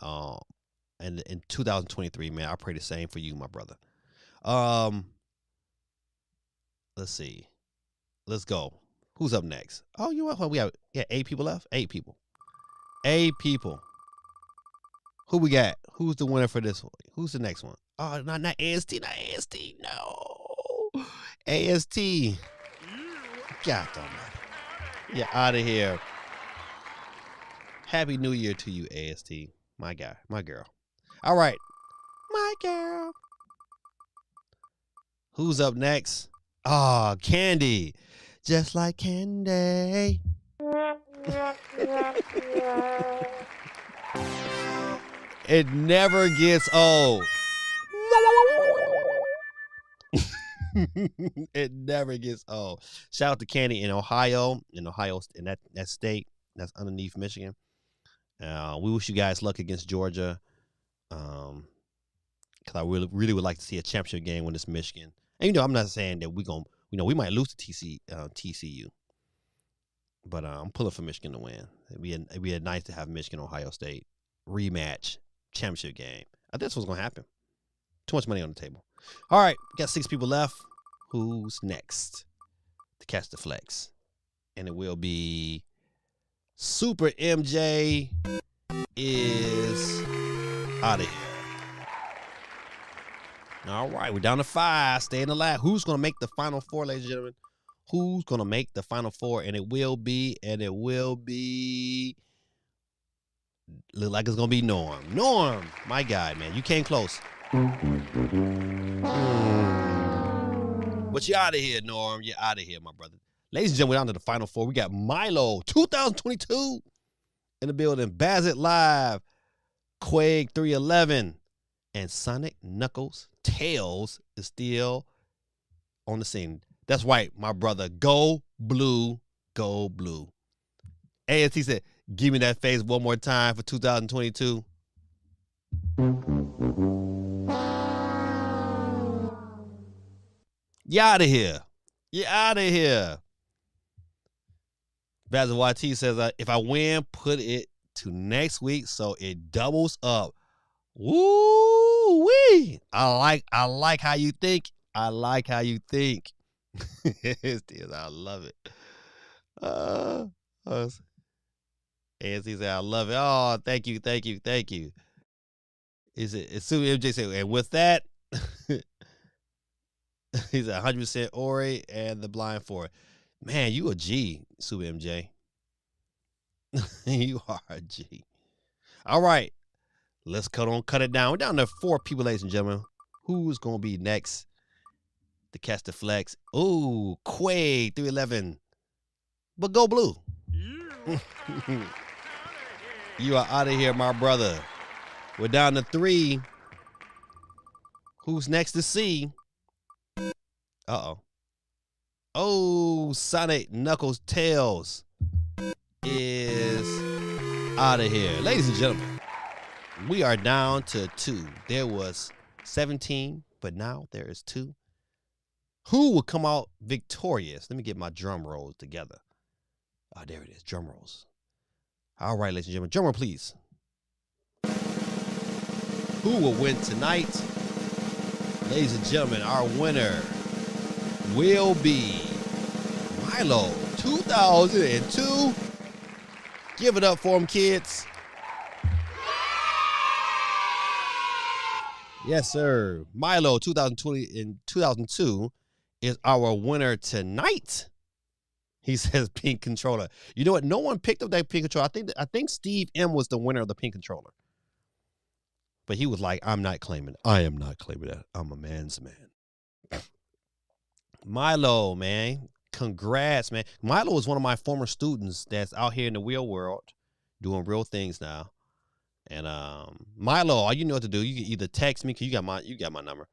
in 2023, man, I pray the same for you, my brother. Let's see. Let's go. Who's up next? Oh, you know what? We have 8 people left. 8 people. 8 people. Who we got? Who's the winner for this one? Who's the next one? Oh, not AST, not AST. No. AST. God almighty. You're out of here. Happy New Year to you, AST. My guy, my girl. All right. My girl. Who's up next? Oh, Candy. Just like candy. It never gets old. It never gets old. Shout out to Candy in Ohio, in that state that's underneath Michigan. We wish you guys luck against Georgia. Because I really would like to see a championship game when it's Michigan. And I'm not saying that we might lose to TCU. But I'm pulling for Michigan to win. It'd be nice to have Michigan Ohio State rematch championship game. I think that's what's gonna happen. Too much money on the table. All right, got 6 people left. Who's next to catch the flex? And it will be Super MJ is out of here. All right, we're down to 5. Stay in the lab. Who's gonna make the final 4, ladies and gentlemen? Who's gonna make the final 4? And it will be. Look like it's gonna be Norm. Norm, my guy, man. You came close. But you're out of here, Norm. You're out of here, my brother. Ladies and gentlemen, we're down to the final 4. We got Milo 2022 in the building. Bazit Live, Quake 311, and Sonic Knuckles Tails is still on the scene. That's right, my brother. Go blue, go blue. AST said, give me that face one more time for 2022. You out of here. You out of here. Bazil YT says, if I win, put it to next week so it doubles up. Woo-wee. I like how you think. I like how you think. I love it. ASC said, I love it. Oh, thank you. It's Sue MJ said, and with that, he's 100% Ori and the blind for it. Man, you a G, Sue MJ. You are a G. All right. Let's cut it down. We're down to 4 people, ladies and gentlemen. Who's gonna be next to catch the flex? Ooh, Quay 311. But go blue. You are out of here, my brother. We're down to 3. Who's next to see? Oh, Sonic Knuckles Tails is out of here. Ladies and gentlemen, we are down to 2. There was 17, but now there is 2. Who will come out victorious? Let me get my drum rolls together. Oh, there it is. Drum rolls. All right, ladies and gentlemen. Drum roll, please. Who will win tonight? Ladies and gentlemen, our winner will be Milo 2002. Give it up for him, kids. Yes, sir. Milo 2020 and 2002 is our winner tonight. He says pink controller. You know what? No one picked up that pink controller. I think Steve M was the winner of the pink controller. But he was like, I'm not claiming it. I am not claiming that. I'm a man's man. Milo, man. Congrats, man. Milo is one of my former students that's out here in the real world doing real things now. And Milo, all you know what to do, you can either text me, because you got my number.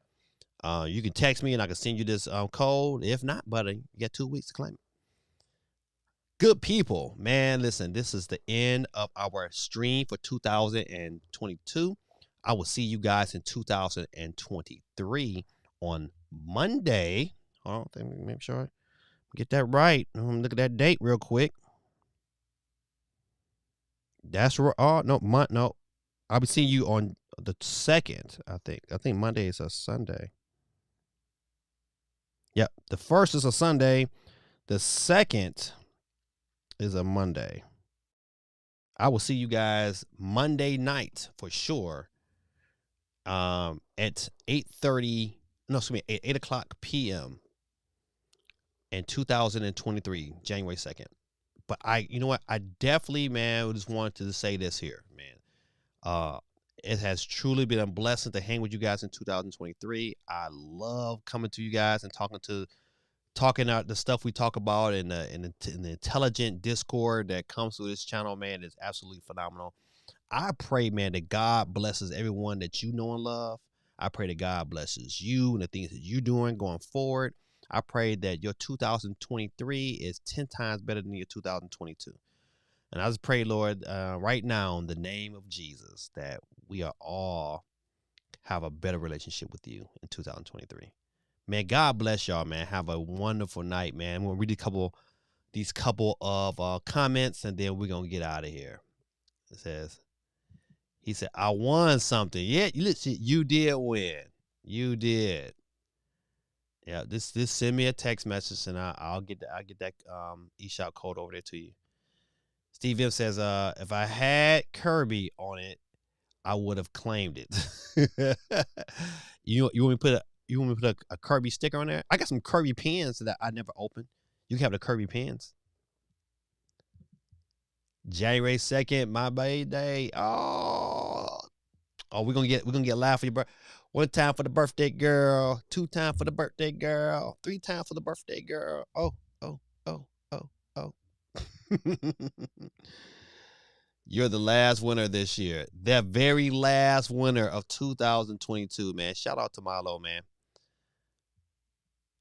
You can text me and I can send you this code. If not, buddy, you got 2 weeks to claim it. Good people, man, listen, this is the end of our stream for 2022. I will see you guys in 2023 on Monday. Oh, let me make sure I get that right. Look at that date real quick. That's right. Oh, no. I'll be seeing you on the 2nd, I think. I think Monday is a Sunday. Yep. The 1st is a Sunday. The 2nd is a Monday. I will see you guys Monday night for sure. At 8:30, no, excuse me, 8 o'clock p.m. in 2023, January 2nd. But you know what? I definitely, man, just wanted to say this here, man. It has truly been a blessing to hang with you guys in 2023. I love coming to you guys and talking out the stuff we talk about in the intelligent Discord that comes through this channel, man, is absolutely phenomenal. I pray, man, that God blesses everyone that you know and love. I pray that God blesses you and the things that you're doing going forward. I pray that your 2023 is 10 times better than your 2022. And I just pray, Lord, right now in the name of Jesus, that we are all have a better relationship with you in 2023. Man, God bless y'all, man. Have a wonderful night, man. We'll read these couple of comments, and then we're going to get out of here. It says, he said, I won something. Yeah, you did win. You did. Yeah, this send me a text message, and I'll get that eShop code over there to you. Steve M says, if I had Kirby on it, I would have claimed it. you want me to put a Kirby sticker on there? I got some Kirby pens that I never opened. You can have the Kirby pens. January 2nd, my birthday. Oh, we're gonna get live for your birthday. 1 time for the birthday girl, 2 times for the birthday girl, 3 times for the birthday girl. Oh. You're the last winner this year. The very last winner of 2022, man. Shout out to Milo, man.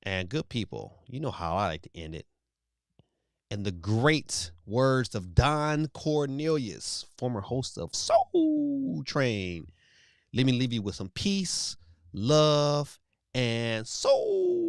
And good people, you know how I like to end it. In the great words of Don Cornelius, former host of Soul Train. Let me leave you with some peace, love, and soul.